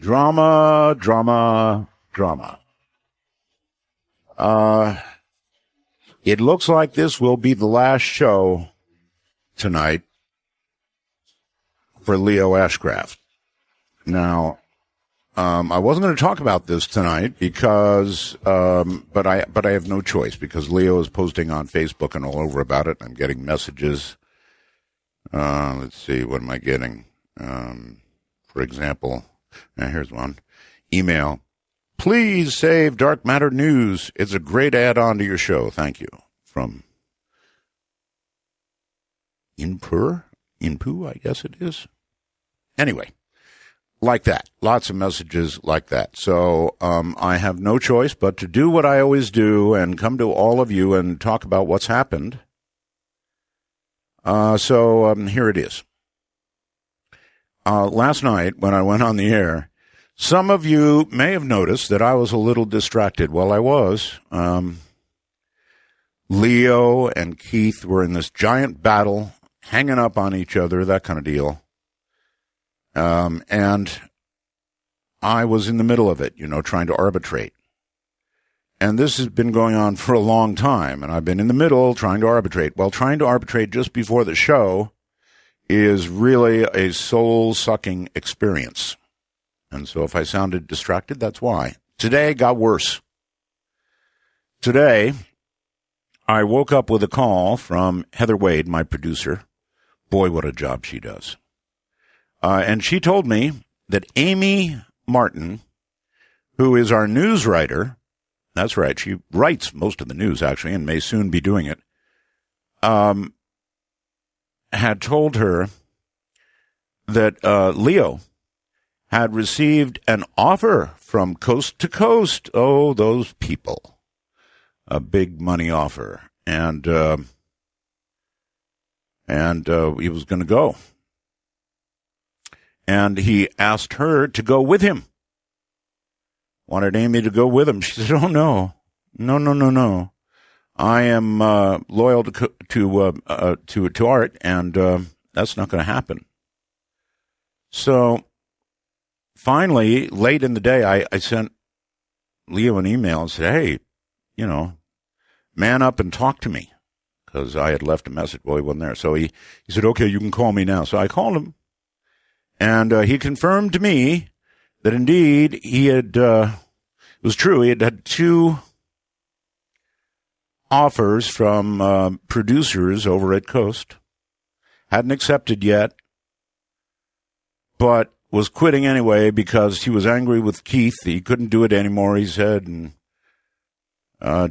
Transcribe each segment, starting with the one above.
Drama, drama, drama. It looks like this will be the last show tonight for Leo Ashcraft. Now, I wasn't going to talk about this tonight because, but I have no choice because Leo is posting on Facebook and all over about it. I'm getting messages. Let's see, what am I getting? For example, here's one. Email. Please save Dark Matter News. It's a great add-on to your show. Thank you. From Inpu, I guess it is. Anyway, like that. Lots of messages like that. So I have no choice but to do what I always do and come to all of you and talk about what's happened. So here it is. Last night when I went on the air, some of you may have noticed that I was a little distracted. Well, I was. Leo and Keith were in this giant battle, hanging up on each other, that kind of deal. And I was in the middle of it, trying to arbitrate. And this has been going on for a long time, and I've been in the middle trying to arbitrate. Well, trying to arbitrate just before the show is really a soul-sucking experience. And so if I sounded distracted, that's why. Today got worse. Today, I woke up with a call from Heather Wade, my producer. Boy, what a job she does. And she told me that Amy Martin, who is our news writer, that's right, she writes most of the news, actually, and may soon be doing it, had told her that Leo had received an offer from Coast to Coast. Oh, those people. A big money offer. And he was going to go. And he asked her to go with him. Wanted Amy to go with him. She said, oh, no. No. I am loyal to Art, and that's not going to happen. So finally, late in the day, I sent Leo an email and said, hey, man up and talk to me, because I had left a message. Well, he wasn't there. So he said, okay, you can call me now. So I called him, and he confirmed to me that indeed he had, it was true, he had two offers from producers over at Coast. Hadn't accepted yet, but was quitting anyway because he was angry with Keith. He couldn't do it anymore, he said, and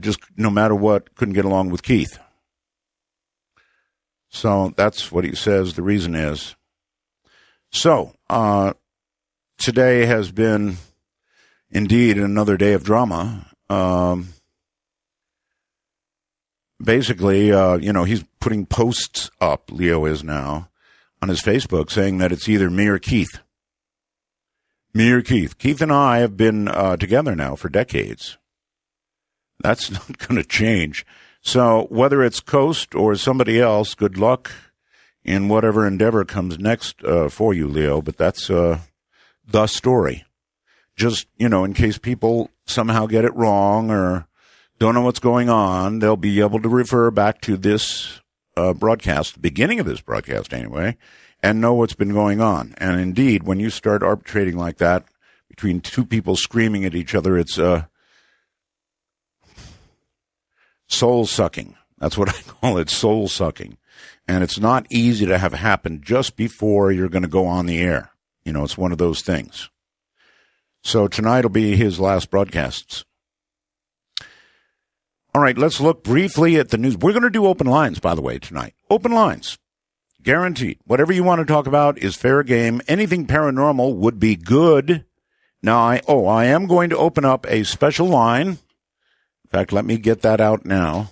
just no matter what, couldn't get along with Keith. So that's what he says the reason is. So today has been indeed another day of drama. Basically, he's putting posts up, Leo is now, on his Facebook saying that it's either me or Keith. Me or Keith. Keith and I have been together now for decades. That's not going to change. So whether it's Coast or somebody else, good luck in whatever endeavor comes next for you, Leo. But that's the story. Just, in case people somehow get it wrong or don't know what's going on, they'll be able to refer back to this broadcast, the beginning of this broadcast anyway, and know what's been going on. And indeed, when you start arbitrating like that between two people screaming at each other, it's soul-sucking. That's what I call it, soul-sucking. And it's not easy to have happen just before you're going to go on the air. It's one of those things. So tonight will be his last broadcasts. All right, let's look briefly at the news. We're going to do open lines, by the way, tonight. Open lines. Guaranteed. Whatever you want to talk about is fair game. Anything paranormal would be good. Now, I am going to open up a special line. In fact, let me get that out now.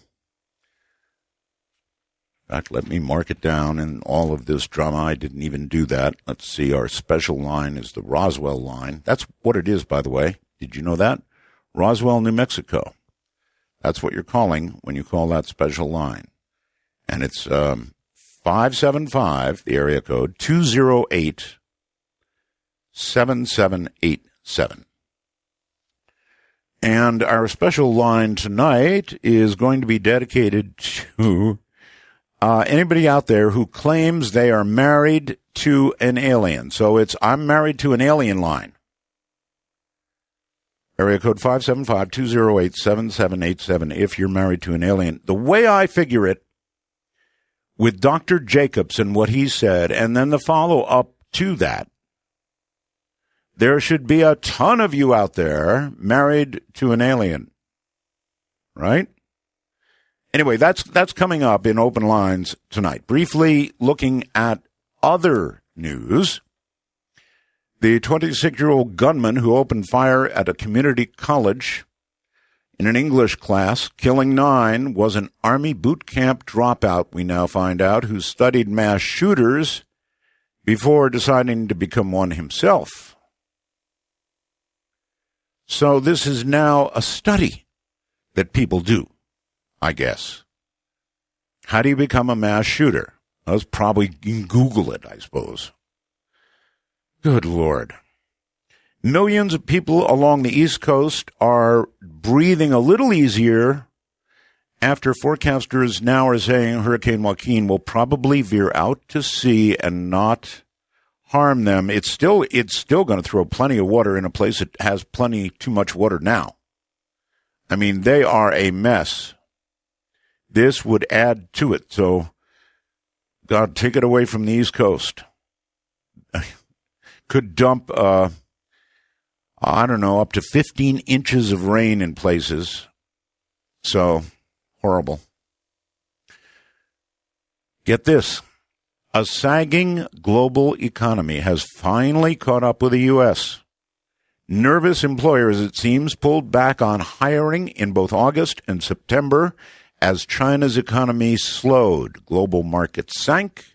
In fact, let me mark it down in all of this drama. I didn't even do that. Let's see. Our special line is the Roswell line. That's what it is, by the way. Did you know that? Roswell, New Mexico. That's what you're calling when you call that special line. And it's 575, the area code, 208-7780. 877. And our special line tonight is going to be dedicated to anybody out there who claims they are married to an alien. So it's I'm married to an alien line. Area code 575-208-7787 if you're married to an alien. The way I figure it, with Dr. Jacobs and what he said, and then the follow-up to that, there should be a ton of you out there married to an alien, right? Anyway, that's coming up in Open Lines tonight. Briefly looking at other news, the 26-year-old gunman who opened fire at a community college in an English class, killing 9, was an Army boot camp dropout, we now find out, who studied mass shooters before deciding to become one himself. So this is now a study that people do, I guess. How do you become a mass shooter? Let's probably Google it, I suppose. Good Lord. Millions of people along the East Coast are breathing a little easier after forecasters now are saying Hurricane Joaquin will probably veer out to sea and not harm them. It's still going to throw plenty of water in a place that has too much water now. I mean, they are a mess. This would add to it. So, God, take it away from the East Coast. Could dump, up to 15 inches of rain in places. So, horrible. Get this. A sagging global economy has finally caught up with the U.S. Nervous employers, it seems, pulled back on hiring in both August and September as China's economy slowed. Global markets sank.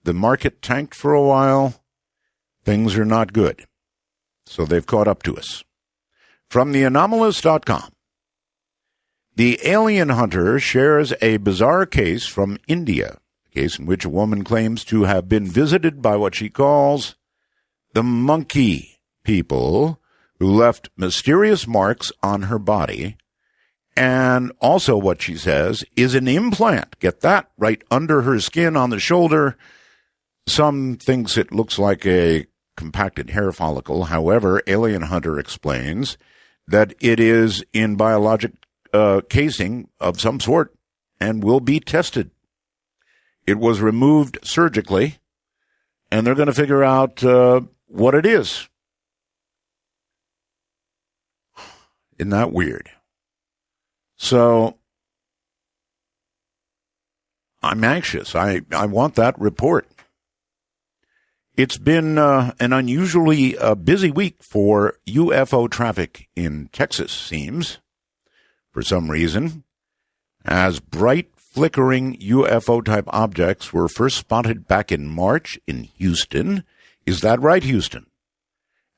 The market tanked for a while. Things are not good. So they've caught up to us. From theanomalous.com. The alien hunter shares a bizarre case from India. Case in which a woman claims to have been visited by what she calls the monkey people who left mysterious marks on her body, and also what she says is an implant, get that, right under her skin on the shoulder. Some thinks it looks like a compacted hair follicle. However, alien hunter explains that it is in biologic casing of some sort and will be tested. It was removed surgically, and they're going to figure out what it is. Isn't that weird? So, I'm anxious. I want that report. It's been an unusually busy week for UFO traffic in Texas, seems, for some reason, as bright flickering UFO-type objects were first spotted back in March in Houston. Is that right, Houston?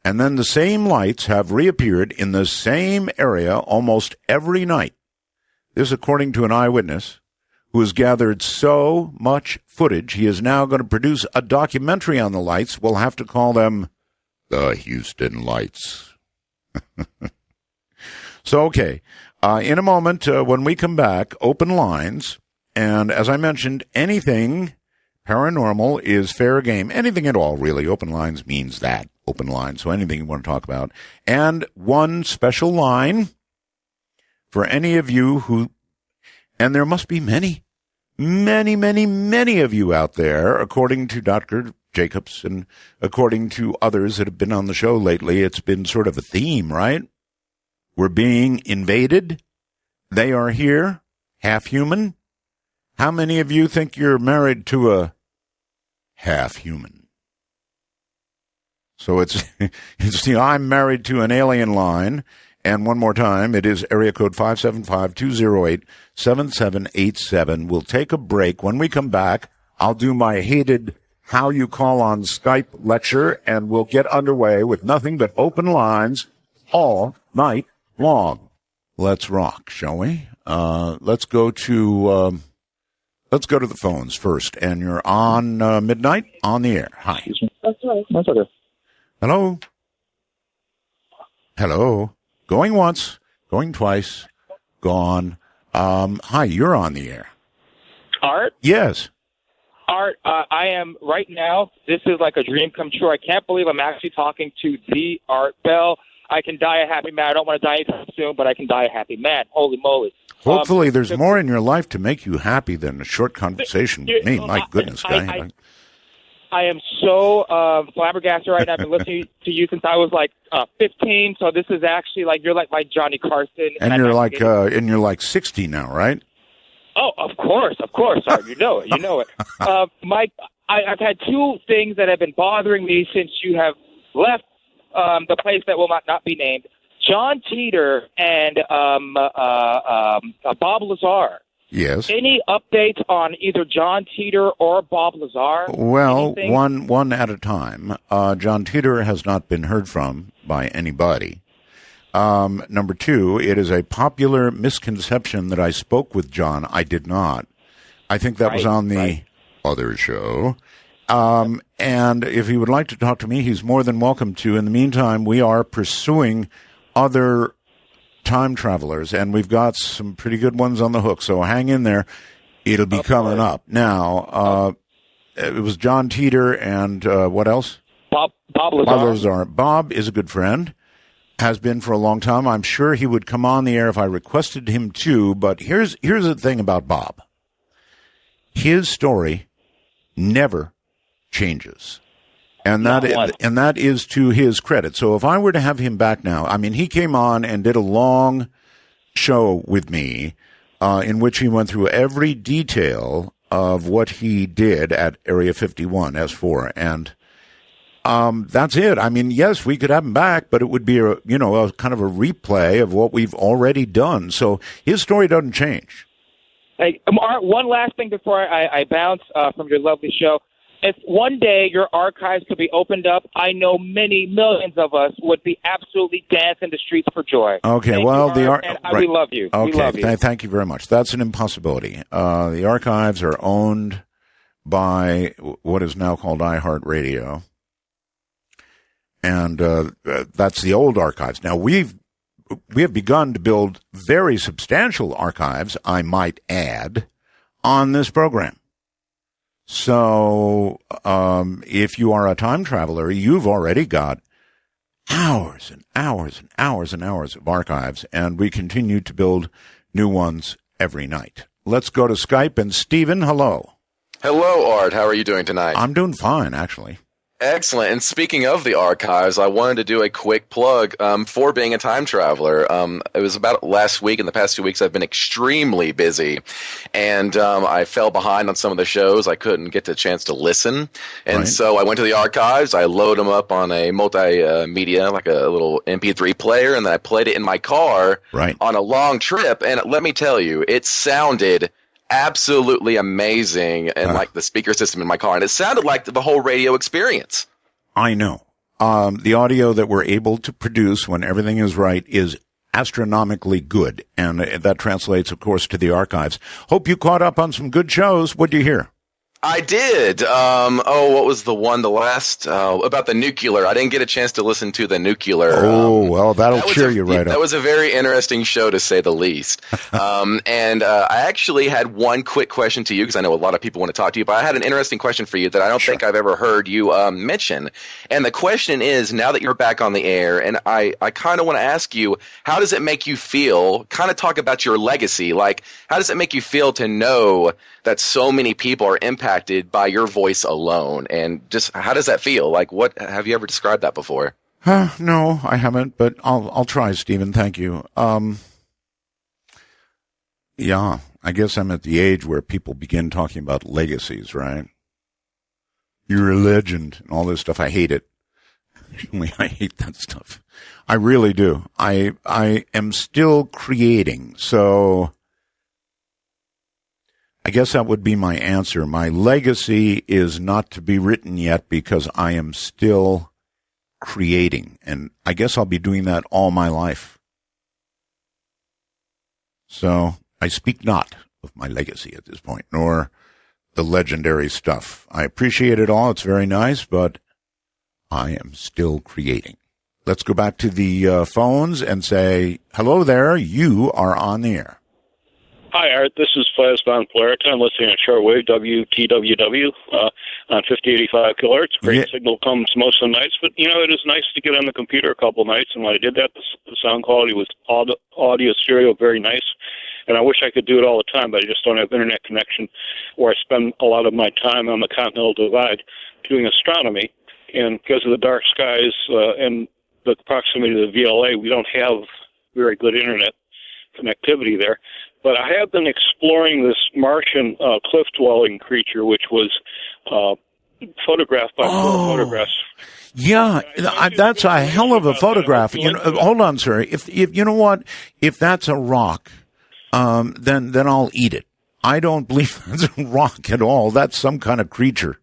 And then the same lights have reappeared in the same area almost every night. This according to an eyewitness who has gathered so much footage, he is now going to produce a documentary on the lights. We'll have to call them the Houston Lights. So, okay. In a moment, when we come back, open lines. And as I mentioned, anything paranormal is fair game. Anything at all, really. Open lines means that. Open lines. So anything you want to talk about. And one special line for any of you who, and there must be many of you out there, according to Dr. Jacobs and according to others that have been on the show lately. It's been sort of a theme, right? We're being invaded. They are here, half human. How many of you think you're married to a half human? So it's the I'm married to an alien line. And one more time, it is area code 575-208-7787. We'll take a break. When we come back, I'll do my hated How You Call on Skype lecture, and we'll get underway with nothing but open lines all night long. Let's rock, shall we? Let's go to the phones first. And you're on Midnight on the air. Hi. That's right. That's okay. Hello. Hello. Going once, going twice, gone. Hi, you're on the air. Art? Yes. Art, I am right now. This is like a dream come true. I can't believe I'm actually talking to the Art Bell. I can die a happy man. I don't want to die anytime soon, but I can die a happy man. Holy moly. Hopefully there's more in your life to make you happy than a short conversation with me. My goodness, guy. I am so flabbergasted right now. I've been listening to you since I was like 15, so this is actually like you're like my Johnny Carson. And you're like 60 now, right? Oh, of course, Art. You know it. Mike, I've had two things that have been bothering me since you have left the place that will not be named. John Teeter and Bob Lazar. Yes. Any updates on either John Teeter or Bob Lazar? Well, one at a time. John Teeter has not been heard from by anybody. Number two, it is a popular misconception that I spoke with John. I did not. I think that was on the other show. And if he would like to talk to me, he's more than welcome to. In the meantime, we are pursuing other time travelers, and we've got some pretty good ones on the hook. So hang in there. It'll be coming up. Now, it was John Teeter and what else? Bob Lazar. Bob Lazar. Bob is a good friend. Has been for a long time. I'm sure he would come on the air if I requested him to, but here's the thing about Bob. His story never changes. And that is to his credit. So if I were to have him back now, I mean, he came on and did a long show with me in which he went through every detail of what he did at Area 51 S4, and that's it. I mean, yes, we could have him back, but it would be a kind of a replay of what we've already done. So his story doesn't change. Hey, Art, one last thing before I bounce from your lovely show. If one day your archives could be opened up, I know many millions of us would be absolutely dancing the streets for joy. Okay, we love you. Okay, we love you. Thank you very much. That's an impossibility. The archives are owned by what is now called iHeartRadio. And that's the old archives. Now, we have begun to build very substantial archives, I might add, on this program. So if you are a time traveler, you've already got hours and hours and hours and hours of archives, and we continue to build new ones every night. Let's go to Skype. And Stephen, hello. Hello, Art. How are you doing tonight? I'm doing fine, actually. Excellent. And speaking of the archives, I wanted to do a quick plug for being a time traveler. It was about last week. In the past 2 weeks, I've been extremely busy, and I fell behind on some of the shows. I couldn't get the chance to listen, and so I went to the archives. I loaded them up on a multimedia, like a little MP3 player, and then I played it in my car on a long trip. And let me tell you, it sounded absolutely amazing, and like the speaker system in my car, and it sounded like the whole radio experience. I know. The audio that we're able to produce when everything is right is astronomically good, and that translates, of course, to the archives. Hope you caught up on some good shows. What'd you hear? I did. What was the one? The last about the nuclear. I didn't get a chance to listen to the nuclear. Well, that'll cheer you right up. That was a very interesting show, to say the least. And I actually had one quick question to you, because I know a lot of people want to talk to you, but I had an interesting question for you that I don't think I've ever heard you mention. And the question is, now that you're back on the air, and I kind of want to ask you, how does it make you feel? Kind of talk about your legacy. Like, how does it make you feel to know that so many people are impacted by your voice alone? And just how does that feel? Like, what have you ever described that before? No, I haven't, but I'll try, Stephen. Thank you. Yeah, I guess I'm at the age where people begin talking about legacies, right? You're a legend and all this stuff. I hate it. I hate that stuff. I really do. I am still creating, so I guess that would be my answer. My legacy is not to be written yet because I am still creating, and I guess I'll be doing that all my life. So I speak not of my legacy at this point, nor the legendary stuff. I appreciate it all. It's very nice, but I am still creating. Let's go back to the phones and say, hello there, you are on the air. Hi, Art. This is Flas von Florida. I'm listening on shortwave, WTWW, on 5085 kilohertz. Great signal comes most of the nights, but, it is nice to get on the computer a couple nights, and when I did that, the sound quality was audio stereo, very nice, and I wish I could do it all the time, but I just don't have internet connection, where I spend a lot of my time on the Continental Divide doing astronomy, and because of the dark skies and the proximity to the VLA, we don't have very good internet connectivity there. But I have been exploring this Martian cliff-dwelling creature, which was photographed by four photographs. Yeah, that's a hell of a photograph. Hold on, sir. If you know what, if that's a rock, then I'll eat it. I don't believe that's a rock at all. That's some kind of creature.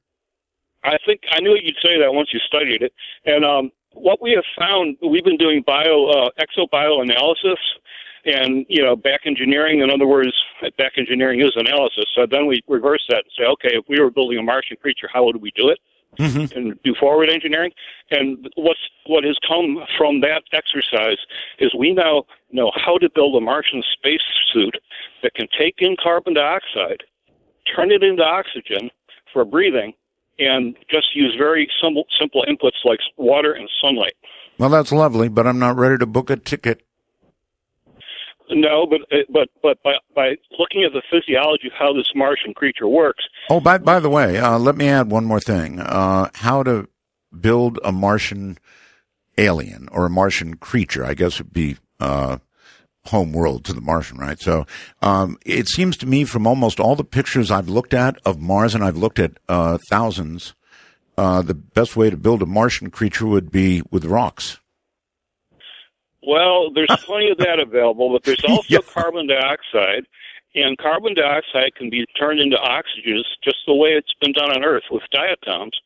I think I knew you'd say that once you studied it. And what we have found, we've been doing exobioanalysis. And, back engineering, in other words, back engineering is analysis. So then we reverse that and say, okay, if we were building a Martian creature, how would we do it? Mm-hmm. And do forward engineering. And what has come from that exercise is we now know how to build a Martian spacesuit that can take in carbon dioxide, turn it into oxygen for breathing, and just use very simple inputs like water and sunlight. Well, that's lovely, but I'm not ready to book a ticket. No, but by looking at the physiology of how this Martian creature works. Oh, by the way, let me add one more thing. How to build a Martian alien or a Martian creature, I guess would be home world to the Martian, right? So it seems to me from almost all the pictures I've looked at of Mars, and I've looked at thousands, the best way to build a Martian creature would be with rocks. Well, there's plenty of that available, but there's also carbon dioxide, and carbon dioxide can be turned into oxygen just the way it's been done on Earth with diatoms.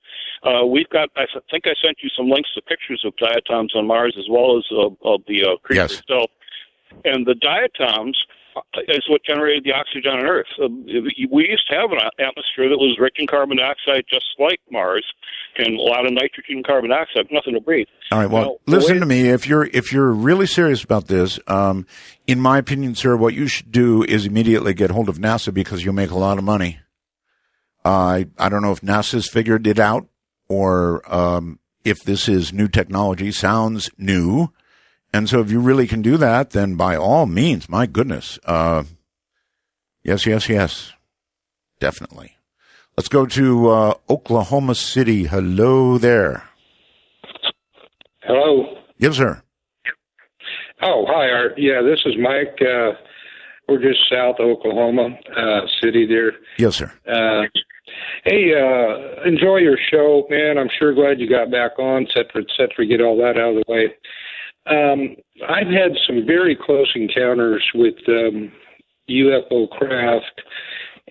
We've got, I think I sent you some links to pictures of diatoms on Mars as well as of the creature itself. And the diatoms is what generated the oxygen on Earth. We used to have an atmosphere that was rich in carbon dioxide, just like Mars, and a lot of nitrogen and carbon dioxide, nothing to breathe. All right. Well, listen to me. If you're really serious about this, in my opinion, sir, what you should do is immediately get hold of NASA because you'll make a lot of money. I don't know if NASA's figured it out or if this is new technology. Sounds new. And so if you really can do that, then by all means, my goodness. Yes. Definitely. Let's go to Oklahoma City. Hello there. Hello. Yes, sir. Oh, hi, Art. Yeah, this is Mike. We're just south of Oklahoma City there. Yes, sir. Hey, enjoy your show, man. I'm sure glad you got back on, et cetera, get all that out of the way. I've had some very close encounters with UFO craft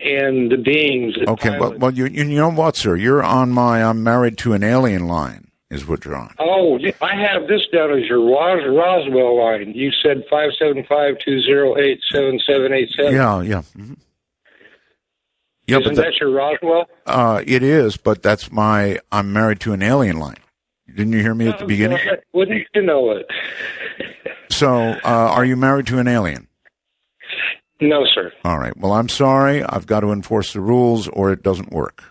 and the beings. Okay, well, you know what, sir? You're on my I'm married to an alien line is what you're on. Oh, I have this down as your Roswell line. You said 575-208-7787. Yeah. Mm-hmm. Yeah, Isn't that your Roswell? It is, but that's my I'm married to an alien line. Didn't you hear me at the beginning? Wouldn't you know it? So, are you married to an alien? No, sir. All right. Well, I'm sorry. I've got to enforce the rules or it doesn't work.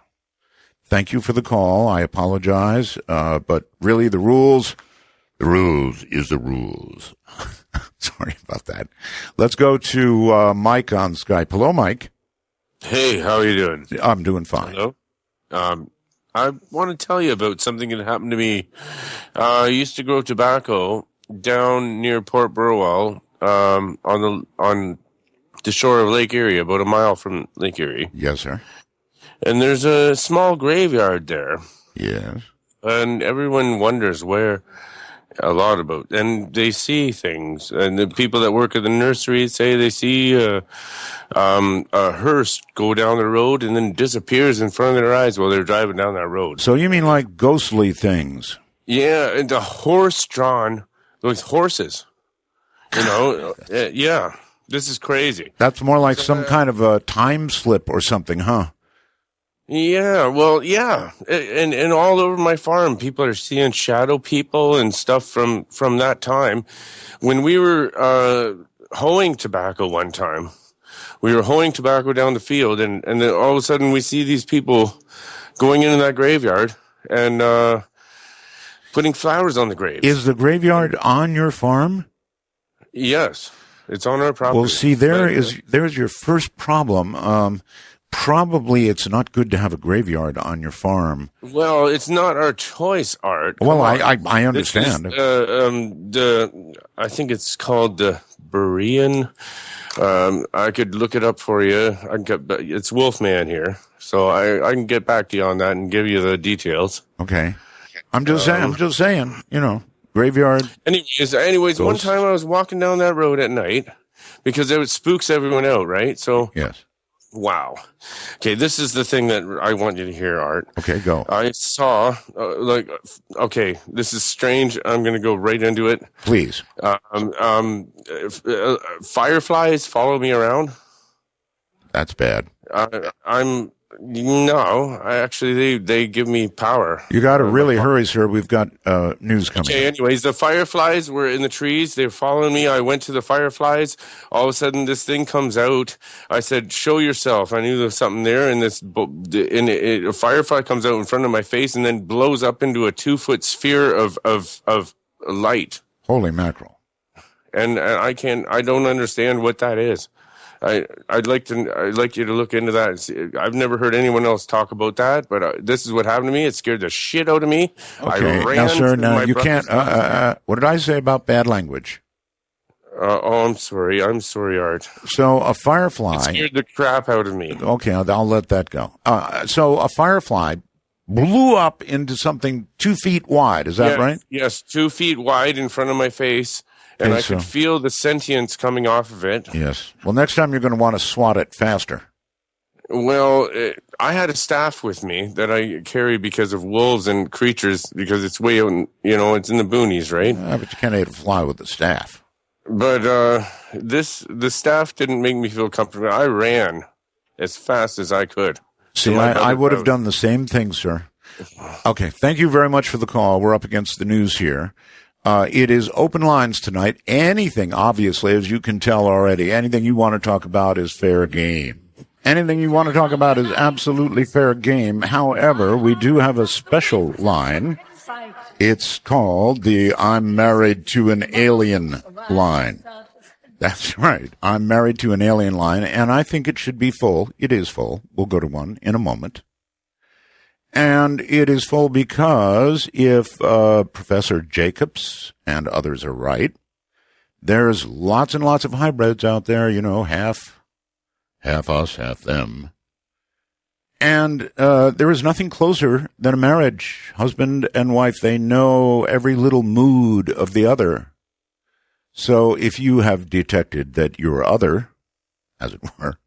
Thank you for the call. I apologize. But really, the rules is the rules. Sorry about that. Let's go to Mike on Skype. Hello, Mike. Hey, how are you doing? I'm doing fine. Hello. I want to tell you about something that happened to me. I used to grow tobacco down near Port Burwell, on the shore of Lake Erie, about a mile from Lake Erie. Yes, sir. And there's a small graveyard there. Yes. And everyone wonders where a lot about, and they see things. And the people that work at the nursery say they see a hearse go down the road and then disappears in front of their eyes while they're driving down that road. So you mean like ghostly things? Yeah, and the horse-drawn, those horses. Yeah, this is crazy. That's more like some kind of a time slip or something, huh? Yeah, well, yeah, and all over my farm, people are seeing shadow people and stuff from that time. When we were hoeing tobacco one time, we were hoeing tobacco down the field, and then all of a sudden we see these people going into that graveyard and putting flowers on the graves. Is the graveyard on your farm? Yes, it's on our property. Well, see, there's your first problem. Probably it's not good to have a graveyard on your farm. Well, it's not our choice, Art. Well, I understand. I think it's called the Berean. I could look it up for you. It's Wolfman here, so I can get back to you on that and give you the details. Okay. I'm just saying, graveyard. Anyways, one time I was walking down that road at night because it spooks everyone out, right? So yes. Wow. Okay, this is the thing that I want you to hear, Art. Okay, go. I saw, okay, this is strange. I'm going to go right into it. Please. Fireflies follow me around. That's bad. They give me power. You got to really hurry, sir. We've got news coming. Okay, anyways, the fireflies were in the trees. They were following me. I went to the fireflies. All of a sudden, this thing comes out. I said, "Show yourself." I knew there was something there, and a firefly comes out in front of my face and then blows up into a 2-foot sphere of light. Holy mackerel! And I don't understand what that is. I'd like you to look into that. I've never heard anyone else talk about that, but this is what happened to me. It scared the shit out of me. Okay, I ran now, sir, you can't. house. What did I say about bad language? I'm sorry, Art. So a firefly. It scared the crap out of me. Okay, I'll let that go. So a firefly blew up into something 2 feet wide. Is that right? Yes, 2 feet wide in front of my face. And I could feel the sentience coming off of it. Yes. Well, next time you're going to want to swat it faster. Well, I had a staff with me that I carry because of wolves and creatures, because it's way out, it's in the boonies, right? But you can't hit a fly with the staff. But the staff didn't make me feel comfortable. I ran as fast as I could. See, I would have done the same thing, sir. Okay, thank you very much for the call. We're up against the news here. It is open lines tonight. Anything, obviously, as you can tell already, anything you want to talk about is fair game. Anything you want to talk about is absolutely fair game. However, we do have a special line. It's called the I'm Married to an Alien line. That's right. I'm Married to an Alien line, and I think it should be full. It is full. We'll go to one in a moment. And it is full because if Professor Jacobs and others are right, there's lots and lots of hybrids out there, half us, half them. And there is nothing closer than a marriage. Husband and wife, they know every little mood of the other. So if you have detected that your other, as it were,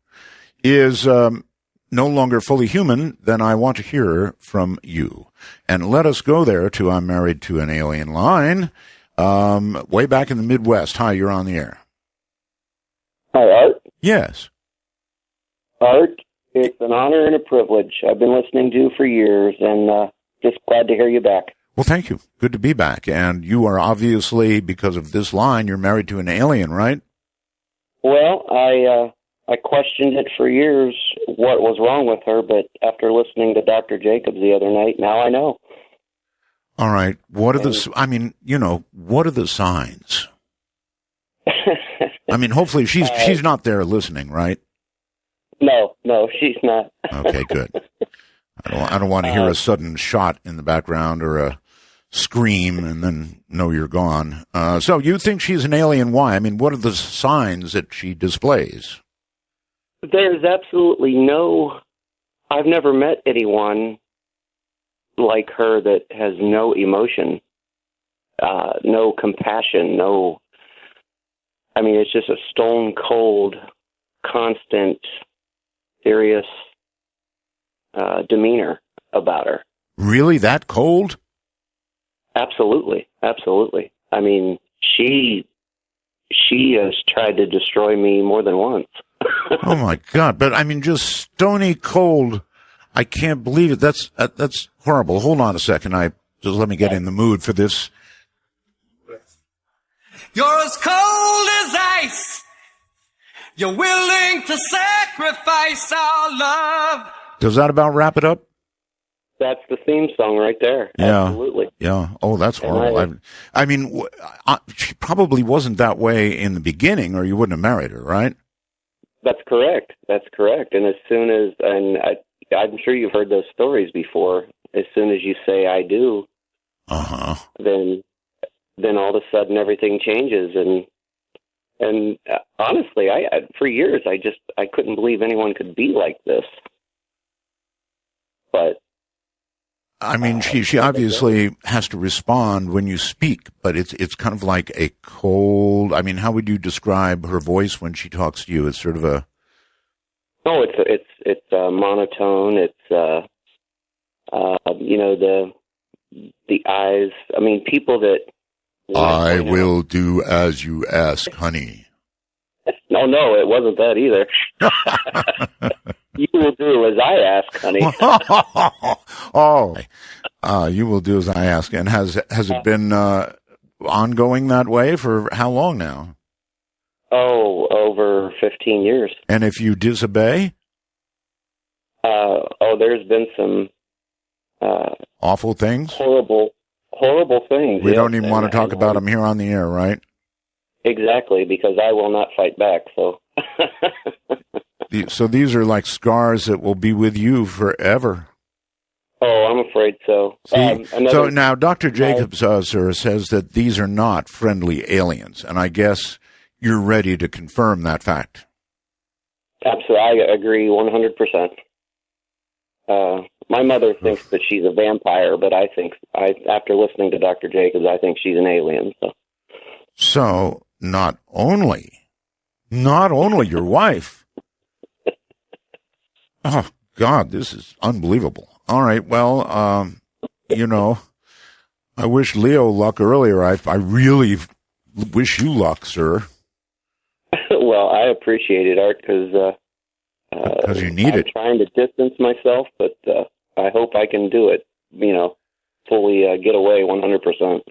is no longer fully human, then I want to hear from you. And let us go there to I'm Married to an Alien line, way back in the Midwest. Hi, you're on the air. Hi, Art. Yes. Art, it's an honor and a privilege. I've been listening to you for years, and just glad to hear you back. Well, thank you. Good to be back. And you are obviously, because of this line, you're married to an alien, right? Well, I questioned it for years, what was wrong with her, but after listening to Dr. Jacobs the other night, now I know. All right. What are the signs? I mean, hopefully she's not there listening, right? No, she's not. Okay, good. I don't want to hear a sudden shot in the background or a scream and then know you're gone. So you think she's an alien? Why? I mean, what are the signs that she displays? There's absolutely I've never met anyone like her that has no emotion, no compassion, it's just a stone cold, constant, serious demeanor about her. Really? That cold? Absolutely. I mean, she has tried to destroy me more than once. Oh, my God. But, I mean, just stony cold. I can't believe it. That's horrible. Hold on a second. Just let me get in the mood for this. You're as cold as ice. You're willing to sacrifice our love. Does that about wrap it up? That's the theme song right there. Yeah. Absolutely. Yeah. Oh, that's horrible. I mean, she probably wasn't that way in the beginning, or you wouldn't have married her, right? That's correct. And as soon as, I'm sure you've heard those stories before, as soon as you say I do, then all of a sudden everything changes. And honestly, I for years, I couldn't believe anyone could be like this. But I mean, she obviously has to respond when you speak, but it's kind of like a cold. I mean, how would you describe her voice when she talks to you? It's sort of a. Oh, it's monotone. It's the eyes. I mean, people that. I will do as you ask, honey. No, it wasn't that either. You will do as I ask, honey. You will do as I ask. And has it been ongoing that way for how long now? Oh, over 15 years. And if you disobey? There's been some awful things? Horrible things. We don't even want to talk about them here on the air, right? Exactly, because I will not fight back, so. So these are like scars that will be with you forever. Oh, I'm afraid so. So now Dr. Jacobs, sir, says that these are not friendly aliens, and I guess you're ready to confirm that fact. Absolutely, I agree 100%. My mother thinks that she's a vampire, but after listening to Dr. Jacobs, I think she's an alien. So not only your wife. Oh, God, this is unbelievable. All right, well, I wish Leo luck earlier. I really wish you luck, sir. Well, I appreciate it, Art, because you need it. I'm trying to distance myself, but I hope I can do it, fully get away 100%.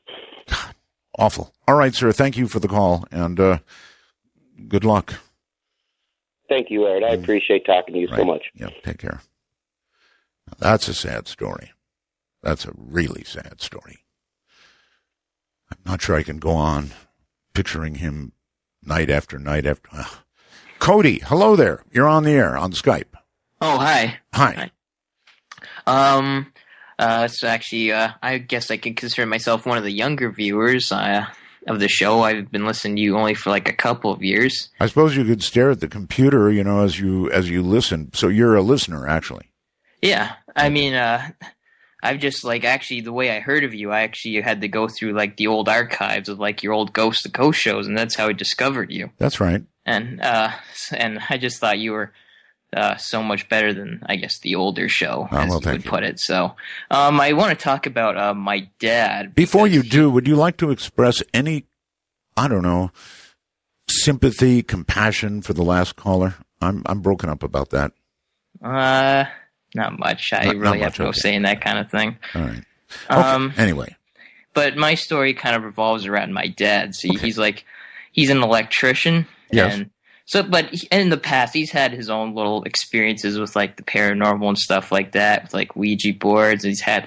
God, awful. All right, sir, thank you for the call, and good luck. Thank you, Art. I appreciate talking to you so much. Yeah, take care. Now, that's a sad story. That's a really sad story. I'm not sure I can go on picturing him night after night after. Cody, hello there. You're on the air on Skype. Oh, hi. Hi. So actually, I guess I can consider myself one of the younger viewers of the show. I've been listening to you only for like a couple of years. I suppose you could stare at the computer, as you listen. So you're a listener, actually. Yeah. I mean, I've just actually the way I heard of you, I actually had to go through the old archives of your old Ghost to Ghost shows, and that's how I discovered you. That's right. And I just thought you were so much better than, I guess, the older show, as you would put it. So I want to talk about my dad. Before you do, would you like to express any, sympathy, compassion for the last caller? I'm broken up about that. Not much. I really have no say in that kind of thing. All right. Okay. Anyway. But my story kind of revolves around my dad. See, he's an electrician. Yes. And but in the past, he's had his own little experiences with the paranormal and stuff like that, with Ouija boards. He's had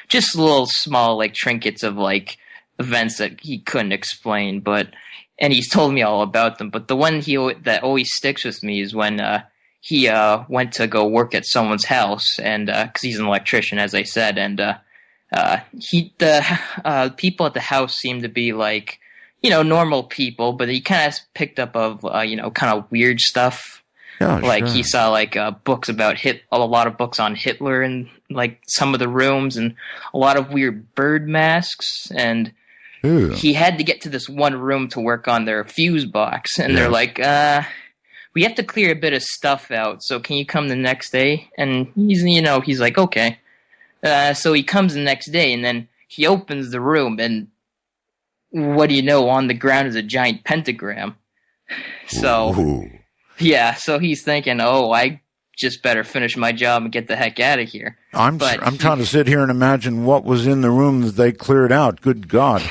just little small trinkets of events that he couldn't explain, and he's told me all about them. But the one that always sticks with me is when he went to go work at someone's house, and because he's an electrician, as I said, and the people at the house seemed to be normal people, but he kind of picked up of, kind of weird stuff. Yeah, sure. He saw books about a lot of books on Hitler in some of the rooms, and a lot of weird bird masks. And he had to get to this one room to work on their fuse box, and they're we have to clear a bit of stuff out. So can you come the next day? And he's like, okay. So he comes the next day, and then he opens the room, and what do you know? On the ground is a giant pentagram. So, yeah. So he's thinking, I just better finish my job and get the heck out of here. I'm trying to sit here and imagine what was in the room that they cleared out. Good God.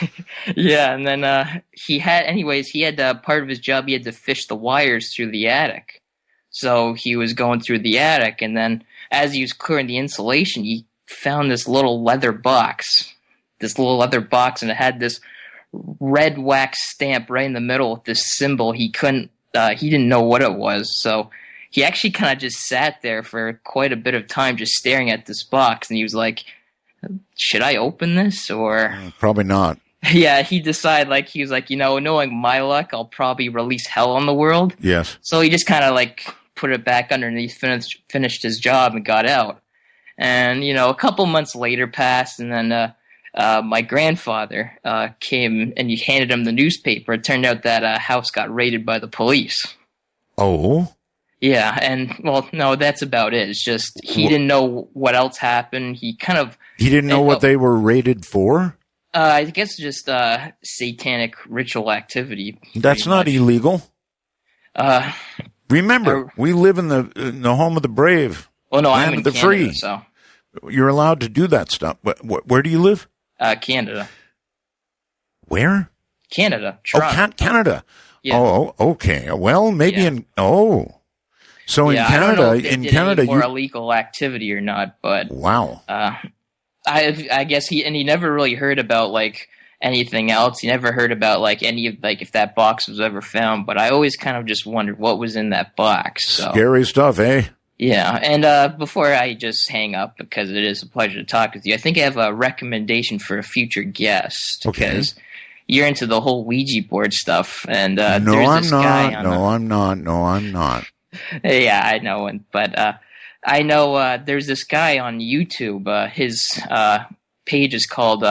Yeah, and then he had part of his job, he had to fish the wires through the attic. So he was going through the attic, and then as he was clearing the insulation, he found this little leather box. And it had this red wax stamp right in the middle with this symbol. He didn't know what it was, so he actually kind of just sat there for quite a bit of time just staring at this box, and he was like, should I open this, or... Probably not. Yeah, he decided, he was like, knowing my luck, I'll probably release hell on the world. Yes. So he just kind of, put it back underneath, finished his job, and got out. And, a couple months later passed, and then my grandfather came, and he handed him the newspaper. It turned out that house got raided by the police. Oh? Yeah, and, well, no, that's about it. It's just he didn't know what else happened. He didn't know what they were raided for? I guess just satanic ritual activity. That's not illegal. Remember, we live in the home of the brave. Well, no, land I'm in of the Canada, free. So you're allowed to do that stuff. Where do you live? Canada. Where? Canada. Toronto. Oh, Canada. Yeah. Oh, okay. Well, maybe in So in Canada, I don't know if they did any more illegal activity or not, but wow. I guess he never really heard about anything else. He never heard about any of if that box was ever found. But I always kind of just wondered what was in that box. So. Scary stuff, eh? Yeah, and before I just hang up, because it is a pleasure to talk with you, I think I have a recommendation for a future guest. Okay. Because you're into the whole Ouija board stuff, and No, there's this guy on I'm not. Yeah, I know, but I know there's this guy on YouTube. His page is called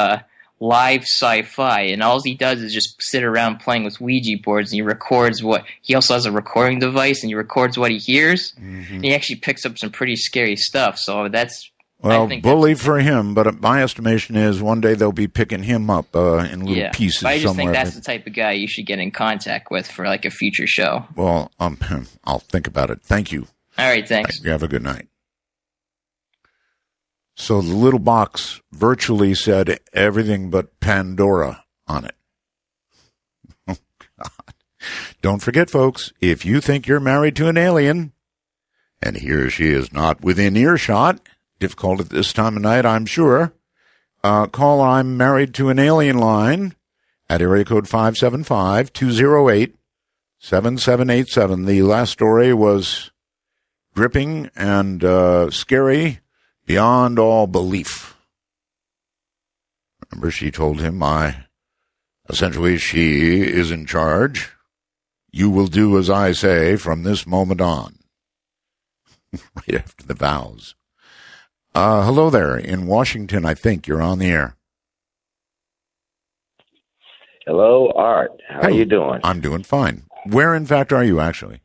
Live Sci-Fi, and all he does is just sit around playing with Ouija boards, and he records he also has a recording device, and he records what he hears, and he actually picks up some pretty scary stuff, so that's... Well, bully for him, but my estimation is one day they'll be picking him up in little pieces somewhere. I just think that's the type of guy you should get in contact with for a future show. Well, I'll think about it. Thank you. All right, thanks. You have a good night. So the little box virtually said everything but Pandora on it. Oh, God. Don't forget, folks, if you think you're married to an alien, and he or she is not within earshot, difficult at this time of night, I'm sure, call I'm Married to an Alien line at area code 575-208-7787. The last story was gripping and scary beyond all belief. Remember, she told him, essentially, she is in charge. You will do as I say from this moment on. Right after the vows. Hello there in Washington, I think. You're on the air. Hello, Art. How are you doing? I'm doing fine. Where, in fact, are you actually?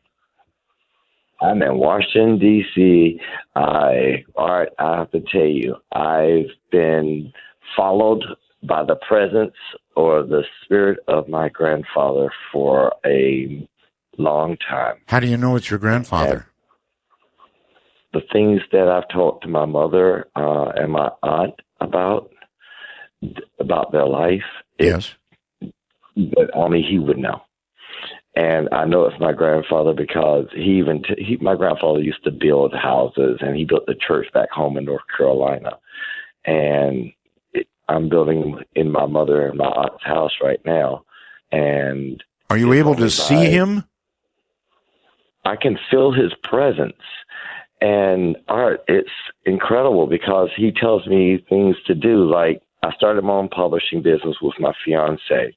I'm in Washington, D.C. Art, I have to tell you, I've been followed by the presence or the spirit of my grandfather for a long time. How do you know it's your grandfather? The things that I've talked to my mother and my aunt about their life. Yes. But only he would know. And I know it's my grandfather because my grandfather used to build houses, and he built the church back home in North Carolina. And I'm building in my mother and my aunt's house right now. And are you able to see him? I can feel his presence. And Art, it's incredible because he tells me things to do. Like, I started my own publishing business with my fiance.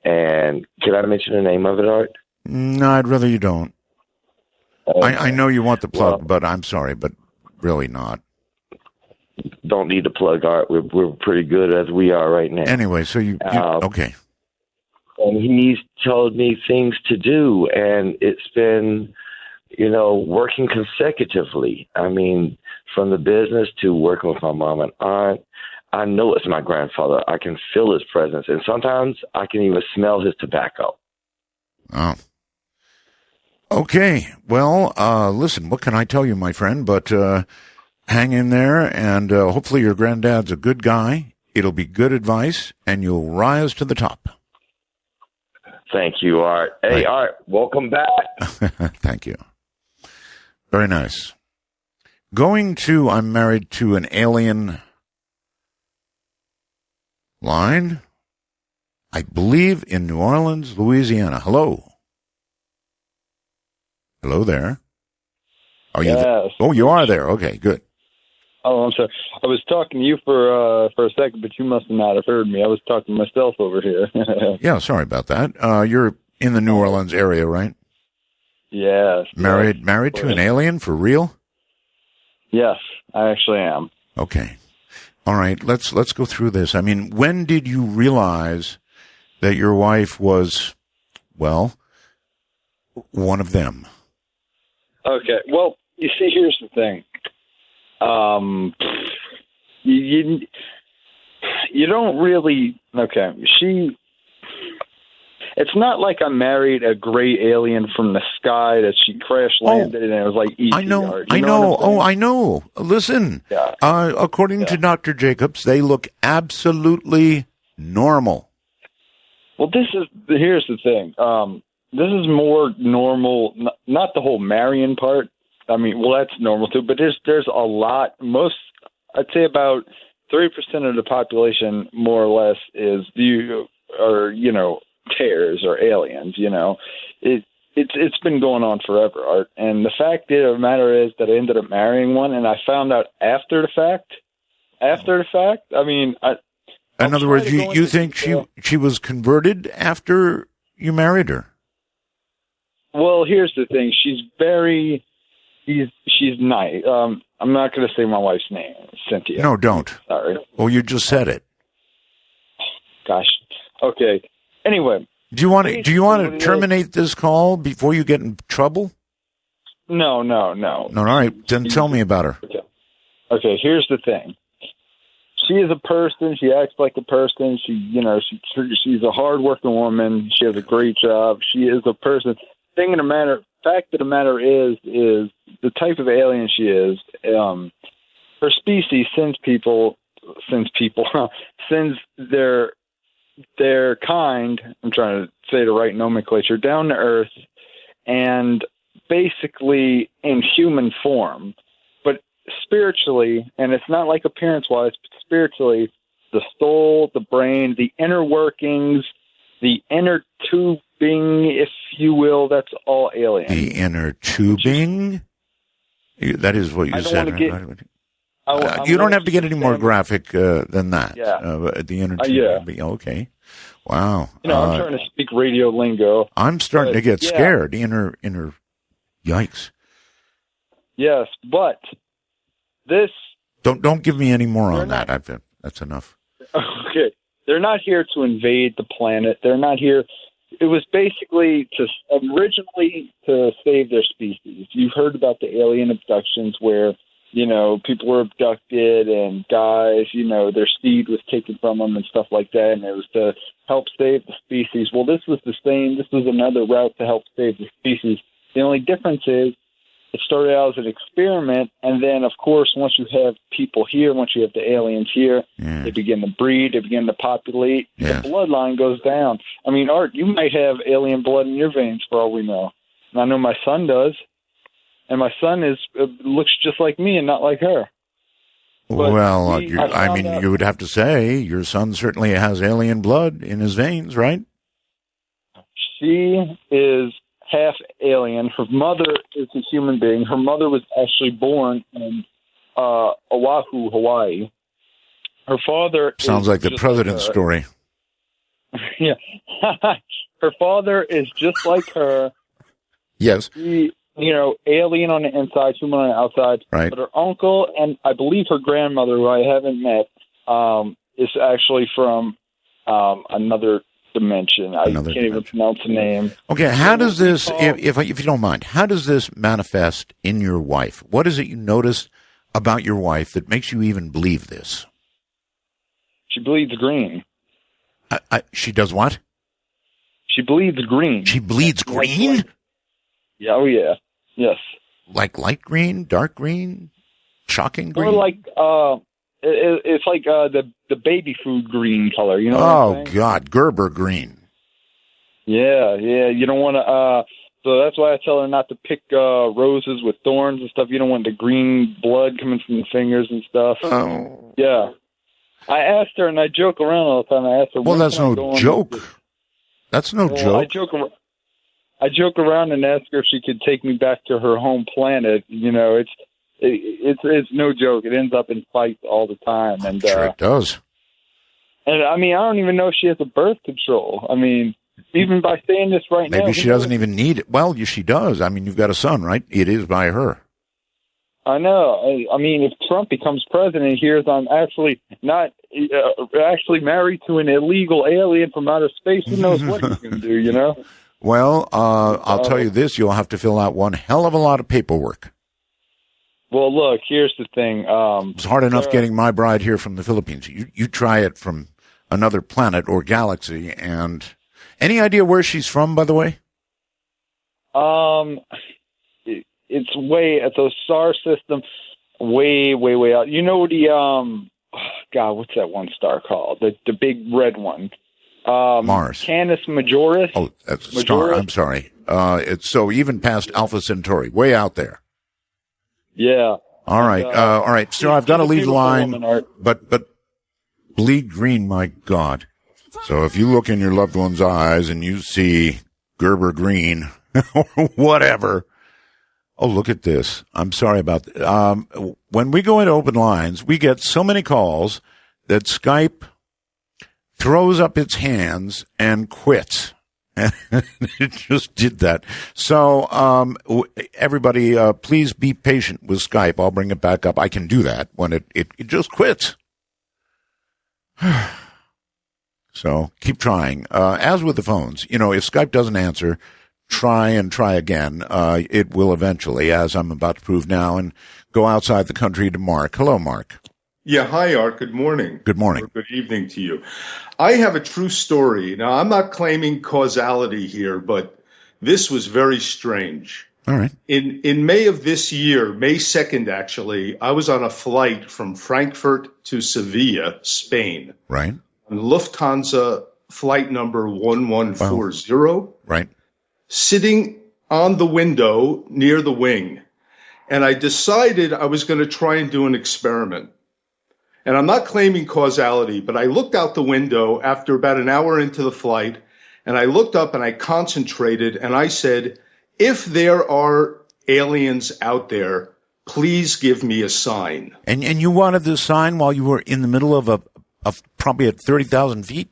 And can I mention the name of it, Art? No, I'd rather you don't. I know you want the plug, but I'm sorry, but really not. Don't need to plug, Art. We're pretty good as we are right now. Anyway, so you okay. And he's told me things to do, and it's been, working consecutively. I mean, from the business to working with my mom and aunt. I know it's my grandfather. I can feel his presence, and sometimes I can even smell his tobacco. Oh. Okay. Well, listen, what can I tell you, my friend? But hang in there, and hopefully your granddad's a good guy. It'll be good advice, and you'll rise to the top. Thank you, Art. Hey, Art, welcome back. Thank you. Very nice. I'm married to an alien line, I believe in New Orleans, Louisiana. Hello. Hello there. Are you there? Oh, you are there. Okay, good. Oh, I'm sorry. I was talking to you for a second, but you must not have heard me. I was talking to myself over here. Yeah, sorry about that. You're in the New Orleans area, right? Yes. Married to an alien for real? Yes, I actually am. Okay. All right, let's go through this. I mean, when did you realize that your wife was, well, one of them? Okay. Well, you see, here's the thing. You don't really. Okay. It's not like I married a gray alien from the sky that she crash landed and it was like E.T. I know. Listen, according to Dr. Jacobs, they look absolutely normal. Well, here's the thing. This is more normal, not the whole Marion part. I mean, well, that's normal too, but there's a lot. I'd say about 30% of the population, more or less, is tears or aliens. It's been going on forever, Art. And the fact of the matter is that I ended up marrying one, and I found out after the fact. I mean, in other words, you think she was converted after you married her? Well, here's the thing. She's nice. I'm not going to say my wife's name, Cynthia. No, don't. Sorry. Oh, you just said it. Gosh. Okay. Anyway. Do you want to terminate this call before you get in trouble? No. All right. Then tell me about her. Okay. Here's the thing. She is a person. She acts like a person. She's a hardworking woman. She has a great job. She is a person. Fact of the matter is the type of alien she is. Her species sends their kind. I'm trying to say the right nomenclature, down to Earth, and basically in human form, but spiritually. And it's not like appearance-wise, but spiritually, the soul, the brain, the inner workings, the inner tubing, if you will, that's all alien. The inner tubing? That is what you said. You don't have to get any more graphic than that. Yeah. The inner tubing. Yeah. Okay. Wow. I'm trying to speak radio lingo. I'm starting to get scared. Inner. Yikes. Yes, but this. Don't give me any more on that. That's enough. Okay. They're not here to invade the planet. They're not here. It was basically originally to save their species. You've heard about the alien abductions where, people were abducted and guys, their seed was taken from them and stuff like that. And it was to help save the species. Well, this was the same. This was another route to help save the species. The only difference is it started out as an experiment. And then, of course, once you have people here, once you have the aliens here, they begin to breed, they begin to populate. The bloodline goes down. I mean, Art, you might have alien blood in your veins for all we know. And I know my son does. And my son looks just like me and not like her. Well, you would have to say your son certainly has alien blood in his veins, right? She is half alien. Her mother is a human being. Her mother was actually born in Oahu, Hawaii. Her father sounds like the president's story. Yeah. Her father is just like her. Yes. Alien on the inside, human on the outside. Right. But her uncle and I believe her grandmother, who I haven't met, is actually from another dimension. I can't even pronounce the name. Okay, how does this, if you don't mind, how does this manifest in your wife? What is it you notice about your wife that makes you even believe this? She bleeds green. She does what? She bleeds green. She bleeds green? Yeah, oh yeah, yes. Like light green, dark green, shocking green? Or like, it's like the baby food green color, you know what Oh, I'm saying? God, Gerber green. Yeah, you don't want to, so that's why I tell her not to pick roses with thorns and stuff. You don't want the green blood coming from the fingers and stuff. Oh. Yeah. I asked her, and I joke around all the time. I asked her, well, that's no joke. That's no joke. I joke around and ask her if she could take me back to her home planet. You know, it's no joke. It ends up in fights all the time. And sure it does. And I mean, I don't even know if she has a birth control. I mean, even by saying this right now, maybe she doesn't even need it. Well, she does. I mean, you've got a son, right? It is by her. I know. I mean, if Trump becomes president, hears I'm actually not actually married to an illegal alien from outer space, who knows what he's going to do, you know? Well, I'll tell you this. You'll have to fill out one hell of a lot of paperwork. Well, look, here's the thing. It's hard enough getting my bride here from the Philippines. You try it from another planet or galaxy. And any idea where she's from, by the way? It's way at the star system, way out. You know the God, what's that one star called? The big red one. Mars. Canis Majoris. Oh, that's a star. I'm sorry. It's so even past Alpha Centauri, way out there. Yeah. All right. All right. So I've got to leave the line, but bleed green, my God. So if you look in your loved one's eyes and you see Gerber green or whatever. Oh, look at this. I'm sorry about that. When we go into open lines, we get so many calls that Skype throws up its hands and quits. And it just did that. So, everybody, please be patient with Skype. I'll bring it back up. I can do that when it just quits. So keep trying. As with the phones, if Skype doesn't answer, try and try again. It will eventually, as I'm about to prove now, and go outside the country to Mark. Hello, Mark. Yeah, hi, Art. Good morning. Good morning. Or good evening to you. I have a true story. Now, I'm not claiming causality here, but this was very strange. All right. In May of this year, May 2nd, actually, I was on a flight from Frankfurt to Sevilla, Spain. Right. On Lufthansa flight number 1140. Wow. Right. Sitting on the window near the wing. And I decided I was going to try and do an experiment. And I'm not claiming causality, but I looked out the window after about an hour into the flight, and I looked up and I concentrated, and I said, if there are aliens out there, please give me a sign. And you wanted the sign while you were in the middle of probably at 30,000 feet?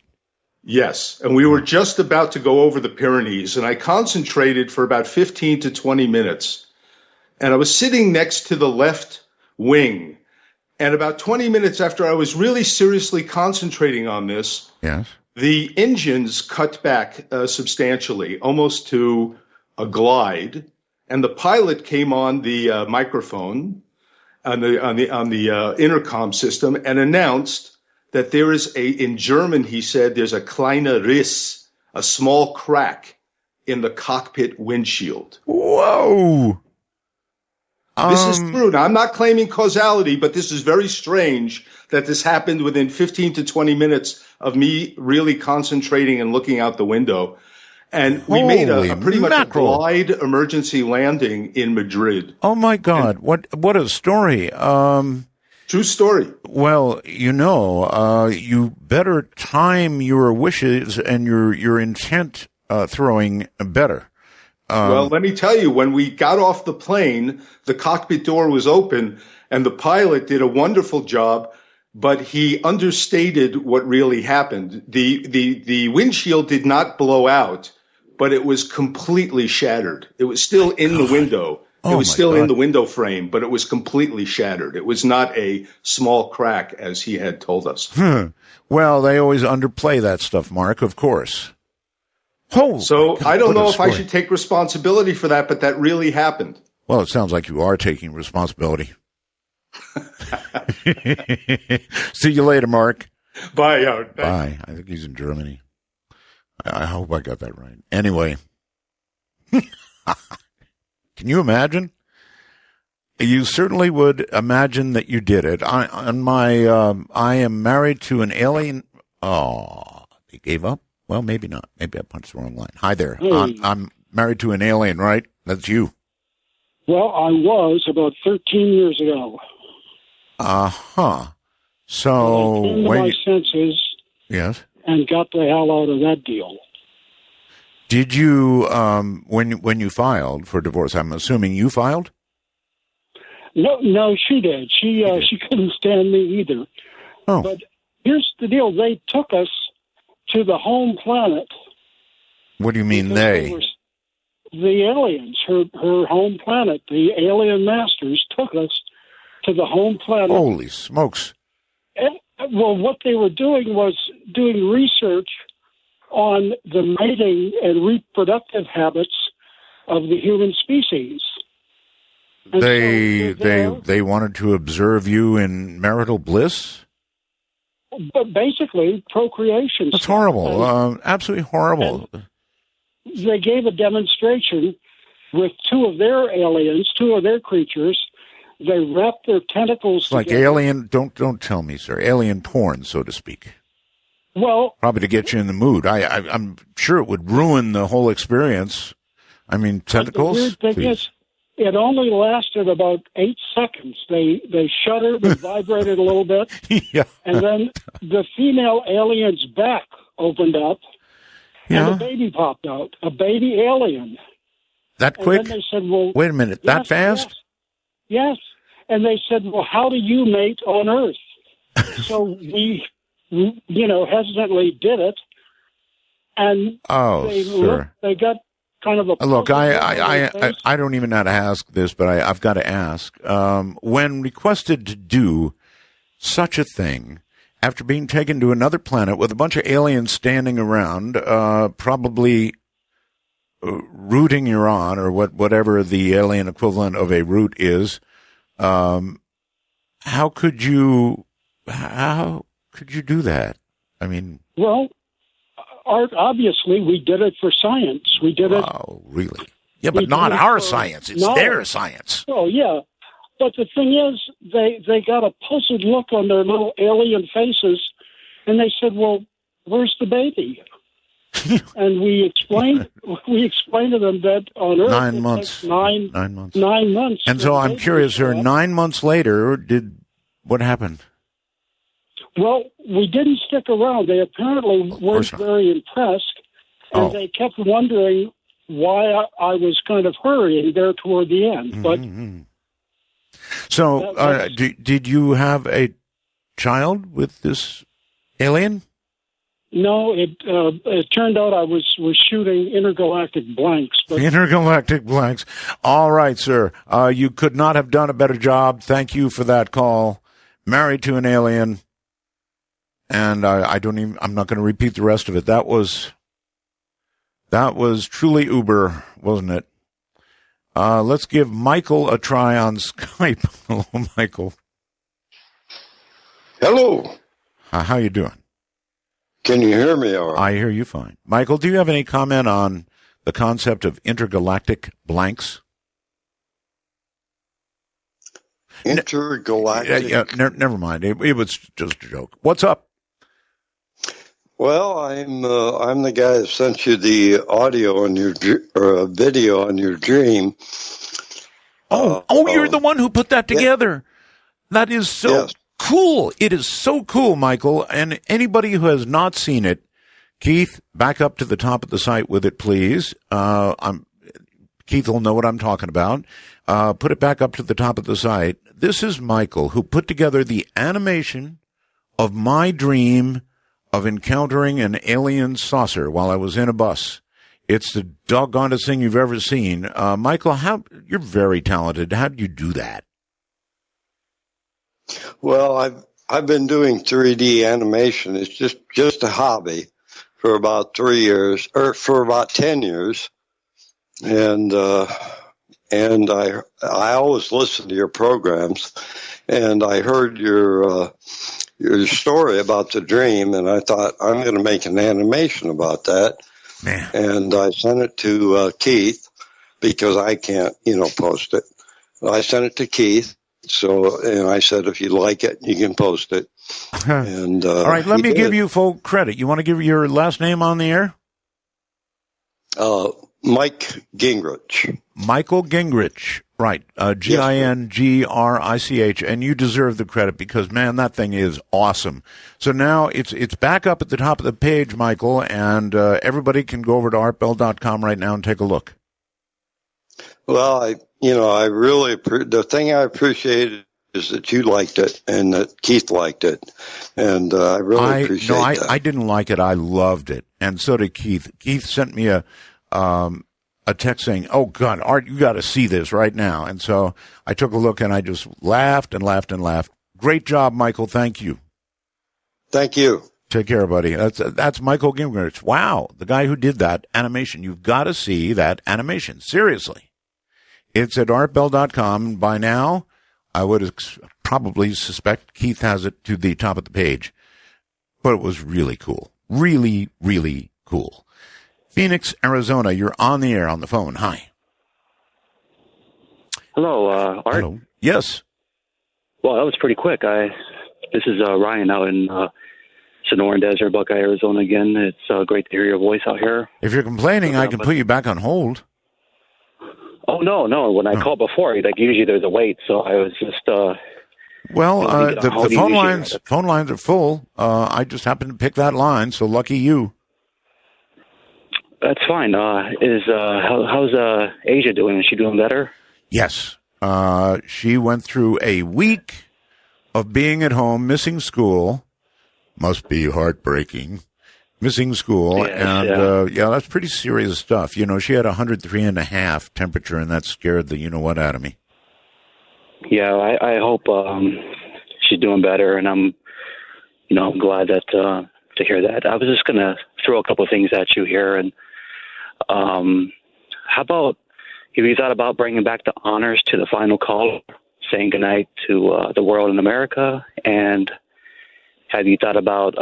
Yes, and we were just about to go over the Pyrenees, and I concentrated for about 15 to 20 minutes. And I was sitting next to the left wing. And about 20 minutes after I was really seriously concentrating on this, yes, the engines cut back substantially, almost to a glide. And the pilot came on the microphone on the intercom system and announced that there is in German, he said, there's a kleiner Riss, a small crack in the cockpit windshield. Whoa. This is true. Now, I'm not claiming causality, but this is very strange that this happened within 15 to 20 minutes of me really concentrating and looking out the window. And we made a pretty much a glide emergency landing in Madrid. Oh, my God. And what a story. True story. Well, you better time your wishes and your intent throwing better. Well, let me tell you, when we got off the plane, the cockpit door was open and the pilot did a wonderful job, but he understated what really happened. The windshield did not blow out, but it was completely shattered. It was still in the window. It was still in the window frame, but it was completely shattered. It was not a small crack, as he had told us. Well, they always underplay that stuff, Mark, of course. So I don't know if I should take responsibility for that, but that really happened. Well, it sounds like you are taking responsibility. See you later, Mark. Bye, Howard. Bye. I think he's in Germany. I hope I got that right. Anyway. Can you imagine? You certainly would imagine that you did it. I am married to an alien. Oh, they gave up? Well, maybe not. Maybe I punched the wrong line. Hi there. Hey. I'm married to an alien, right? That's you. Well, I was about 13 years ago. Uh-huh. So I came to my senses. Yes. And got the hell out of that deal. Did you, when you filed for divorce, I'm assuming you filed? No, she did. She couldn't stand me either. Oh. But here's the deal. They took us to the home planet. What do you mean they? The aliens, her home planet, the alien masters took us to the home planet. Holy smokes. And, well, what they were doing was doing research on the mating and reproductive habits of the human species. And they wanted to observe you in marital bliss? But basically, procreation. That's horrible. Absolutely horrible. They gave a demonstration with two of their creatures. They wrapped their tentacles together. Like alien, don't tell me, sir. Alien porn, so to speak. Well, probably to get you in the mood. I'm sure it would ruin the whole experience. I mean, tentacles. The weird thing is, it only lasted about 8 seconds. They shuddered and vibrated a little bit, yeah. And then the female alien's back opened up, and a baby popped out, a baby alien. That quick? And then they said, "Well, wait a minute, that fast?" Yes. And they said, "Well, how do you mate on Earth?" So we, hesitantly did it, and they got kind of a look. I don't even know how to ask this, but I've got to ask. When requested to do such a thing, after being taken to another planet with a bunch of aliens standing around, probably rooting you on, or whatever the alien equivalent of a root is, how could you do that? I mean, well, Art, obviously we did it for science. We did it. Oh, really? Yeah, but not our science. It's their science. Oh, yeah. But the thing is, they got a puzzled look on their little alien faces, and they said, "Well, where's the baby?" And we explained to them that on Earth 9 months. 9 months. 9 months. And so I'm curious, sir, 9 months later, what happened? Well, we didn't stick around. They apparently weren't very impressed, and they kept wondering why I was kind of hurrying there toward the end. But so, did you have a child with this alien? No, it turned out I was shooting intergalactic blanks. But intergalactic blanks. All right, sir. You could not have done a better job. Thank you for that call. Married to an alien. And I'm not going to repeat the rest of it. That was truly uber, wasn't it? Let's give Michael a try on Skype. Hello, Michael. Hello. How you doing? Can you hear me all right? I hear you fine. Michael, do you have any comment on the concept of intergalactic blanks? Intergalactic? Never mind. It was just a joke. What's up? Well, I'm the guy that sent you the audio on your video on your dream. You're the one who put that together. Yeah. That is so cool. It is so cool, Michael. And anybody who has not seen it, Keith, back up to the top of the site with it, please. Keith will know what I'm talking about. Put it back up to the top of the site. This is Michael, who put together the animation of my dream of encountering an alien saucer while I was in a bus. It's the doggonest thing you've ever seen. Michael, you're very talented. How did you do that? Well, I've been doing 3D animation. It's just a hobby for about 3 years, or for about 10 years. And I always listen to your programs, and I heard your story about the dream, and I thought, I'm going to make an animation about that. Man. And I sent it to Keith, because I can't, post it. I sent it to Keith. So, and I said, if you like it, you can post it. And all right, let me give you full credit. You want to give your last name on the air? Mike Gingrich. Michael Gingrich, right? Gingrich, and you deserve the credit because, man, that thing is awesome. So now it's back up at the top of the page, Michael, and everybody can go over to artbell.com right now and take a look. Well, I really the thing I appreciated is that you liked it and that Keith liked it, and I really appreciate that. I didn't like it. I loved it, and so did Keith. Keith sent me a text saying, "Oh God, Art, you got to see this right now." And so I took a look, and I just laughed and laughed and laughed. Great job, Michael. Thank you. Thank you. Take care, buddy. That's Michael Gingrich. Wow, the guy who did that animation. You've got to see that animation. Seriously. It's at artbell.com. By now, I would probably suspect Keith has it to the top of the page. But it was really cool. Really, really cool. Phoenix, Arizona, you're on the air on the phone. Hi. Hello, Art. Hello. Yes. Well, that was pretty quick. This is Ryan out in Sonoran Desert, Buckeye, Arizona again. It's great to hear your voice out here. If you're complaining, I can put you back on hold. Oh, no. When I called before, usually there's a wait, so I was just... the phone lines are full. I just happened to pick that line, so lucky you. That's fine. How's Asia doing? Is she doing better? Yes. She went through a week of being at home, missing school. Must be heartbreaking. Missing school. Yes, and, that's pretty serious stuff. She had 103.5 temperature, and that scared the you-know-what out of me. Yeah, I hope she's doing better, and I'm glad that to hear that. I was just going to throw a couple of things at you here, and how about, have you thought about bringing back the honors to the final call, saying goodnight to the world in America? And have you thought about,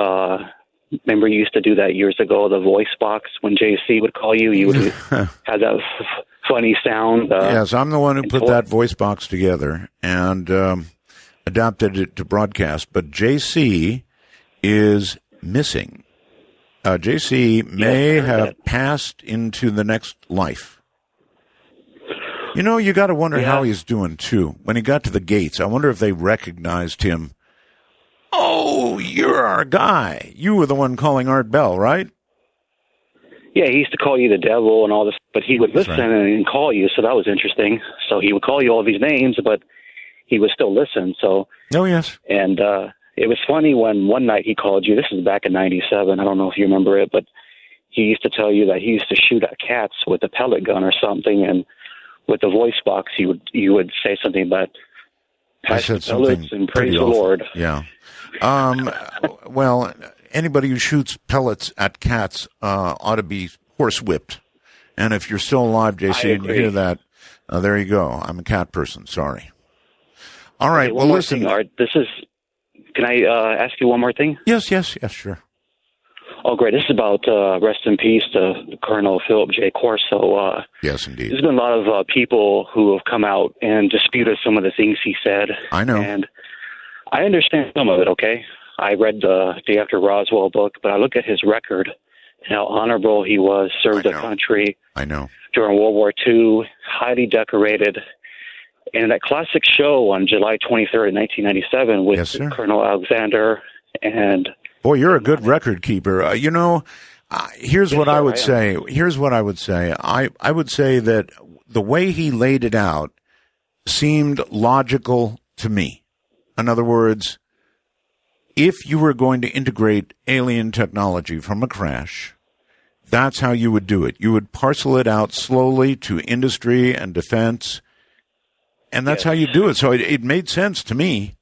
remember you used to do that years ago, the voice box, when JC would call you, you would have that funny sound. Yes, I'm the one who put that voice box together and adapted it to broadcast, but JC is missing. JC may have passed into the next life. You got to wonder how he's doing, too. When he got to the gates, I wonder if they recognized him. Oh, you're our guy. You were the one calling Art Bell, right? Yeah, he used to call you the devil and all this, but he would listen and call you, so that was interesting. So he would call you all these names, but he would still listen. So. Oh, yes. And it was funny when one night he called you. This is back in '97. I don't know if you remember it, but he used to tell you that he used to shoot at cats with a pellet gun or something, and with the voice box, you would say something about I said something and praise the awful. Lord. Yeah. Well, anybody who shoots pellets at cats ought to be horsewhipped. And if you're still alive, JC, and you hear that, there you go. I'm a cat person. Sorry. All right. Okay, well, listen. Thing, Art. Can I ask you one more thing? Yes, sure. Oh, great. This is about rest in peace to Colonel Philip J. Corso. Yes, indeed. There's been a lot of people who have come out and disputed some of the things he said. I know. And I understand some of it, okay? I read the Day After Roswell book, but I look at his record and how honorable he was, served the country. I know. During World War II, highly decorated. And that classic show on July 23rd, 1997 with Colonel Alexander and... Boy, you're a good record keeper. Here's what I would say. I would say that the way he laid it out seemed logical to me. In other words, if you were going to integrate alien technology from a crash, that's how you would do it. You would parcel it out slowly to industry and defense, and that's how you do it. So it made sense to me.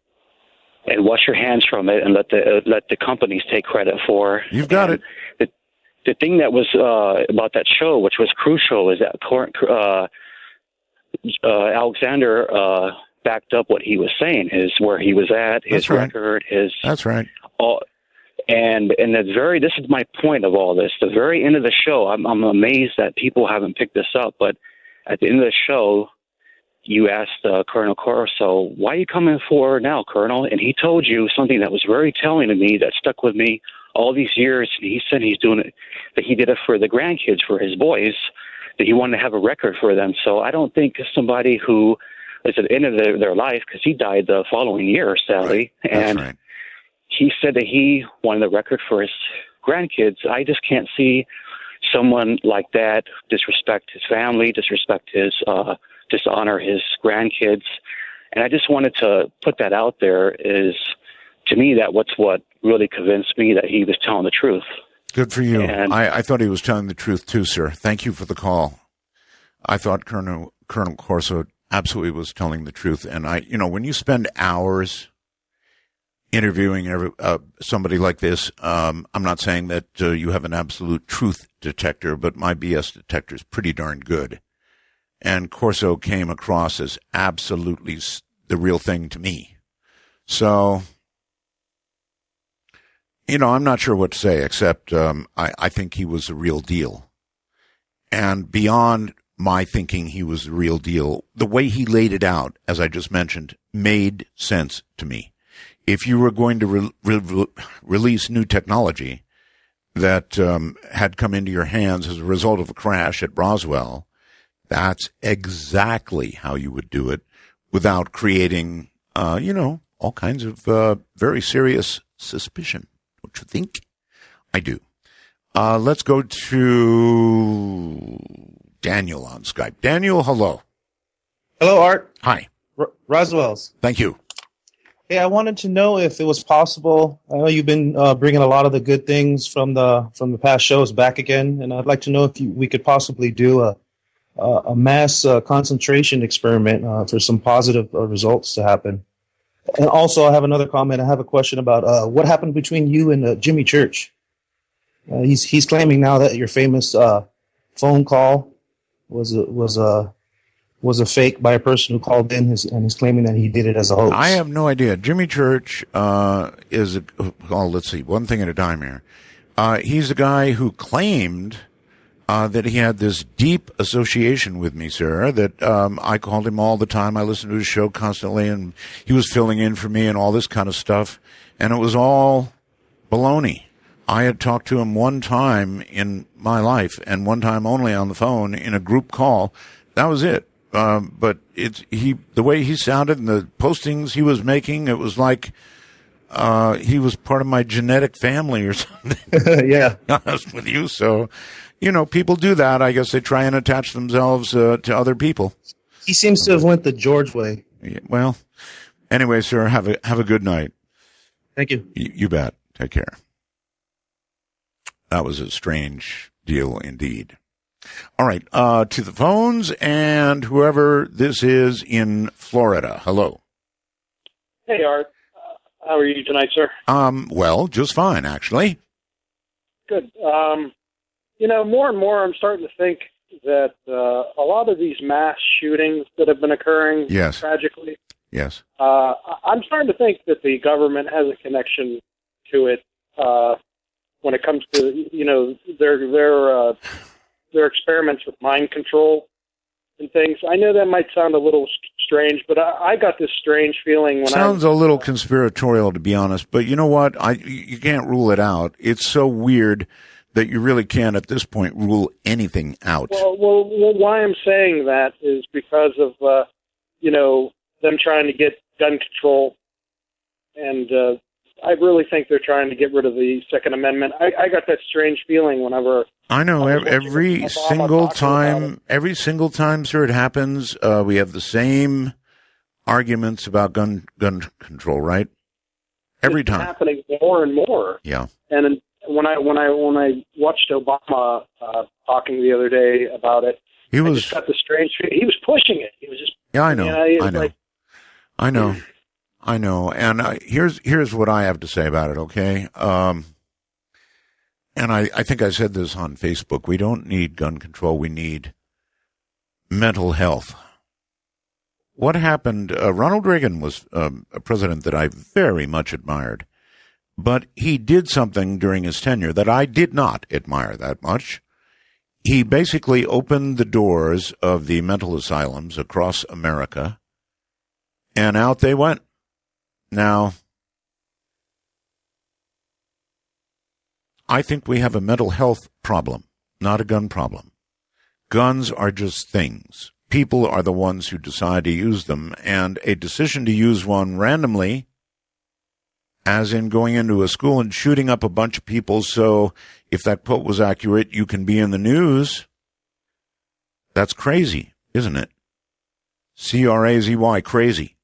And wash your hands from it and let the companies take credit for. You've got it. The thing that was about that show, which was crucial, is that Alexander backed up what he was saying, where he was at, his record, his. That's right. And this is my point of all this. The very end of the show, I'm amazed that people haven't picked this up, but at the end of the show, you asked Colonel Corso, why are you coming forward now, Colonel? And he told you something that was very telling to me that stuck with me all these years. And he said he's doing it, that he did it for the grandkids, for his boys, that he wanted to have a record for them. So I don't think somebody who is at the end of their life, because he died the following year, sadly. Right. And right. He said that he wanted the record for his grandkids. I just can't see someone like that disrespect his family, dishonor his grandkids. And I just wanted to put that out there. Is, to me, that what really convinced me that he was telling the truth. Good for you. And I thought he was telling the truth too, sir. Thank you for the call. I thought Colonel Corso absolutely was telling the truth. And when you spend hours interviewing somebody like this, I'm not saying that you have an absolute truth detector, but my BS detector is pretty darn good. And Corso came across as absolutely the real thing to me. So, I'm not sure what to say, except I think he was the real deal. And beyond my thinking he was the real deal, the way he laid it out, as I just mentioned, made sense to me. If you were going to release new technology that had come into your hands as a result of a crash at Roswell, that's exactly how you would do it without creating, all kinds of very serious suspicion. Don't you think? I do. Let's go to Daniel on Skype. Daniel, hello. Hello, Art. Hi. Roswell's. Thank you. Hey, I wanted to know if it was possible. I know you've been bringing a lot of the good things from the past shows back again, and I'd like to know if we could possibly do a mass concentration experiment for some positive results to happen. And also, I have another comment. I have a question about what happened between you and Jimmy Church. He's claiming now that your famous phone call was a fake by a person who called in, and he's claiming that he did it as a hoax. I have no idea. Jimmy Church is let's see, one thing at a time here. He's the guy who claimed that he had this deep association with me, sir, that I called him all the time. I listened to his show constantly, and he was filling in for me and all this kind of stuff. And it was all baloney. I had talked to him one time in my life, and one time only on the phone in a group call. That was it. But the way he sounded and the postings he was making, it was like he was part of my genetic family or something. Yeah. Honest with you. So, people do that. I guess they try and attach themselves to other people. He seems to have went the George way. Yeah, well, anyway, sir, have a good night. Thank you. You bet. Take care. That was a strange deal indeed. All right, to the phones, and whoever this is in Florida. Hello. Hey, Art. How are you tonight, sir? Well, just fine, actually. Good. More and more I'm starting to think that a lot of these mass shootings that have been occurring tragically, yes, I'm starting to think that the government has a connection to it when it comes to, their experiments with mind control and things. I know that might sound a little strange, but I got this strange feeling when Sounds a little conspiratorial, to be honest, but you know what? You can't rule it out. It's so weird that you really can't, at this point, rule anything out. Well, why I'm saying that is because of, them trying to get gun control, and I really think they're trying to get rid of the Second Amendment. I got that strange feeling whenever... I know, every single time, sir, it happens, we have the same arguments about gun control, right? Every time. It's happening more and more. Yeah. And when I watched Obama talking the other day about it, I just got the strange feeling. He was pushing it. He was just... Yeah, I know. I know. And here's what I have to say about it, okay? And I think I said this on Facebook. We don't need gun control. We need mental health. What happened? Ronald Reagan was a president that I very much admired. But he did something during his tenure that I did not admire that much. he basically opened the doors of the mental asylums across America, and out they went. Now, I think we have a mental health problem, not a gun problem. Guns are just things. People are the ones who decide to use them, and a decision to use one randomly, as in going into a school and shooting up a bunch of people so if that quote was accurate, you can be in the news, that's crazy, isn't it? C-R-A-Z-Y, crazy.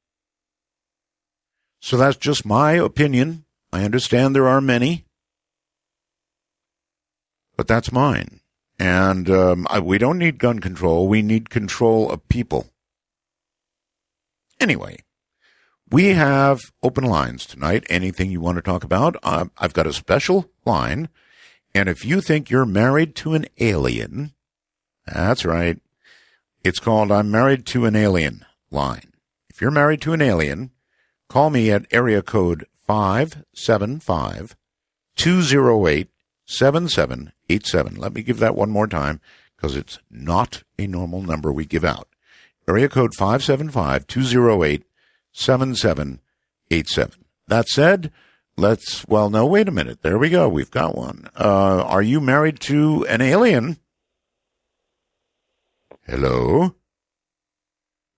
So that's just my opinion. I understand there are many, but that's mine. And we don't need gun control. We need control of people. Anyway, we have open lines tonight. Anything you want to talk about? I've got a special line. And if you think you're married to an alien, that's right. It's called I'm Married to an Alien line. If you're married to an alien, call me at area code 575-208-7787. Let me give that one more time because it's not a normal number we give out. Area code 575-208-7787. That said, no, wait a minute. There we go. We've got one. Are you married to an alien? Hello?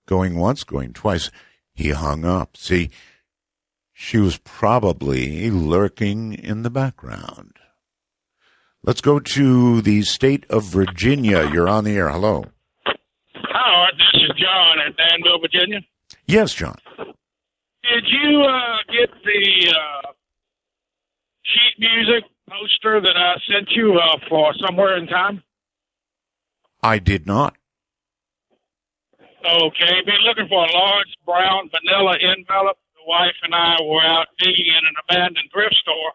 Going once, going twice. He hung up. See, she was probably lurking in the background. Let's go to the state of Virginia. You're on the air. Hello. Howard, this is John at Danville, Virginia. Yes, John. Did you get the sheet music poster that I sent you for Somewhere in Time? I did not. Okay, been looking for a large brown vanilla envelope. The wife and I were out digging in an abandoned thrift store.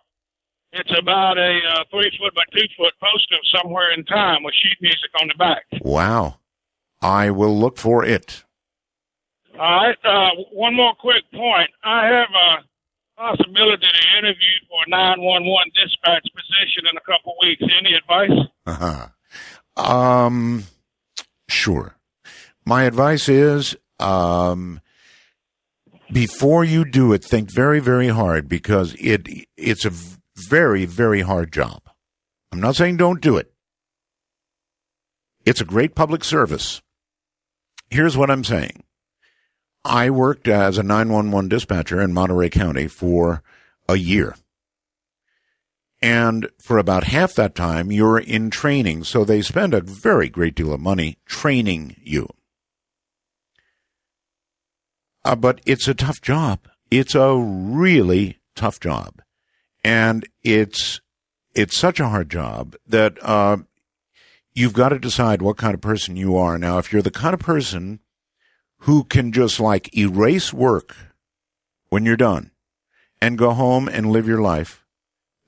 It's about a 3-foot by 2-foot poster of Somewhere in Time with sheet music on the back. Wow. I will look for it. All right. One more quick point. I have a possibility to interview for a 911 dispatch position in a couple weeks. Any advice? Sure. My advice is, before you do it, think very, very hard because it's a very, very hard job. I'm not saying don't do it. It's a great public service. Here's what I'm saying. I worked as a 911 dispatcher in Monterey County for a year. And for about half that time, you're in training. So they spend a very great deal of money training you. But it's a tough job. It's a really tough job. And it's such a hard job that you've got to decide what kind of person you are. Now, if you're the kind of person who can just like erase work when you're done and go home and live your life,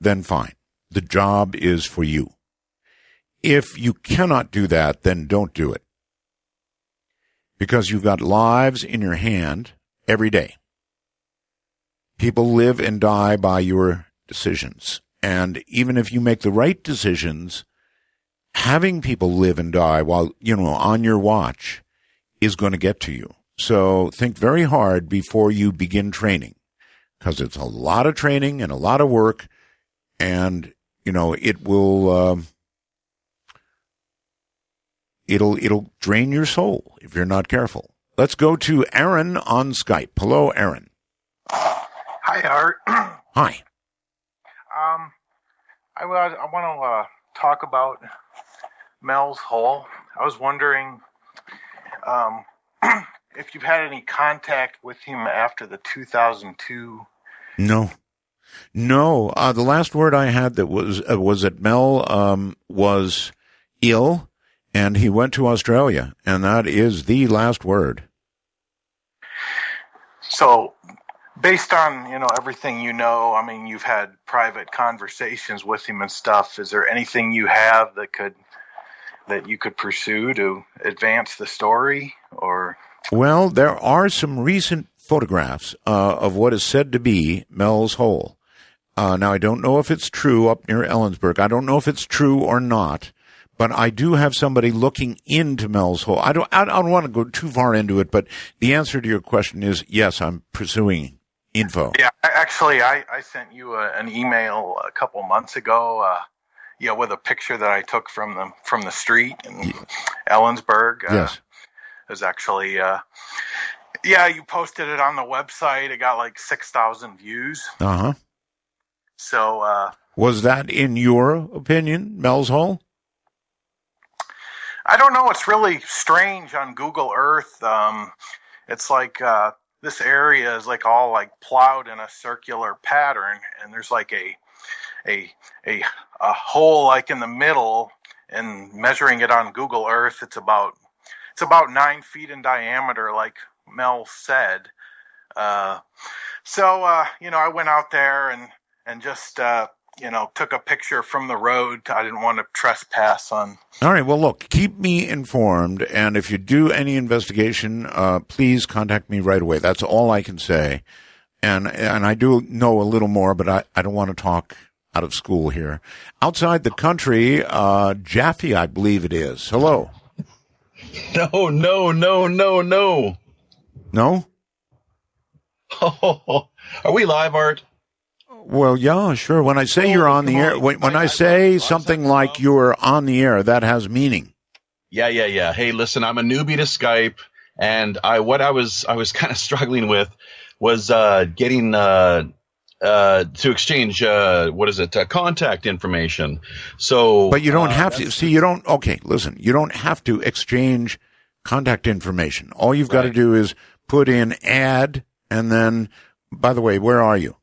then fine. The job is for you. If you cannot do that, then don't do it. Because you've got lives in your hand every day. People live and die by your decisions. And even if you make the right decisions, having people live and die while, on your watch is going to get to you. So think very hard before you begin training, because it's a lot of training and a lot of work, and, it will, it'll drain your soul if you're not careful. Let's go to Aaron on Skype. Hello, Aaron. Hi, Art. Hi. I want to talk about Mel's Hole. I was wondering if you've had any contact with him after the 2002. No. The last word I had that was that Mel was ill. And he went to Australia, and that is the last word. So, based on, everything you've had private conversations with him and stuff, is there anything you have that you could pursue to advance the story, or? Well, there are some recent photographs of what is said to be Mel's Hole. Now, I don't know if it's true up near Ellensburg. I don't know if it's true or not. But I do have somebody looking into Mel's Hole. I don't want to go too far into it, but the answer to your question is yes, I'm pursuing info. Yeah, actually, I sent you an email a couple months ago, with a picture that I took from the street in Ellensburg. Yes. It was actually, you posted it on the website. It got like 6,000 views. Uh-huh. So, was that, in your opinion, Mel's Hole? I don't know. It's really strange on Google Earth. It's like this area is like all like plowed in a circular pattern, and there's like a hole like in the middle. And measuring it on Google Earth, it's about 9 feet in diameter, like Mel said. I went out there and just took a picture from the road. I didn't want to trespass on. All right. Well, look, keep me informed. And if you do any investigation, please contact me right away. That's all I can say. And I do know a little more, but I don't want to talk out of school here. Outside the country, Jaffe, I believe it is. Hello. No. No? Oh, are we live, Art? Well, yeah, sure. When I say you're on the air, when I say something like you're on the air, that has meaning. Yeah. Hey, listen, I'm a newbie to Skype, and I was kind of struggling with was getting to exchange contact information. So, but you don't have to. See, you don't. Okay, listen, you don't have to exchange contact information. All you've got to do is put in add, and then. By the way, where are you?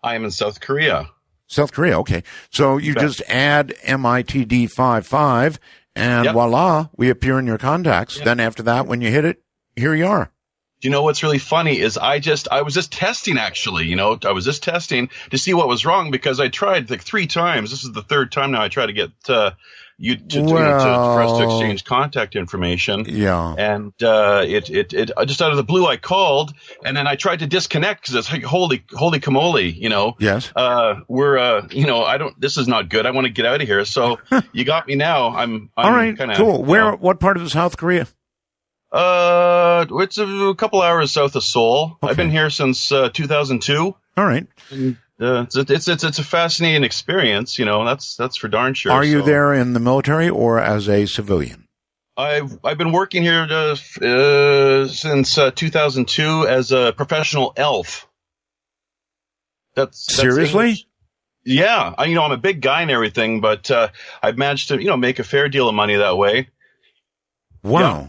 I am in South Korea. South Korea, okay. So you just add MITD55, and voila, we appear in your contacts. Then after that, when you hit it, here you are. You know what's really funny is I was just testing, actually. I was just testing to see what was wrong, because I tried like 3 times. This is the 3rd time now I try to get for us to exchange contact information. Yeah. And it just out of the blue I called, and then I tried to disconnect because it's like holy camole, Yes. This is not good. I want to get out of here. So you got me now. I'm all right. Kinda, cool. What part of South Korea? It's a couple hours south of Seoul. Okay. I've been here since 2002. All right. And, it's a fascinating experience, that's for darn sure. Are you there in the military or as a civilian? I've been working here since 2002 as a professional elf. That's seriously? English. Yeah, I'm a big guy and everything, but I've managed to make a fair deal of money that way. Wow. Yeah.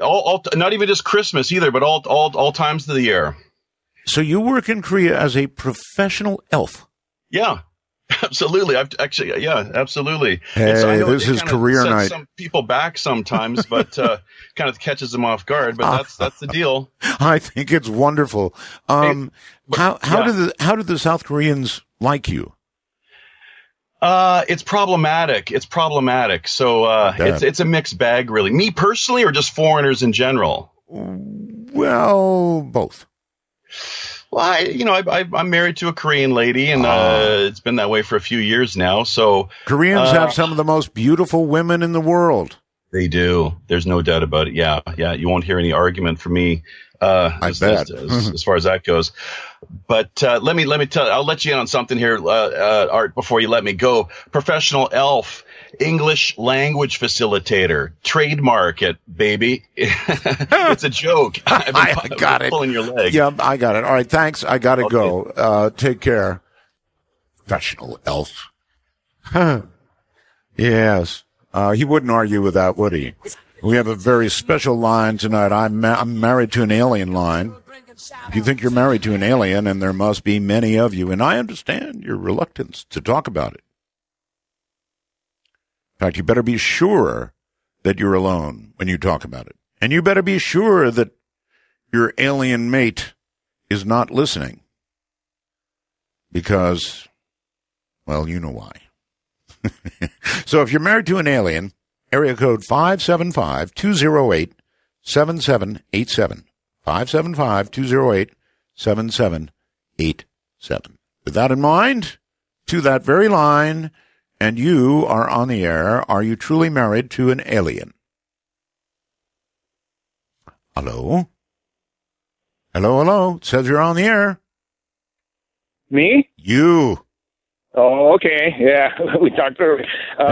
All not even just Christmas either, but all times of the year. So you work in Korea as a professional elf? Yeah, absolutely. Absolutely. Hey, this is career night. Some people back sometimes, but kind of catches them off guard. But that's the deal. I think it's wonderful. How do the South Koreans like you? It's problematic. So it's a mixed bag, really. Me personally, or just foreigners in general? Well, both. Well, I'm married to a Korean lady, and it's been that way for a few years now. So Koreans have some of the most beautiful women in the world. They do. There's no doubt about it. Yeah. You won't hear any argument from me. As far as that goes. But let me tell you, I'll let you in on something here, Art, before you let me go. Professional elf, English language facilitator, trademark it, baby. It's a joke. I got it. Pulling your leg. Yeah, I got it. All right, thanks. I got to go. Take care. Professional elf. Yes. He wouldn't argue with that, would he? We have a very special line tonight. I'm married to an alien line. If you think you're married to an alien, and there must be many of you, and I understand your reluctance to talk about it. In fact, you better be sure that you're alone when you talk about it. And you better be sure that your alien mate is not listening. Because, well, you know why. So if you're married to an alien, area code 575-208-7787. 575-208-7787. With that in mind, to that very line, and you are on the air. Are you truly married to an alien? Hello? Hello? It says you're on the air. Me? You. Oh, okay. Yeah, we talked earlier.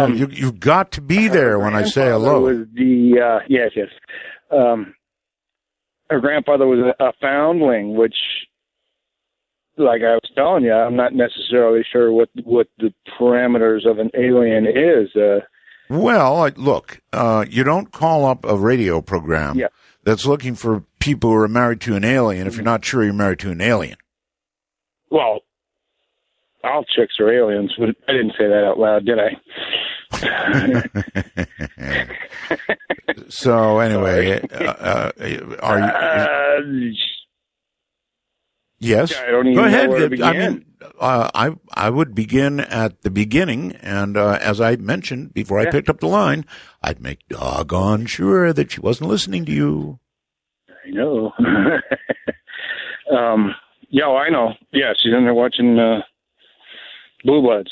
You've got to be there when I say hello. Was the yes. Her grandfather was a foundling, which, like I was telling you, I'm not necessarily sure what the parameters of an alien is. Well, look, you don't call up a radio program that's looking for people who are married to an alien if you're not sure you're married to an alien. Well, all chicks are aliens. But I didn't say that out loud, did I? So anyway, are you? Yes. I don't even Go ahead. know where to begin. I mean, I would begin at the beginning, and as I mentioned before I picked up the line, I'd make doggone sure that she wasn't listening to you. I know. I know. Yeah, she's in there watching Blue Bloods.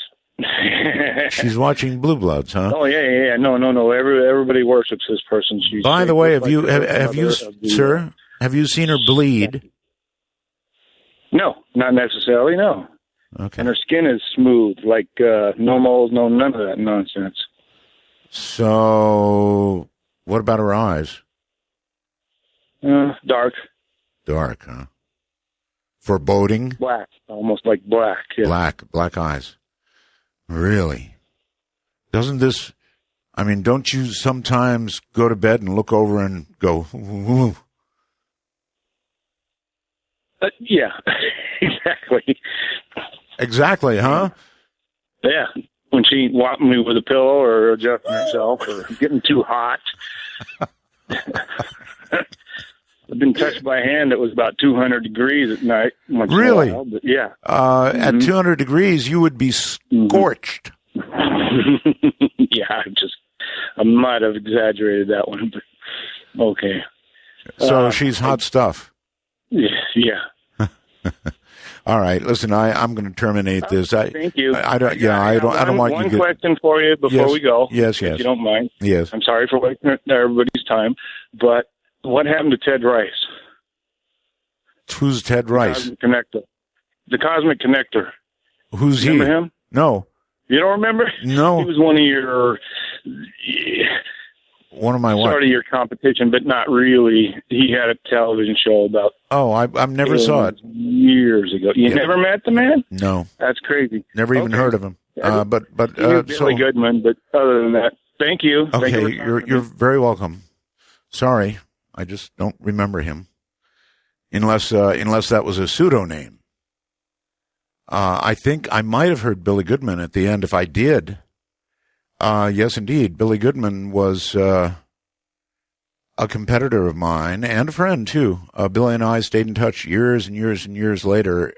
She's watching Blue Bloods, huh? Oh yeah. No. Everybody worships this person. She's By the way, have you, sir, have you seen her bleed? No, not necessarily. No. Okay. And her skin is smooth, like no moles, none of that nonsense. So, what about her eyes? Dark. Dark, huh? Foreboding? Black, almost like black. Yeah. Black eyes. Really? Don't you sometimes go to bed and look over and go, ooh? Yeah, exactly. Exactly, huh? Yeah, when she whopped me with a pillow or adjusting herself or getting too hot. I've been touched by a hand that was about 200 degrees at night. Really? But yeah. At 200 degrees, you would be scorched. Yeah, I might have exaggerated that one, but okay. So she's hot stuff. Yeah. All right. Listen, I'm going to terminate this. Thank you. I don't want you to One question for you before we go. Yes. If you don't mind. Yes. I'm sorry for wasting everybody's time, but what happened to Ted Rice? Who's Ted Rice? The Cosmic Connector. Who's Remember he? him? No. You don't remember? No. He was one of your... One of my what? Sort of your competition, but not really. He had a television show about... Oh, I never saw it. Years ago. You never met the man? No. That's crazy. Never even heard of him. But Billy Goodman, but other than that, thank you. Okay, Thank you you're very welcome. Sorry, I just don't remember him. Unless that was a pseudonym. I think I might have heard Billy Goodman at the end. If I did, yes, indeed, Billy Goodman was a competitor of mine and a friend too. Billy and I stayed in touch years and years and years later.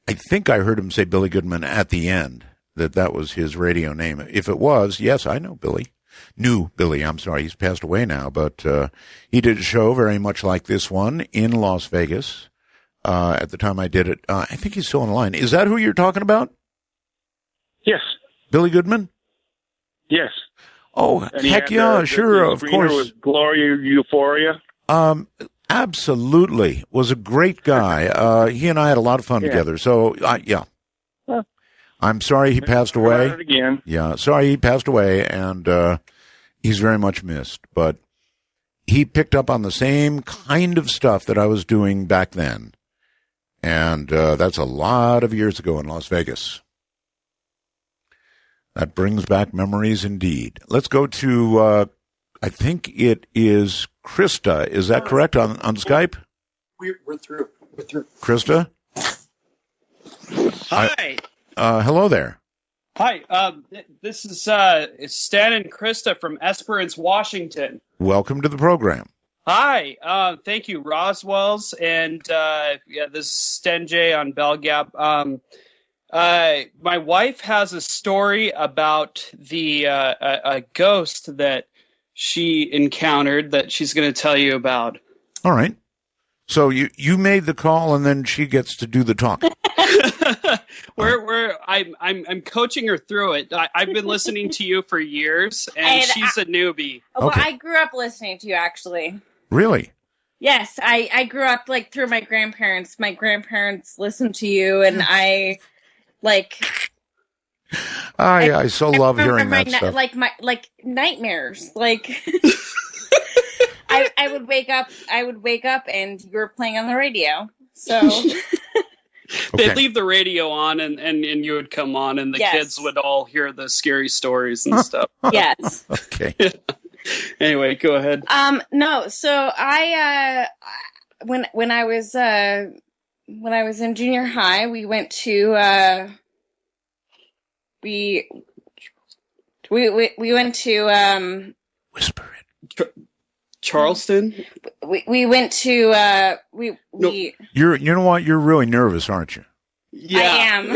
I think I heard him say Billy Goodman at the end, that was his radio name. If it was, yes, I know Billy. Knew Billy, I'm sorry, he's passed away now, but he did a show very much like this one in Las Vegas at the time I did it. I think he's still on the line. Is that who you're talking about? Yes. Billy Goodman? Yes. Oh, heck yeah, sure, of course. With Gloria Euphoria? Absolutely. Was a great guy. He and I had a lot of fun together, so, yeah. Huh. I'm sorry he passed away. Again. Yeah, sorry he passed away, and he's very much missed. But he picked up on the same kind of stuff that I was doing back then. And that's a lot of years ago in Las Vegas. That brings back memories indeed. Let's go to, I think it is Krista. Is that correct on Skype? We're through. Krista? Hi. Hello there. Hi. This is Stan and Krista from Esperance, Washington. Welcome to the program. Hi. Thank you, Roswell's, and this is Sten J on Bell Gap. My wife has a story about a ghost that she encountered that she's going to tell you about. All right. So you made the call, and then she gets to do the talking. I'm coaching her through it. I've been listening to you for years, and she's a newbie. Well, I grew up listening to you, actually. Really? Yes, I grew up like through my grandparents. My grandparents listened to you, and I I so love hearing that stuff. Like nightmares. Like I would wake up and you were playing on the radio. So they'd leave the radio on and you would come on, and the kids would all hear the scary stories and stuff. Yes. Okay. Anyway, go ahead. No, so I when I was in junior high, we went to we went to whisper it. Charleston. We went to You know what? You're really nervous, aren't you? Yeah. I am.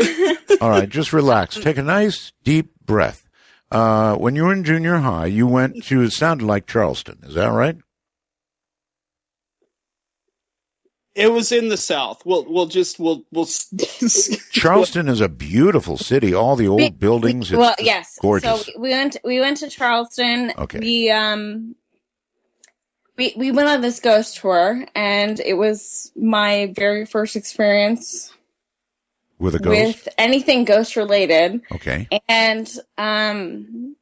All right, just relax. Take a nice deep breath. When you were in junior high, you went to, it sounded like Charleston. Is that right? It was in the South. We'll Charleston is a beautiful city. All the old buildings. It's yes. Gorgeous. So we went to Charleston. Okay. We went on this ghost tour, and it was my very first experience with a ghost? With anything ghost related. Okay. And then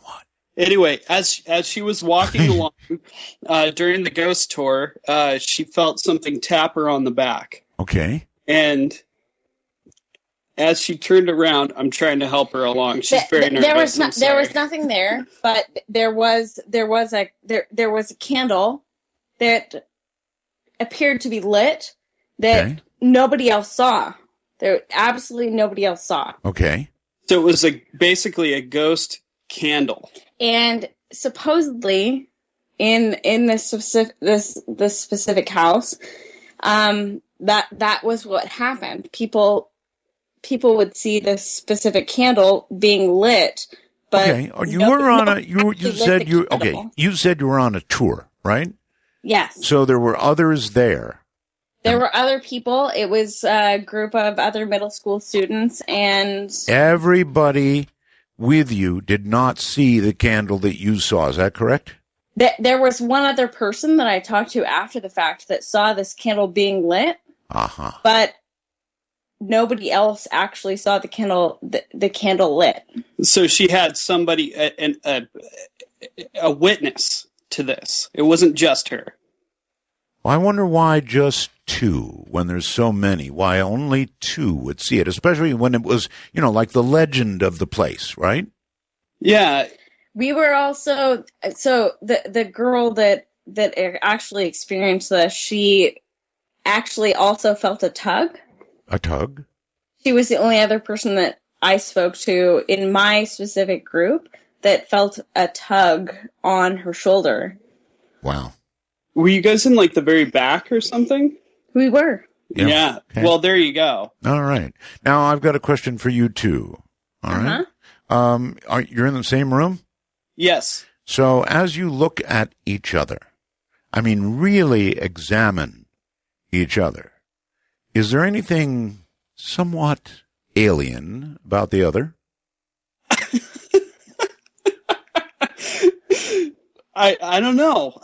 what? Anyway, as she was walking along during the ghost tour, she felt something tap her on the back. Okay. And as she turned around, I'm trying to help her along. She's very nervous. There was nothing there, but there was a candle that appeared to be lit that nobody else saw. There absolutely nobody else saw. Okay. So it was basically a ghost candle. And supposedly in this specific house, that was what happened. People would see this specific candle being lit, but okay. You said you were on a tour, right? Yes. So there were others there. There were other people. It was a group of other middle school students, and everybody with you did not see the candle that you saw. Is that correct? There was one other person that I talked to after the fact that saw this candle being lit. Uh-huh. But nobody else actually saw the candle lit. So she had somebody, a witness to this. It wasn't just her. Well, I wonder why just two when there's so many. Why only two would see it, especially when it was, like the legend of the place, right? Yeah. We were also, so the girl that actually experienced this, she actually also felt a tug. A tug? She was the only other person that I spoke to in my specific group that felt a tug on her shoulder. Wow. Were you guys in the very back or something? We were. Yeah. Okay. Well, there you go. All right. Now I've got a question for you too. All right. You're in the same room? Yes. So as you look at each other, really examine each other, is there anything somewhat alien about the other? I don't know.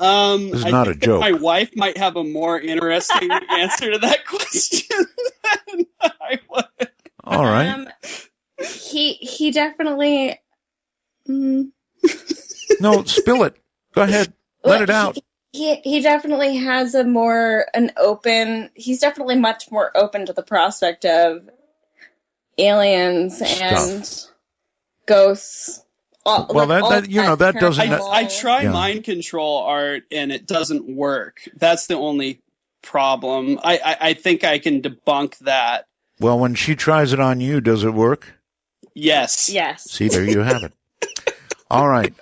This is not a joke. My wife might have a more interesting answer to that question than I would. All right. He definitely. No, spill it. Go ahead. Let it out. He definitely has he's definitely much more open to the prospect of aliens and ghosts. Well, that doesn't. I try mind control, Art, and it doesn't work. That's the only problem. I think I can debunk that. Well, when she tries it on you, does it work? Yes. Yes. See, there you have it. All right.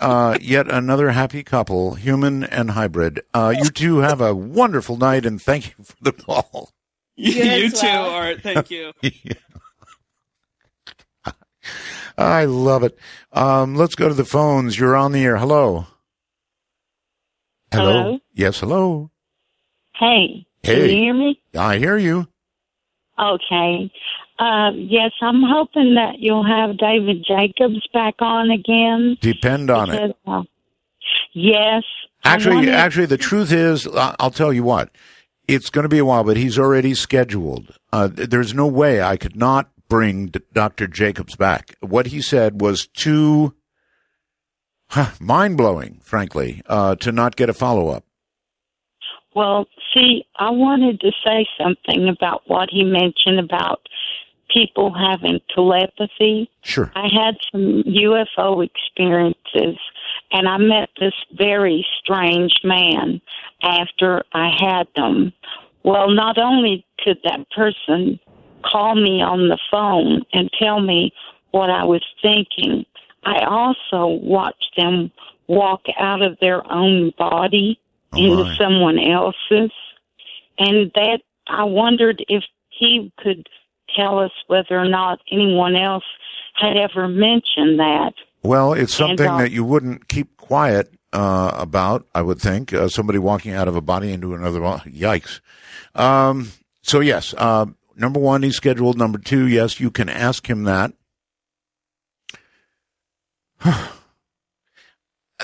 Yet another happy couple, human and hybrid. You two have a wonderful night, and thank you for the call. You too, Art. Thank you. I love it. Let's go to the phones. You're on the air. Hello. Hello? Yes, hello. Hey. Hey. Can you hear me? I hear you. Okay. Yes, I'm hoping that you'll have David Jacobs back on again. Depend on it. Yes. Actually, the truth is, I'll tell you what, it's going to be a while, but he's already scheduled. There's no way I could not bring Dr. Jacobs back. What he said was too mind-blowing, frankly, to not get a follow-up. Well, see, I wanted to say something about what he mentioned about people having telepathy. Sure. I had some UFO experiences, and I met this very strange man after I had them. Well, not only could that person call me on the phone and tell me what I was thinking, I also watched them walk out of their own body into someone else's. And that I wondered if he could tell us whether or not anyone else had ever mentioned that. Well, it's something that you wouldn't keep quiet about, I would think. Somebody walking out of a body into another body. Yikes. So, yes, number one, he's scheduled. Number two, yes, you can ask him that.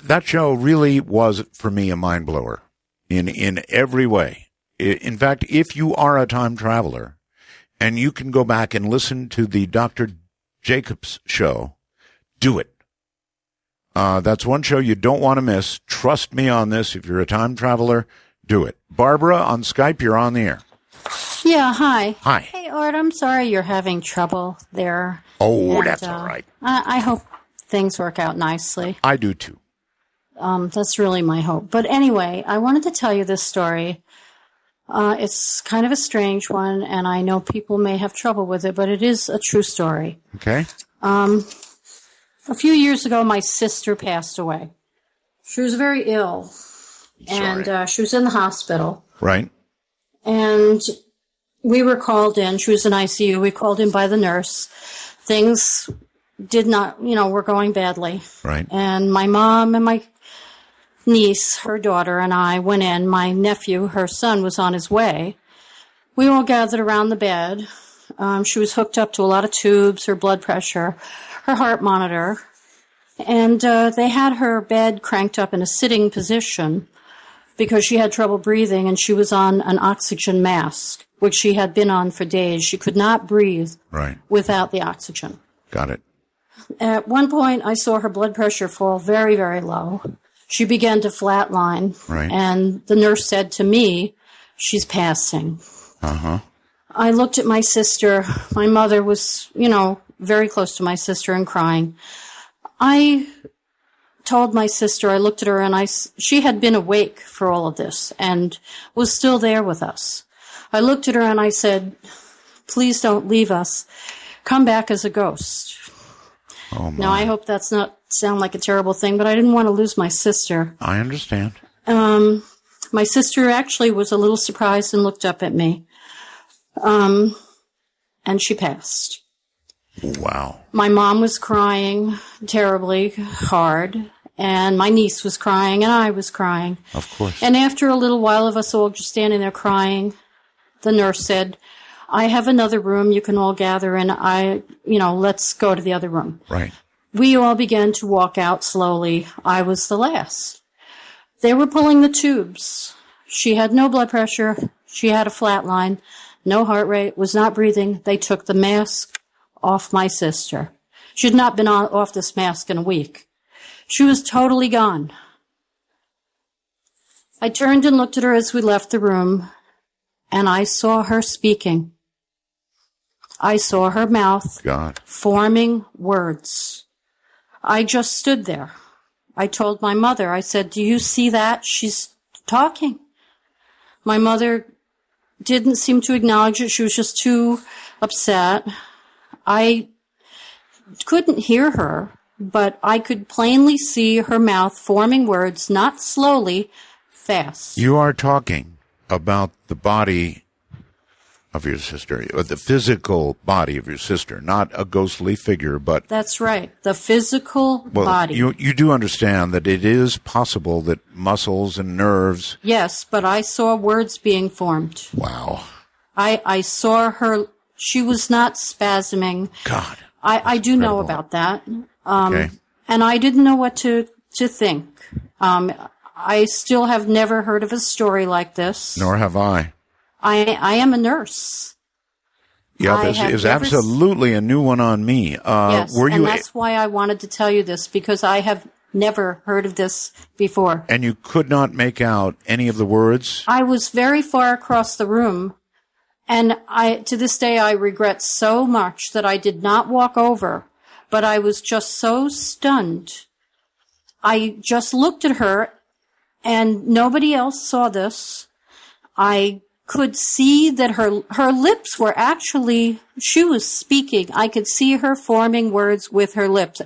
That show really was, for me, a mind blower in every way. In fact, if you are a time traveler and you can go back and listen to the Dr. Jacobs show, do it. That's one show you don't want to miss. Trust me on this. If you're a time traveler, do it. Barbara, on Skype, you're on the air. Yeah, hi. Hi. Hey, Art, I'm sorry you're having trouble there. Oh, and, that's all right. I hope things work out nicely. I do, too. That's really my hope. But anyway, I wanted to tell you this story. It's kind of a strange one, and I know people may have trouble with it, but it is a true story. Okay. A few years ago, my sister passed away. She was very ill, and she was in the hospital. Right. And we were called in. She was in ICU. We called in by the nurse. Things did not, were going badly. Right. And my mom and my niece, her daughter, and I went in. My nephew, her son, was on his way. We all gathered around the bed. She was hooked up to a lot of tubes, her blood pressure, her heart monitor. And they had her bed cranked up in a sitting position because she had trouble breathing, and she was on an oxygen mask, which she had been on for days. She could not breathe without the oxygen. Got it. At one point, I saw her blood pressure fall very, very low. She began to flatline, and the nurse said to me, she's passing. Uh-huh. I looked at my sister. My mother was, very close to my sister and crying. I told my sister, I looked at her, and she had been awake for all of this and was still there with us. I looked at her and I said, please don't leave us. Come back as a ghost. Oh, my. Now, I hope that's not sound like a terrible thing, but I didn't want to lose my sister. I understand. My sister actually was a little surprised and looked up at me. And she passed. Wow. My mom was crying terribly hard, and my niece was crying, and I was crying. Of course. And after a little while of us all just standing there crying, the nurse said, I have another room you can all gather in. Let's go to the other room. Right. We all began to walk out slowly. I was the last. They were pulling the tubes. She had no blood pressure. She had a flat line, no heart rate, was not breathing. They took the mask off my sister. She had not been off this mask in a week. She was totally gone. I turned and looked at her as we left the room, and I saw her speaking. I saw her mouth forming words. I just stood there. I told my mother, I said, do you see that? She's talking. My mother didn't seem to acknowledge it. She was just too upset. I couldn't hear her, but I could plainly see her mouth forming words, not slowly, fast. You are talking about the body of your sister, or the physical body of your sister, not a ghostly figure, but... That's right, the physical body. You do understand that it is possible that muscles and nerves... Yes, but I saw words being formed. Wow. I saw her She was not spasming. God. I do know about that. Okay. And I didn't know what to think. I still have never heard of a story like this. Nor have I. I am a nurse. Yeah, this is absolutely a new one on me. Yes, and that's why I wanted to tell you this, because I have never heard of this before. And you could not make out any of the words? I was very far across the room, and to this day I regret so much that I did not walk over, but I was just so stunned. I just looked at her, and nobody else saw this. I could see that her lips were actually, she was speaking. I could see her forming words with her lips.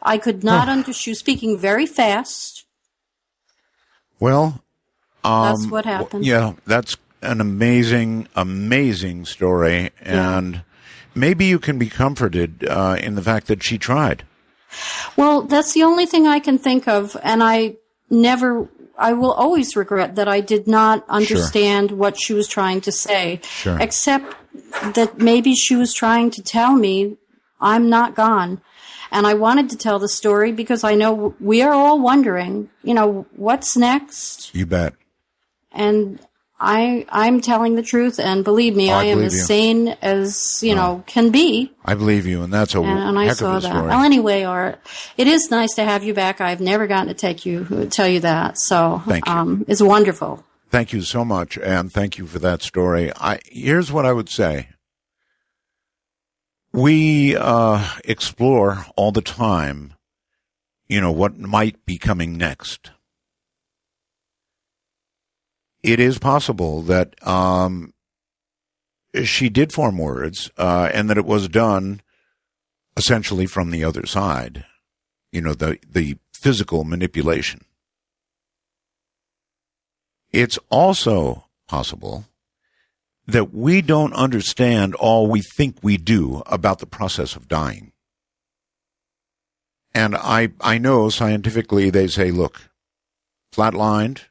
I could not she was speaking very fast. Well, that's what happened. Yeah, that's an amazing, amazing story. And maybe you can be comforted in the fact that she tried. Well, that's the only thing I can think of. And I will always regret that I did not understand what she was trying to say. Sure. Except that maybe she was trying to tell me I'm not gone. And I wanted to tell the story because I know we are all wondering, what's next? You bet. And I'm telling the truth, and believe me, I am as sane as, can be. I believe you, and that's a and I heck saw of a that. story. Well, anyway, Art, it is nice to have you back. I've never gotten to tell you that. So thank you. It's wonderful. Thank you so much, and thank you for that story. Here's what I would say. We explore all the time, what might be coming next. It is possible that she did form words, and that it was done essentially from the other side, the physical manipulation. It's also possible that we don't understand all we think we do about the process of dying. And I know scientifically they say, look, flatlined,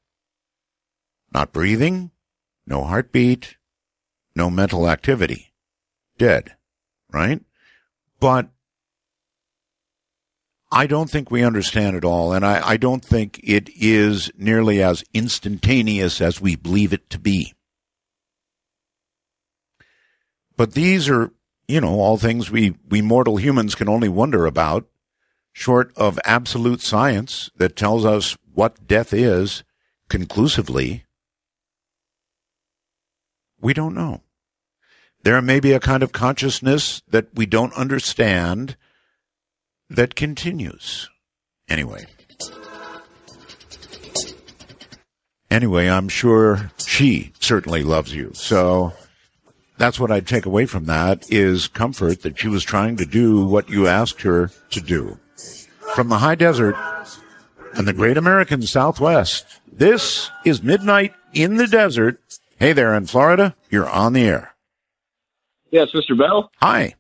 not breathing, no heartbeat, no mental activity, dead, right? But I don't think we understand it all, and I don't think it is nearly as instantaneous as we believe it to be. But these are, all things we mortal humans can only wonder about, short of absolute science that tells us what death is conclusively. We don't know. There may be a kind of consciousness that we don't understand that continues. Anyway, I'm sure she certainly loves you. So that's what I'd take away from that, is comfort that she was trying to do what you asked her to do. From the high desert and the great American Southwest, this is Midnight in the Desert. Hey there in Florida, you're on the air. Yes, Mr. Bell? Hi.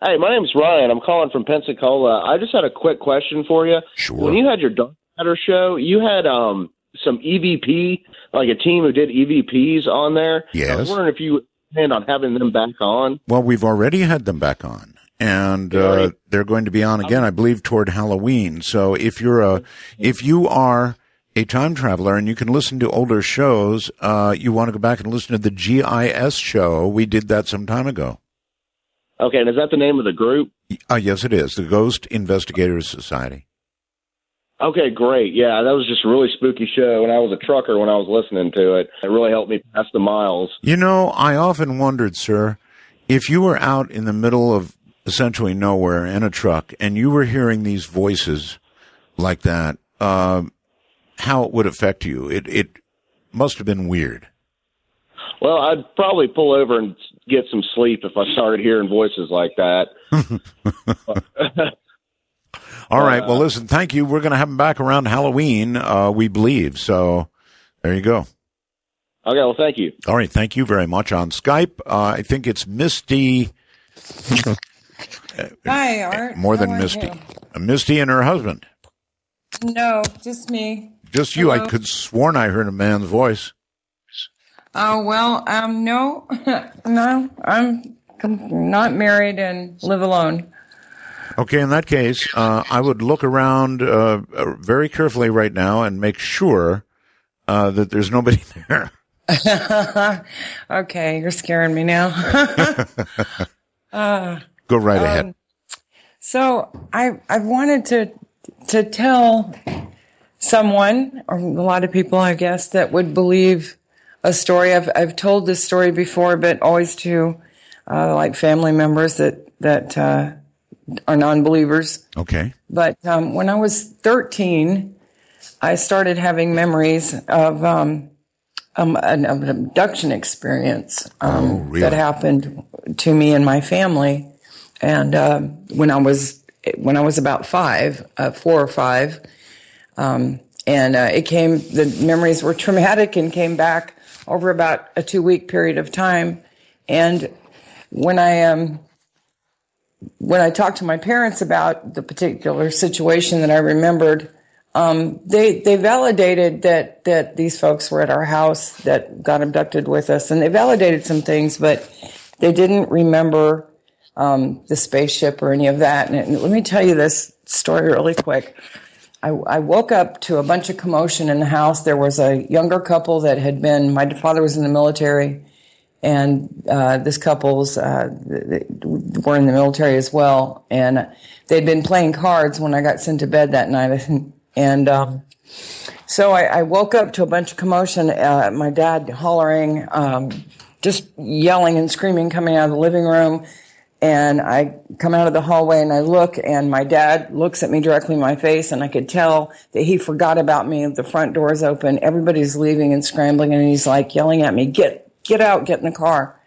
Hey, my name's Ryan. I'm calling from Pensacola. I just had a quick question for you. Sure. When you had your Dark Matter show, you had some EVP, like a team who did EVPs on there. Yes. I was wondering if you planned on having them back on. Well, we've already had them back on, and they're going to be on again, I believe, toward Halloween. So if you are a time traveler and you can listen to older shows, you want to go back and listen to the GIS show. We did that some time ago. Okay, and is that the name of the group? Yes, it is. The Ghost Investigators Society. Okay, great. Yeah, that was just a really spooky show, and I was a trucker when I was listening to it. It really helped me pass the miles. I often wondered, sir, if you were out in the middle of essentially nowhere in a truck and you were hearing these voices like that, how it would affect you. It must have been weird. Well, I'd probably pull over and get some sleep if I started hearing voices like that. All right. Well, listen, thank you. We're going to have them back around Halloween, we believe. So there you go. Okay. Well, thank you. All right. Thank you very much. On Skype, I think it's Misty. Hi, Art. More than Misty. Misty and her husband. No, just me. Just you. Hello? I could sworn I heard a man's voice. Oh, well, no, no, I'm not married and live alone. Okay, in that case, I would look around very carefully right now and make sure that there's nobody there. Okay, you're scaring me now. Go right ahead. So I've wanted to tell someone, or a lot of people, I guess, that would believe a story. I've told this story before, but always to like family members that are non-believers. Okay. But when I was 13, I started having memories of an abduction experience that happened to me and my family. And when I was about 4 or 5, the memories were traumatic and came back over about a 2-week period of time. And when I talked to my parents about the particular situation that I remembered, they validated that these folks were at our house that got abducted with us, and they validated some things, but they didn't remember the spaceship or any of that. And let me tell you this story really quick. I woke up to a bunch of commotion in the house. There was a younger couple that had been, my father was in the military, and this couple's were in the military as well. And they'd been playing cards when I got sent to bed that night. And so I woke up to a bunch of commotion, my dad hollering, just yelling and screaming coming out of the living room. And I come out of the hallway and I look, and my dad looks at me directly in my face, and I could tell that he forgot about me. The front door's open. Everybody's leaving and scrambling, and he's like yelling at me, get out, get in the car.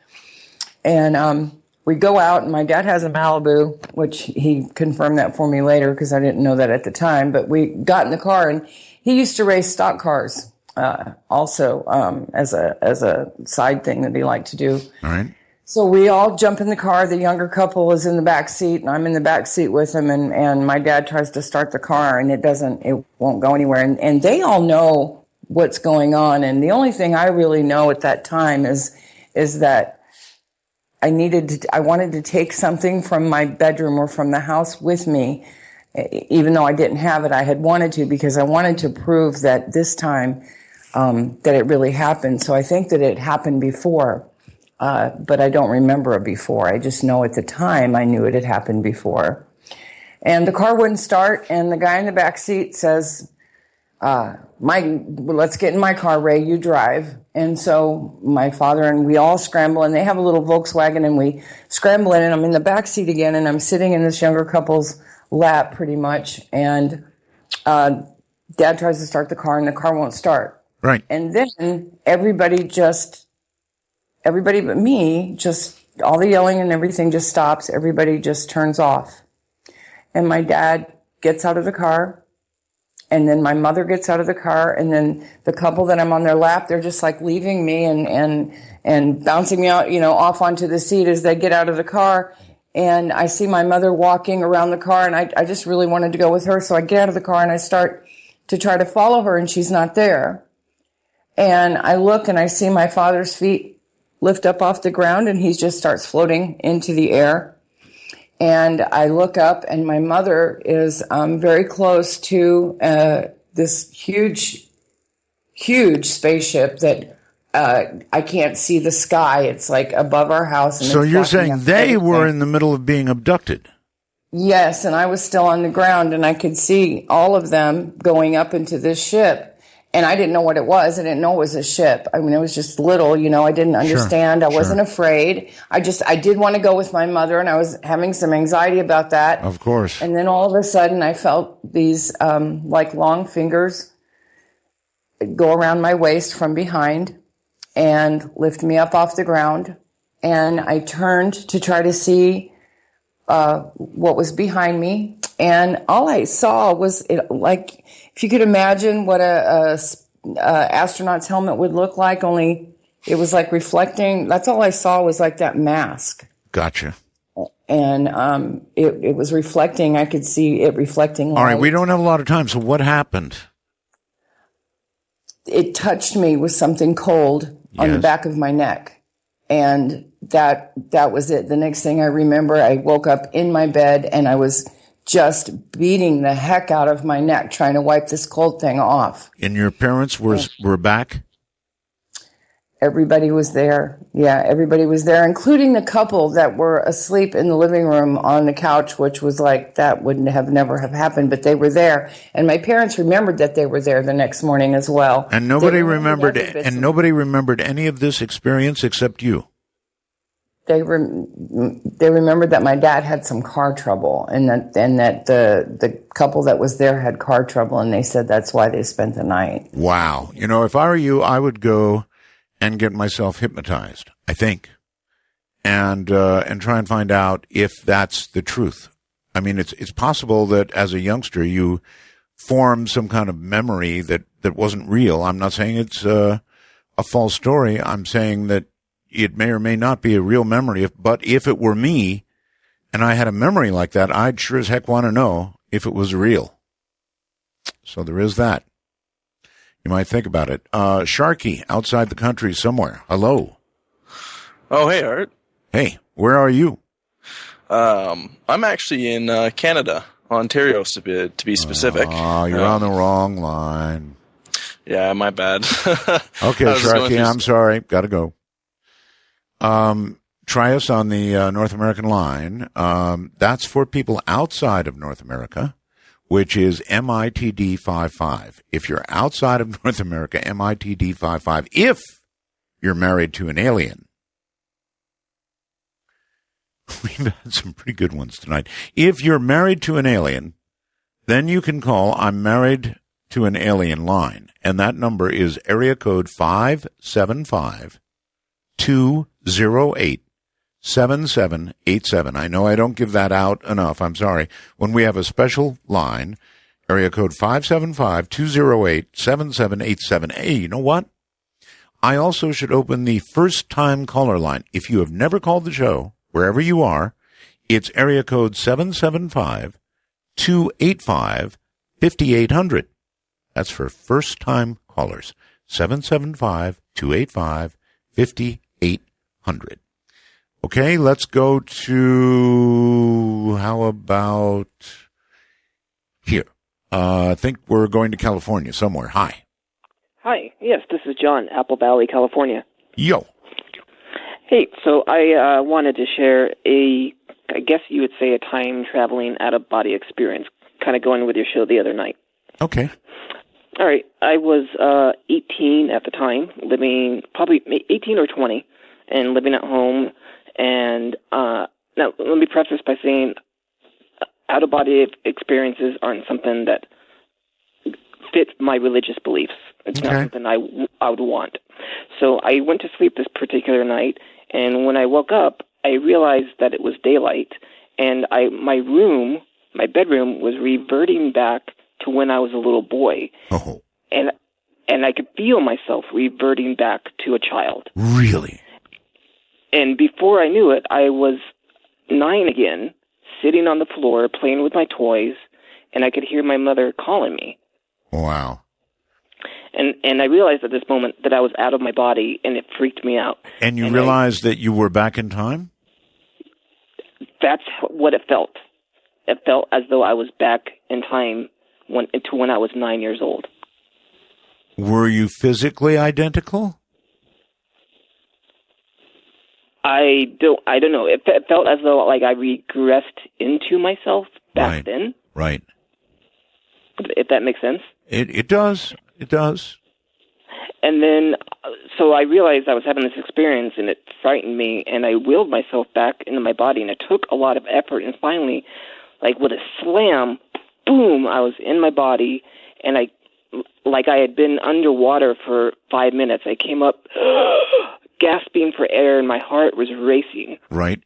And we go out, and my dad has a Malibu, which he confirmed that for me later because I didn't know that at the time. But we got in the car, and he used to race stock cars also as a side thing that he liked to do. All right. So we all jump in the car. The younger couple is in the back seat, and I'm in the back seat with him. And my dad tries to start the car, and it won't go anywhere. And they all know what's going on. And the only thing I really know at that time is that I wanted to take something from my bedroom or from the house with me, even though I didn't have it. I had wanted to, because I wanted to prove that this time that it really happened. So I think that it happened before. But I don't remember it before. I just know at the time I knew it had happened before. And the car wouldn't start, and the guy in the back seat says, let's get in my car, Ray, you drive. And so my father and we all scramble, and they have a little Volkswagen, and we scramble in, and I'm in the back seat again, and I'm sitting in this younger couple's lap pretty much, and Dad tries to start the car, and the car won't start. Right. And then everybody but me, just all the yelling and everything just stops. Everybody just turns off. And my dad gets out of the car, and then my mother gets out of the car, and then the couple that I'm on their lap, they're just like leaving me and bouncing me out, off onto the seat as they get out of the car. And I see my mother walking around the car, and I just really wanted to go with her. So I get out of the car and I start to try to follow her, and she's not there. And I look and I see my father's feet lift up off the ground, and he just starts floating into the air. And I look up, and my mother is very close to this huge spaceship that I can't see the sky. It's like above our house. And so you're saying they were in the middle of being abducted? Yes, and I was still on the ground, and I could see all of them going up into this ship. And I didn't know what it was. I didn't know it was a ship. I mean, it was just little, I didn't understand. Sure, I wasn't afraid. I did want to go with my mother, and I was having some anxiety about that. Of course. And then all of a sudden I felt these, like long fingers go around my waist from behind and lift me up off the ground. And I turned to try to see, what was behind me. And all I saw was if you could imagine what a astronaut's helmet would look like, only it was like reflecting. That's all I saw was like that mask. Gotcha. And it was reflecting. I could see it reflecting light. All right, we don't have a lot of time, so what happened? It touched me with something cold, on the back of my neck. And that was it. The next thing I remember, I woke up in my bed and I was just beating the heck out of my neck, trying to wipe this cold thing off. And your parents were back? Everybody was there. Yeah, everybody was there, including the couple that were asleep in the living room on the couch, which was like, that wouldn't have never have happened, but they were there. And my parents remembered that they were there the next morning as well. And nobody remembered any of this experience except you. They remembered that my dad had some car trouble, and that the couple that was there had car trouble, and they said that's why they spent the night. Wow. You know, if I were you, I would go and get myself hypnotized, I think, and try and find out if that's the truth. I mean, it's possible that as a youngster you form some kind of memory that wasn't real. I'm not saying it's a false story. I'm saying that it may or may not be a real memory. But if it were me and I had a memory like that, I'd sure as heck want to know if it was real. So there is that. You might think about it. Sharky, outside the country somewhere. Hello. Oh, hey, Art. Hey, where are you? I'm actually in Canada, Ontario, to be specific. Oh, you're on the wrong line. Yeah, my bad. Okay, Sharky, I'm sorry. Got to go. Try us on the North American line. That's for people outside of North America, which is MITD 55. If you're outside of North America, MITD 55. If you're married to an alien. We've had some pretty good ones tonight. If you're married to an alien, then you can call I'm Married to an Alien line. And that number is area code 575-208-7787. I know I don't give that out enough. I'm sorry. When we have a special line, area code 575-208-7787. Hey, you know what? I also should open the first-time caller line. If you have never called the show, wherever you are, it's area code 775-285-5800. That's for first-time callers. 775-285-5800. Okay, let's go to, how about here? I think we're going to California somewhere. Hi. Hi. Yes, this is John, Apple Valley, California. Yo. Hey, so I wanted to share I guess you would say a time-traveling out-of-body experience, kind of going with your show the other night. Okay. All right. I was 18 at the time, living probably 18 or 20, and living at home. And now let me preface by saying out-of-body experiences aren't something that fit my religious beliefs. It's not something I would want. So I went to sleep this particular night, and when I woke up, I realized that it was daylight, and my bedroom was reverting back to when I was a little boy. Oh. And I could feel myself reverting back to a child. Really? And before I knew it, I was 9 again, sitting on the floor, playing with my toys, and I could hear my mother calling me. Wow. And I realized at this moment that I was out of my body, and it freaked me out. And you realized that you were back in time? That's what it felt. It felt as though I was back in time to when I was 9 years old. Were you physically identical? I don't know. It felt as though like I regressed into myself back then. Right. If that makes sense. It does. It does. And then, so I realized I was having this experience, and it frightened me, and I willed myself back into my body, and it took a lot of effort, and finally, like with a slam, boom, I was in my body, and I had been underwater for 5 minutes. I came up gasping for air, and my heart was racing. Right.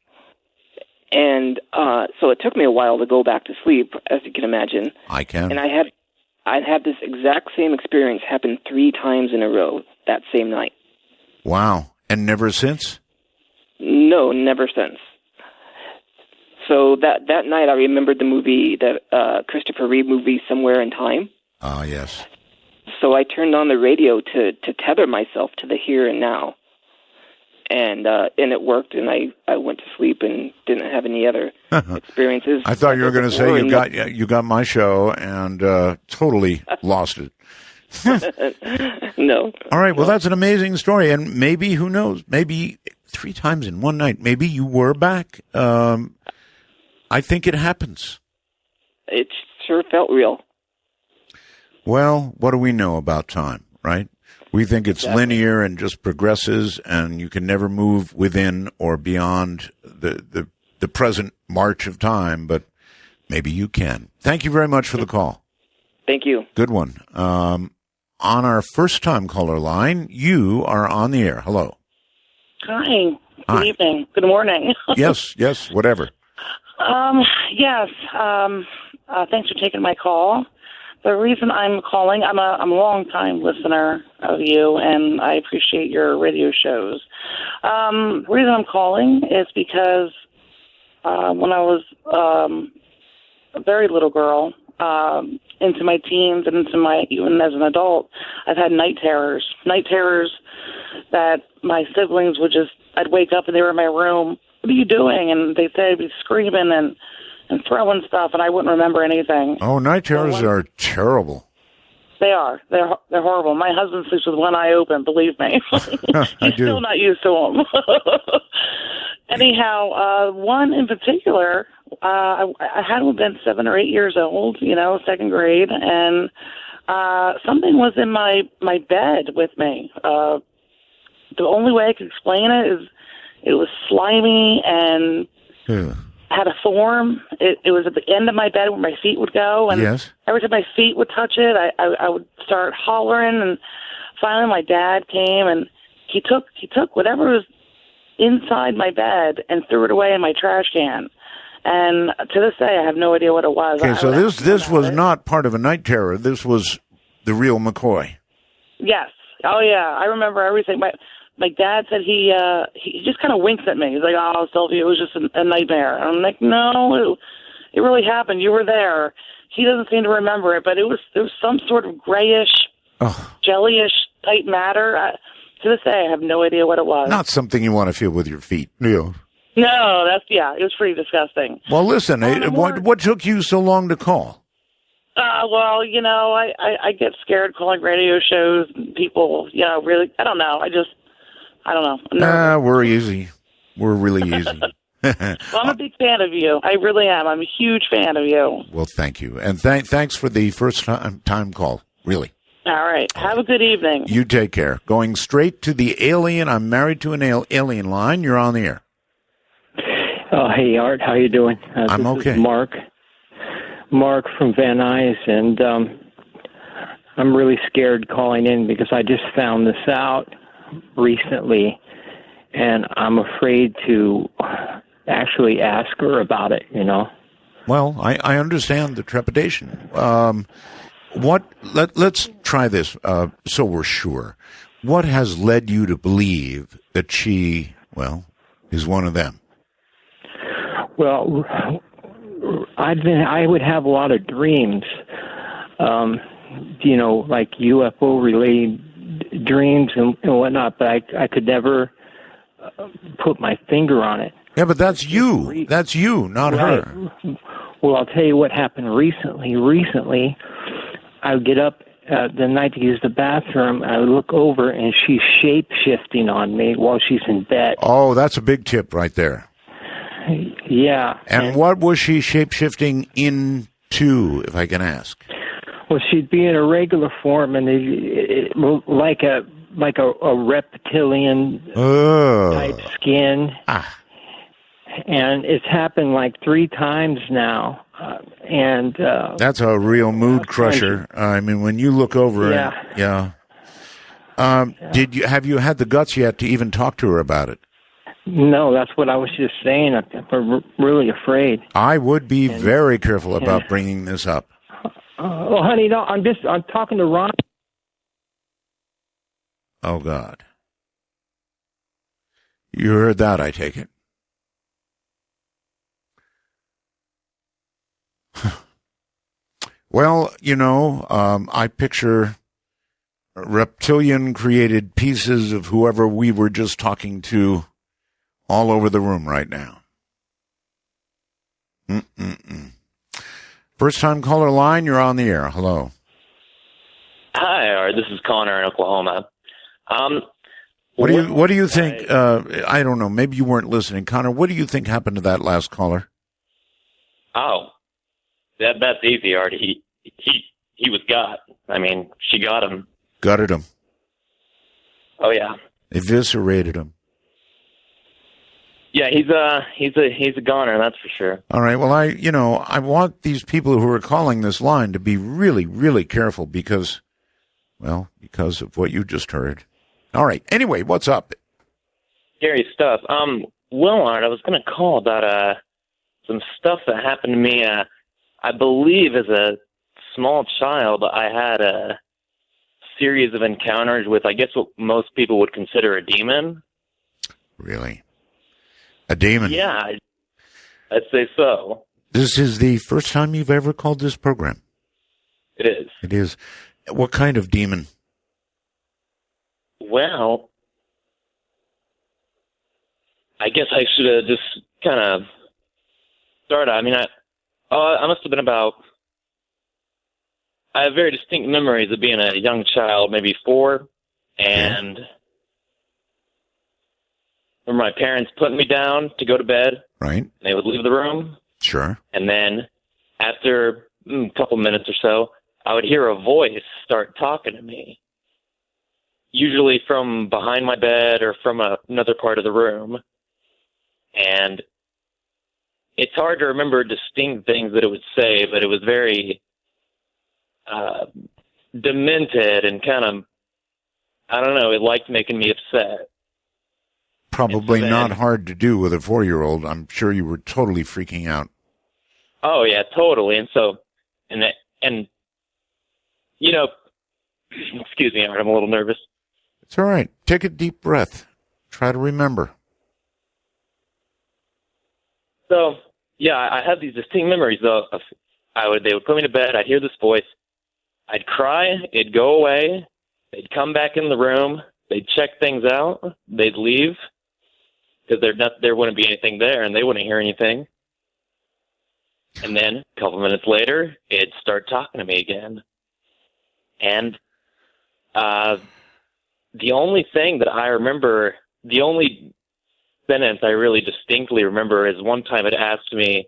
And so it took me a while to go back to sleep, as you can imagine. I can. And I had this exact same experience happen 3 times in a row that same night. Wow. And never since? No, never since. So that night I remembered the movie, the Christopher Reeve movie, Somewhere in Time. Ah, yes. so I turned on the radio to tether myself to the here and now. And it worked, and I went to sleep and didn't have any other experiences. I thought you were going to say you got my show and totally lost it. No. All right. Well, that's an amazing story, and maybe, who knows? Maybe 3 times in one night. Maybe you were back. I think it happens. It sure felt real. Well, what do we know about time, right? We think it's Exactly. linear and just progresses, and you can never move within or beyond the present march of time, but maybe you can. Thank you very much for the call. Thank you. Good one. On our first-time caller line, you are on the air. Hello. Hi. Hi. Good evening. Good morning. Yes, whatever. Yes. Thanks for taking my call. The reason I'm calling, I'm a long-time listener of you, and I appreciate your radio shows. The reason I'm calling is because when I was a very little girl, into my teens and even as an adult, I've had night terrors. Night terrors that my siblings I'd wake up and they were in my room. What are you doing? And they'd say I'd be screaming and throwing stuff, and I wouldn't remember anything. Oh, night terrors are terrible. They are. They're horrible. My husband sleeps with one eye open, believe me. I do. Still not used to them. Anyhow, one in particular, I had to have been 7 or 8 years old, second grade, and something was in my bed with me. The only way I could explain it is it was slimy and had a form. It was at the end of my bed where my feet would go, and yes. Every time my feet would touch it, I would start hollering, and finally my dad came, and he took whatever was inside my bed and threw it away in my trash can. And to this day, I have no idea what it was. Okay, so this was not part of a night terror. This was the real McCoy. Yes. Oh, yeah. I remember everything. My dad said he just kind of winks at me. He's like, "Oh, Sylvia, it was just a nightmare." And I'm like, "No, it really happened. You were there." He doesn't seem to remember it, but there was some sort of grayish, jellyish type matter. To this day, I have no idea what it was. Not something you want to feel with your feet. No. No, it was pretty disgusking. Well, listen, what took you so long to call? Well, I get scared calling radio shows. People, really, I don't know. I don't know. We're easy. We're really easy. Well, I'm a big fan of you. I really am. I'm a huge fan of you. Well, thank you. And thanks for the first time call, really. All right. Have a good evening. You take care. Going straight to the alien. I'm married to an alien line. You're on the air. Oh, hey, Art. How you doing? I'm this okay. Is Mark from Van Nuys, and I'm really scared calling in because I just found this out recently, and I'm afraid to actually ask her about it, Well, I understand the trepidation. Let's try this so we're sure. What has led you to believe that she, is one of them? Well, I would have a lot of dreams, like UFO-related dreams and whatnot, but I could never put my finger on it. Yeah, but that's you. That's you, not right. her. Well, I'll tell you what happened recently. Recently, I would get up the night to use the bathroom. I would look over, and she's shape-shifting on me while she's in bed. Oh, that's a big tip right there. Yeah. And what was she shape-shifting into, if I can ask? Well, she'd be in a regular form, and like a reptilian type skin. And it's happened like 3 times now. That's a real mood crusher. I mean, when you look over have you had the guts yet to even talk to her about it? No, that's what I was just saying. I'm really afraid. I would be very careful about bringing this up. Well, honey, no, I'm talking to Ron. Oh, God. You heard that, I take it. Well, I picture reptilian created pieces of whoever we were just talking to all over the room right now. First time caller line, you're on the air. Hello. Hi, Art. This is Connor in Oklahoma. What do you think? I don't know. Maybe you weren't listening, Connor. What do you think happened to that last caller? Oh, that's easy, Art. He was got. I mean, she got him. Gutted him. Oh yeah. Eviscerated him. Yeah, he's a goner, that's for sure. All right. Well, I want these people who are calling this line to be really, really careful because of what you just heard. All right. Anyway, what's up? Scary stuff. Willard, I was going to call about some stuff that happened to me. I believe as a small child, I had a series of encounters with, I guess, what most people would consider a demon. Really? A demon? Yeah, I'd say so. This is the first time you've ever called this program? It is. It is. What kind of demon? Well, I guess I should have just kind of started. I mean, I must have been about... I have very distinct memories of being a young child, maybe 4, and remember my parents putting me down to go to bed. Right. They would leave the room. Sure. And then after a couple minutes or so, I would hear a voice start talking to me, usually from behind my bed or from another part of the room. And it's hard to remember distinct things that it would say, but it was very demented and kind of, I don't know, it liked making me upset. Probably not hard to do with a 4-year-old. I'm sure you were totally freaking out. Oh yeah, totally. And so, and you know, excuse me, Art, I'm a little nervous. It's all right. Take a deep breath. Try to remember. So, yeah, I have these distinct memories though. They would put me to bed. I'd hear this voice. I'd cry. It'd go away. They'd come back in the room. They'd check things out. They'd leave because there wouldn't be anything there, and they wouldn't hear anything. And then a couple minutes later, it'd start talking to me again. And the only thing that I remember, the only sentence I really distinctly remember is one time it asked me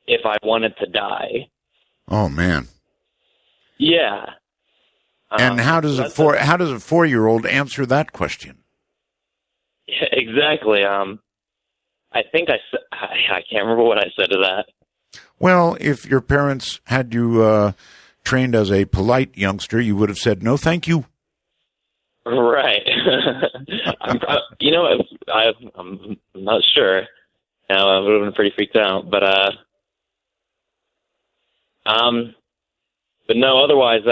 if I wanted to die. Oh man. Yeah. And how does a 4-year-old answer that question? Yeah, exactly. I think I can't remember what I said to that. Well, if your parents had you trained as a polite youngster, you would have said, no, thank you. Right. I'm not sure. I would have been pretty freaked out, but no, otherwise,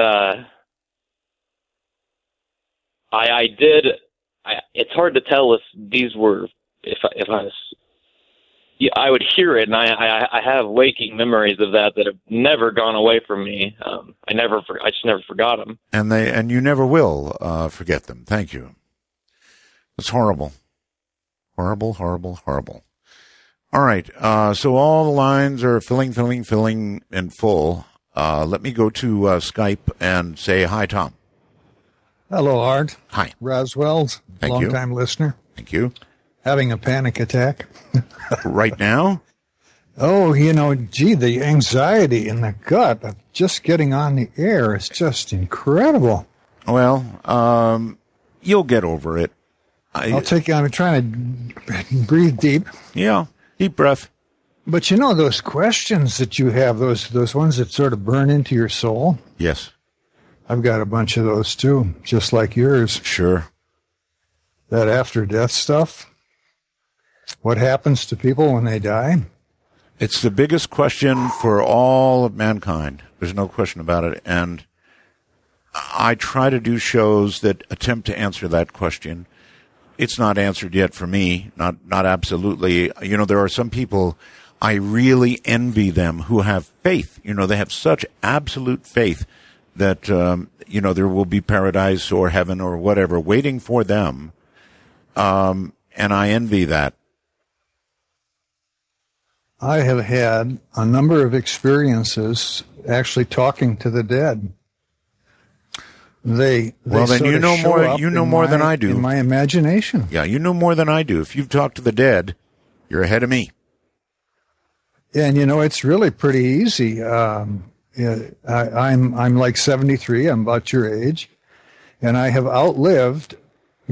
I did. It's hard to tell if these were, I would hear it, and I have waking memories of that have never gone away from me. I just never forgot them. And you never will forget them. Thank you. It's horrible. Horrible, horrible, horrible. All right. So all the lines are filling and full. Let me go to Skype and say hi, Tom. Hello, Art. Hi. Roswell, Thank you. long-time listener. Thank you. Having a panic attack. Right now? Oh, the anxiety in the gut of just getting on the air is just incredible. Well, you'll get over it. I'm trying to breathe deep. Yeah, deep breath. But those questions that you have, those ones that sort of burn into your soul? Yes. I've got a bunch of those too, just like yours. Sure. That after-death stuff. What happens to people when they die? It's the biggest question for all of mankind. There's no question about it. And I try to do shows that attempt to answer that question. It's not answered yet for me, not absolutely. There are some people, I really envy them who have faith. They have such absolute faith that there will be paradise or heaven or whatever waiting for them, and I envy that. I have had a number of experiences actually talking to the dead. Then you know more. You know more than I do in my imagination. Yeah, you know more than I do. If you've talked to the dead, you're ahead of me. And it's really pretty easy. I'm like 73. I'm about your age, and I have outlived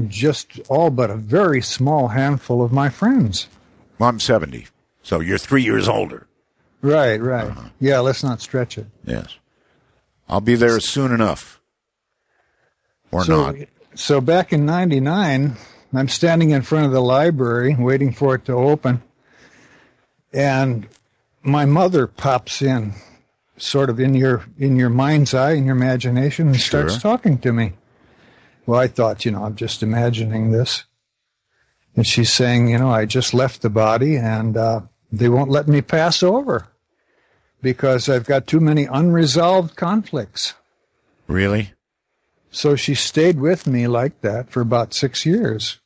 just all but a very small handful of my friends. Well, I'm 70, so you're 3 years older. Right. Yeah, let's not stretch it. Yes, I'll be there soon enough, or not. So back in '99, I'm standing in front of the library waiting for it to open, and my mother pops in, sort of in your mind's eye, in your imagination, and starts talking to me. Well, I thought, I'm just imagining this. And she's saying, I just left the body, and they won't let me pass over because I've got too many unresolved conflicts. Really? So she stayed with me like that for about 6 years.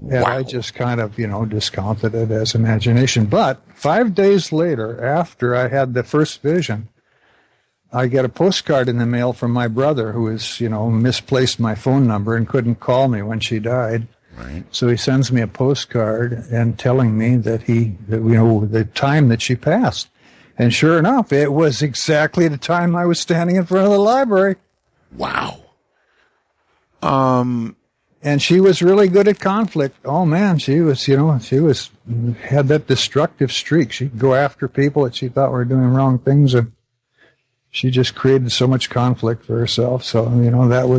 And Wow. I just kind of, discounted it as imagination. But 5 days later, after I had the first vision, I get a postcard in the mail from my brother who has, misplaced my phone number and couldn't call me when she died. Right. So he sends me a postcard and telling me that the time that she passed. And sure enough, it was exactly the time I was standing in front of the library. Wow. And she was really good at conflict. Oh man, she had that destructive streak. She'd go after people that she thought were doing wrong things, and she just created so much conflict for herself. So, that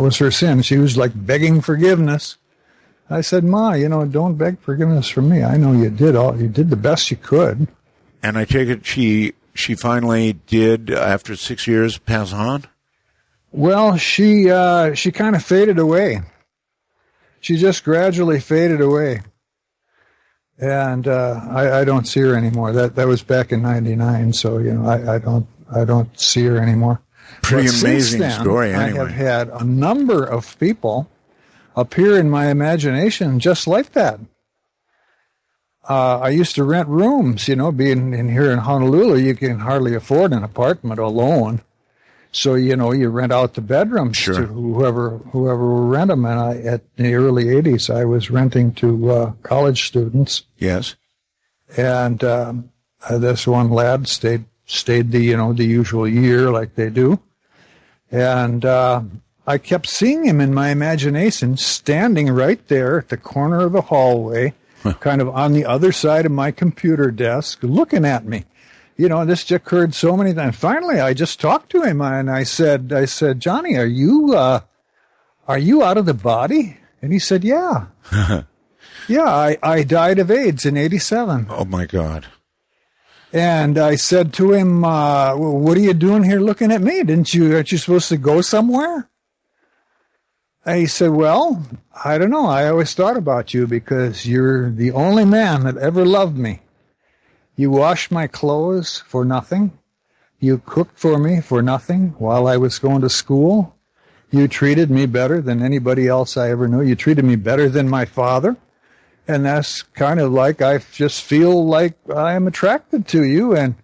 was her sin. She was like begging forgiveness. I said, Ma, don't beg forgiveness from me. I know you did the best you could. And I take it she finally did, after 6 years, pass on? Well, she kind of faded away. She just gradually faded away. And I don't see her anymore. That was back in '99, so I don't see her anymore. Pretty But amazing since then, story, anyway. I have had a number of people appear in my imagination just like that. I used to rent rooms, being in here in Honolulu, you can hardly afford an apartment alone. So, you rent out the bedrooms to whoever will rent them. And at the early 80s, I was renting to college students. Yes. And this one lad stayed the usual year like they do. And I kept seeing him in my imagination standing right there at the corner of the hallway, kind of on the other side of my computer desk, looking at me. This just occurred so many times. Finally, I just talked to him and I said, Johnny, are you out of the body? And he said, yeah. Yeah, I died of AIDS in '87. Oh my God. And I said to him, what are you doing here looking at me? Aren't you supposed to go somewhere? And he said, well, I don't know. I always thought about you because you're the only man that ever loved me. You washed my clothes for nothing. You cooked for me for nothing while I was going to school. You treated me better than anybody else I ever knew. You treated me better than my father. And that's kind of like I just feel like I am attracted to you. And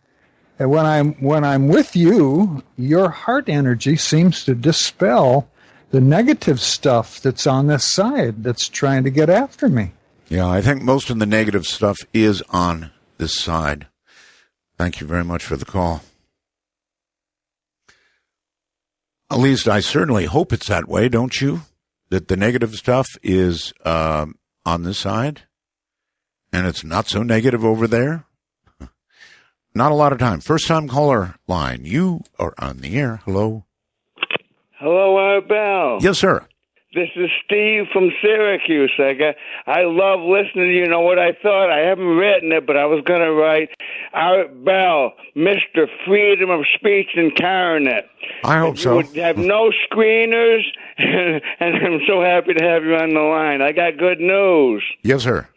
when I'm with you, your heart energy seems to dispel the negative stuff that's on this side that's trying to get after me. Yeah, I think most of the negative stuff is on this side. Thank you very much for the call. At least I certainly hope it's that way, don't you? That the negative stuff is on this side, and it's not so negative over there. Not a lot of time. First time caller line. You are on the air. Hello. Hello, Art Bell. Yes, sir. This is Steve from Syracuse. I love listening to you. Know what I thought? I haven't written it, but I was going to write Art Bell, Mr. Freedom of Speech Incarnate. I hope so. You would have no screeners, and I'm so happy to have you on the line. I got good news. Yes, sir.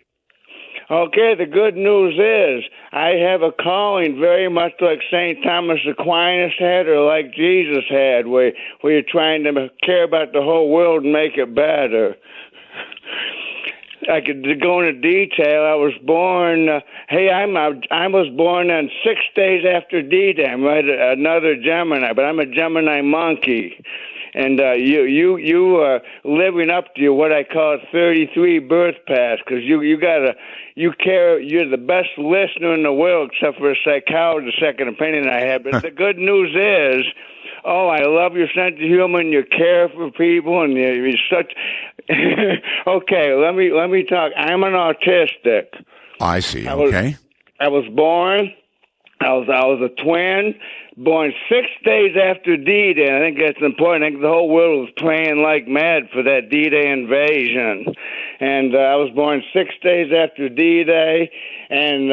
Okay, the good news is I have a calling very much like St. Thomas Aquinas had or like Jesus had, where you're trying to care about the whole world and make it better. I could go into detail. I was born. I was born on 6 days after D-Day. I'm right, another Gemini, but I'm a Gemini monkey. And you are living up to what I call 33 birth pass, because you're the best listener in the world, except for a psychologist, second opinion I have. But the good news is, I love your sense of humor and your care for people, and you're such. Okay, let me talk. I'm an autistic. I see. Okay. I was born. I was a twin, born 6 days after D-Day. I think that's important. I think the whole world was praying like mad for that D-Day invasion. And I was born 6 days after D-Day. And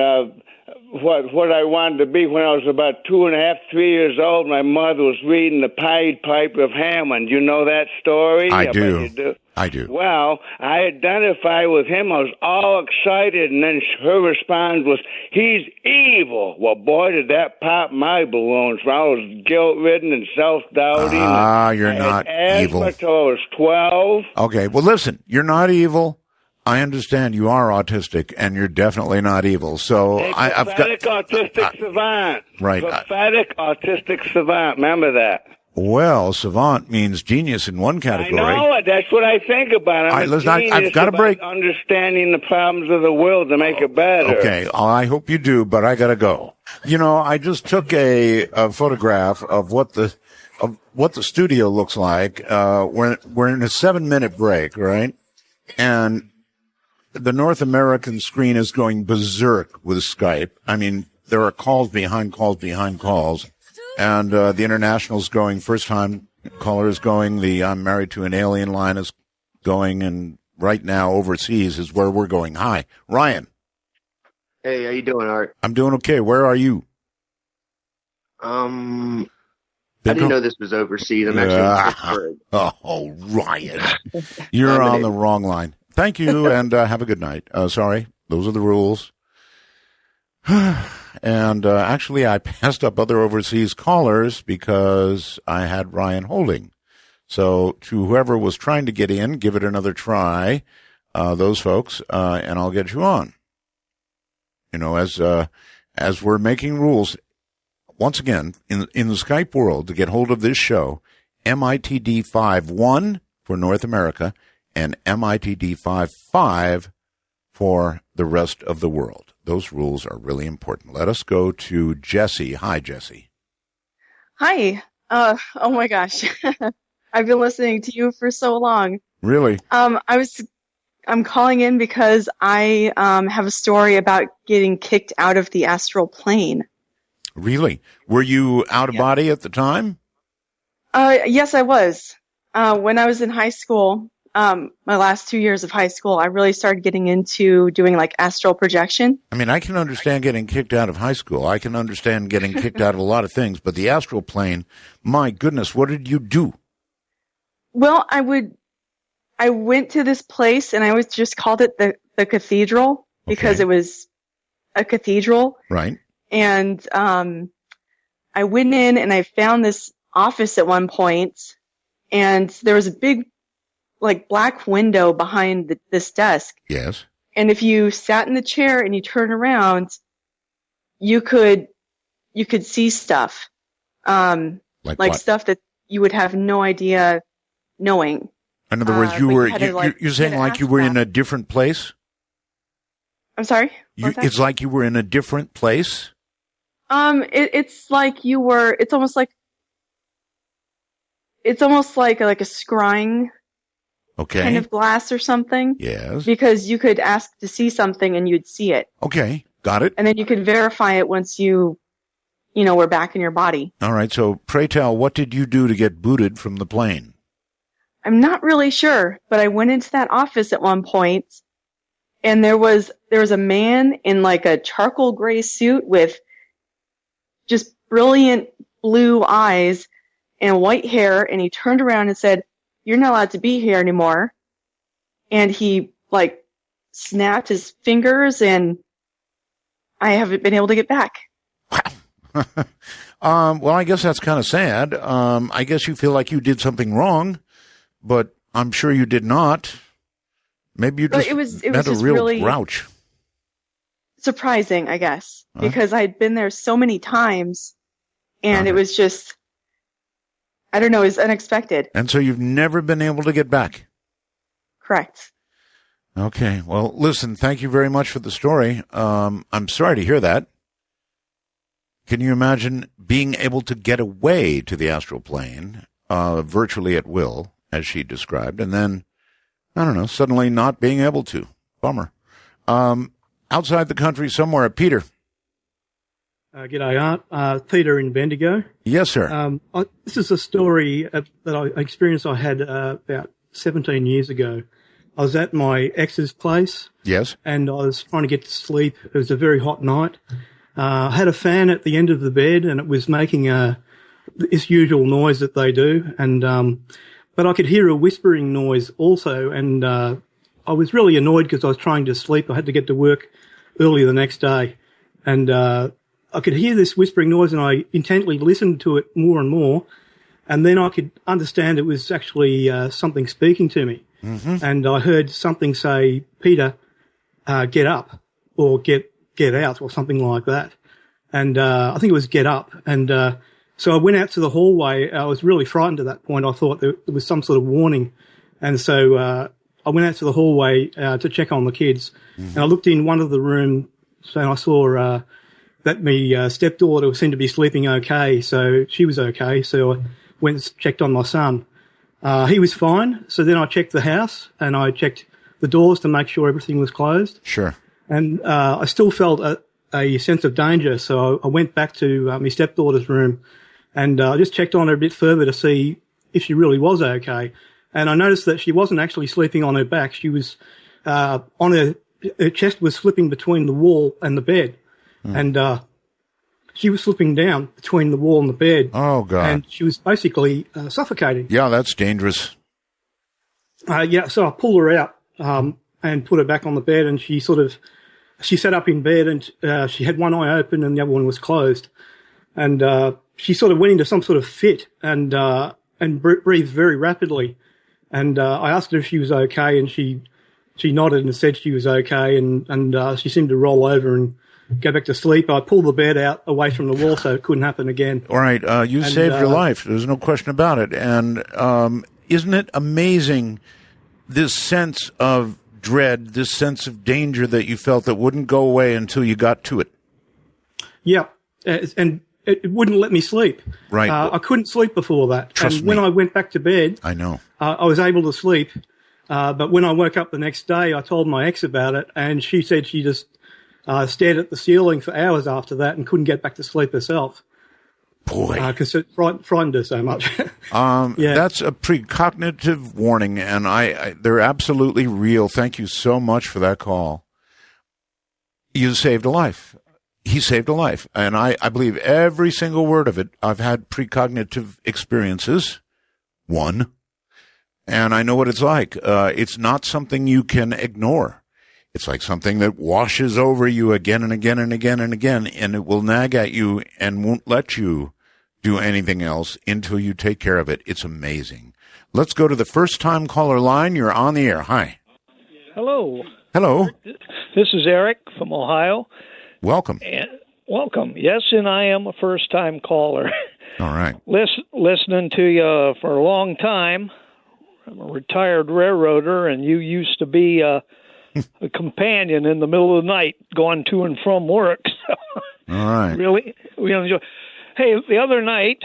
what I wanted to be when I was about 2.5, 3 years old, my mother was reading the Pied Piper of Hammond. You know that story? I do. You do. I do. Well, I identified with him. I was all excited, and then her response was, "He's evil." Well, boy, did that pop my balloons. I was guilt-ridden and self-doubting. You're not evil. I had asthma till I was 12. Okay, well, listen, you're not evil. I understand you are autistic, and you're definitely not evil. So I've got autistic savant. Right. Prophetic autistic savant. Remember that. Well, savant means genius in one category. I know it. That's what I think about. I've got a break. Understanding the problems of the world to make it better. Okay, I hope you do, but I gotta go. I just took a photograph of what the studio looks like. We're in a 7-minute break, right? And the North American screen is going berserk with Skype. I mean, there are calls behind calls behind calls. And the international's going, first-time caller is going, the I'm married to an alien line is going, and right now overseas is where we're going. Hi, Ryan. Hey, how you doing, Art? I'm doing okay. Where are you? I didn't know this was overseas. I'm actually in Pittsburgh. Oh, Ryan. You're on the wrong line. Thank you, and have a good night. Sorry, those are the rules. And actually, I passed up other overseas callers because I had Ryan holding. So to whoever was trying to get in, give it another try, those folks, and I'll get you on. As we're making rules, once again, in the Skype world, to get hold of this show, MITD51 for North America and MITD55 for the rest of the world. Those rules are really important. Let us go to Jesse. Hi, Jesse. Hi. Oh my gosh. I've been listening to you for so long. Really? I'm calling in because I have a story about getting kicked out of the astral plane. Really? Were you out of body at the time? Yes, I was. When I was in high school, my last 2 years of high school, I really started getting into doing like astral projection. I mean, I can understand getting kicked out of high school. I can understand getting kicked out of a lot of things, but the astral plane, my goodness, what did you do? Well, I went to this place and I was just called it the cathedral because it was a cathedral. Right. And, I went in and I found this office at one point and there was a big like black window behind this desk. Yes. And if you sat in the chair and you turned around, you could see stuff. Like stuff that you would have no idea knowing. In other words, you're saying like you were in a different place? I'm sorry? It's like you were in a different place? It's like you were, it's almost like a scrying kind of glass or something. Yes. Because you could ask to see something and you'd see it. Okay, got it. And then you could verify it once you were back in your body. All right, so pray tell, what did you do to get booted from the plane? I'm not really sure, but I went into that office at one point and there was a man in like a charcoal gray suit with just brilliant blue eyes and white hair, and he turned around and said, "You're not allowed to be here anymore." And he like snapped his fingers, and I haven't been able to get back. Well, I guess that's kind of sad. I guess you feel like you did something wrong, but I'm sure you did not. Maybe you just met a real really grouch. Surprising, I guess, because I'd been there so many times, and it was just, I don't know, it was unexpected. And so you've never been able to get back? Correct. Okay. Well, listen, thank you very much for the story. I'm sorry to hear that. Can you imagine being able to get away to the astral plane virtually at will, as she described, and then, I don't know, suddenly not being able to? Bummer. Outside the country somewhere, Peter. G'day, Art. Peter in Bendigo. Yes, sir. This is a story that I experienced I had about 17 years ago. I was at my ex's place. Yes. And I was trying to get to sleep. It was a very hot night. I had a fan at the end of the bed, and it was making this usual noise that they do. And but I could hear a whispering noise also, and I was really annoyed because I was trying to sleep. I had to get to work early the next day, and I could hear this whispering noise, and I intently listened to it more and more, and then I could understand it was actually something speaking to me. Mm-hmm. And I heard something say, "Peter, get up," or get out, or something like that. And I think it was get up. And so I went out to the hallway. I was really frightened at that point. I thought there was some sort of warning. And so I went out to the hallway to check on the kids. Mm-hmm. And I looked in one of the rooms, and I saw that my stepdaughter seemed to be sleeping okay. So she was okay. So I went and checked on my son. He was fine. So then I checked the house, and I checked the doors to make sure everything was closed. Sure. And I still felt a sense of danger, so I went back to my stepdaughter's room, and I just checked on her a bit further to see if she really was okay. And I noticed that she wasn't actually sleeping on her back. She was on her chest was slipping between the wall and the bed, and she was slipping down between the wall and the bed. Oh, God. And she was basically suffocating. Yeah, that's dangerous. So I pulled her out and put her back on the bed, and she sat up in bed, and she had one eye open and the other one was closed. And she sort of went into some sort of fit and breathed very rapidly. And I asked her if she was okay, and she nodded and said she was okay, and she seemed to roll over and go back to sleep. I pulled the bed out away from the wall so it couldn't happen again. All right. You saved your life. There's no question about it. And isn't it amazing, this sense of dread, this sense of danger that you felt that wouldn't go away until you got to it? Yeah. And it wouldn't let me sleep. Right. I couldn't sleep before that. Trust and when me. I went back to bed, I know. I was able to sleep. But when I woke up the next day, I told my ex about it, and she said she just stared at the ceiling for hours after that and couldn't get back to sleep herself. Boy. Because it frightened her so much. Yeah. That's a precognitive warning, and they're absolutely real. Thank you so much for that call. You saved a life. He saved a life. And I believe every single word of it. I've had precognitive experiences. One. And I know what it's like. It's not something you can ignore. It's like something that washes over you again and again and again and again, and it will nag at you and won't let you do anything else until you take care of it. It's amazing. Let's go to the first-time caller line. You're on the air. Hi. Hello. Hello. This is Eric from Ohio. Welcome. Welcome. Yes, and I am a first-time caller. All right. Listening to you for a long time. I'm a retired railroader, and you used to be a companion in the middle of the night going to and from work. So all right. Really enjoy. Hey, the other night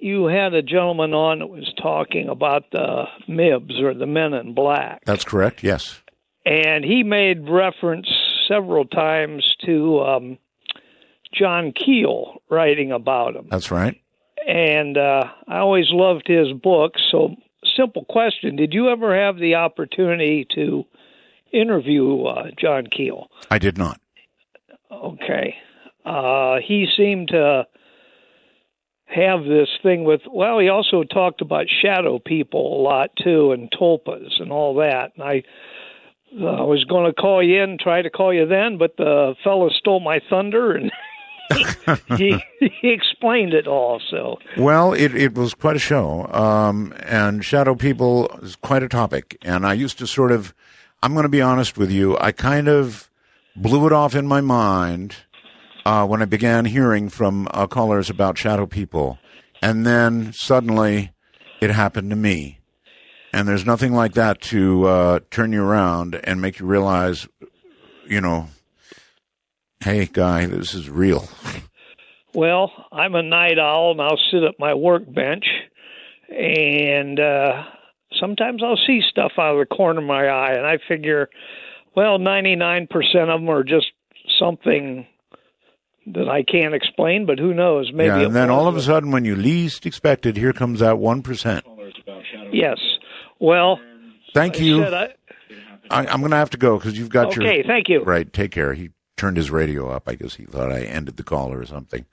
you had a gentleman on that was talking about the MIBs, or the Men in Black. That's correct, yes. And he made reference several times to John Keel writing about him. That's right. And I always loved his books. So, simple question. Did you ever have the opportunity to interview John Keel? I did not. Okay. He seemed to have this thing with, well, he also talked about shadow people a lot too, and tulpas and all that. And I was going to call you in, try to call you then, but the fellow stole my thunder, and he explained it all. So well, it was quite a show, and shadow people is quite a topic. And I used to sort of, I'm going to be honest with you, I kind of blew it off in my mind when I began hearing from callers about shadow people, and then suddenly it happened to me. And there's nothing like that to turn you around and make you realize, hey, guy, this is real. Well, I'm a night owl, and I'll sit at my workbench, and sometimes I'll see stuff out of the corner of my eye, and I figure, well, 99% of them are just something that I can't explain, but who knows? Maybe. Yeah, and then all of a sudden, when you least expect it, here comes that 1%. Yes. Well, thank you. I'm going to have to go because you've got your... Okay, thank you. Right, take care. He turned his radio up. I guess he thought I ended the call or something.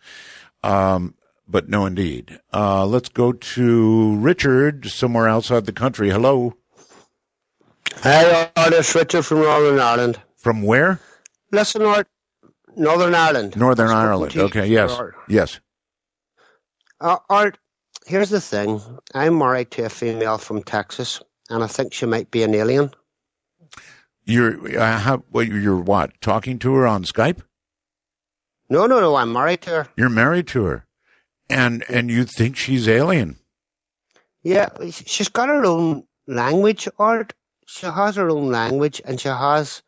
But no, indeed. Let's go to Richard, somewhere outside the country. Hello. Hello, this Richard from Northern Ireland. From where? Listen, Northern Ireland. Northern Ireland. Okay, yes. Yes. Art, here's the thing. I'm married to a female from Texas, and I think she might be an alien. You're what? Talking to her on Skype? No. I'm married to her. You're married to her, and you think she's alien? Yeah, she's got her own language, Art. She has her own language, and she has,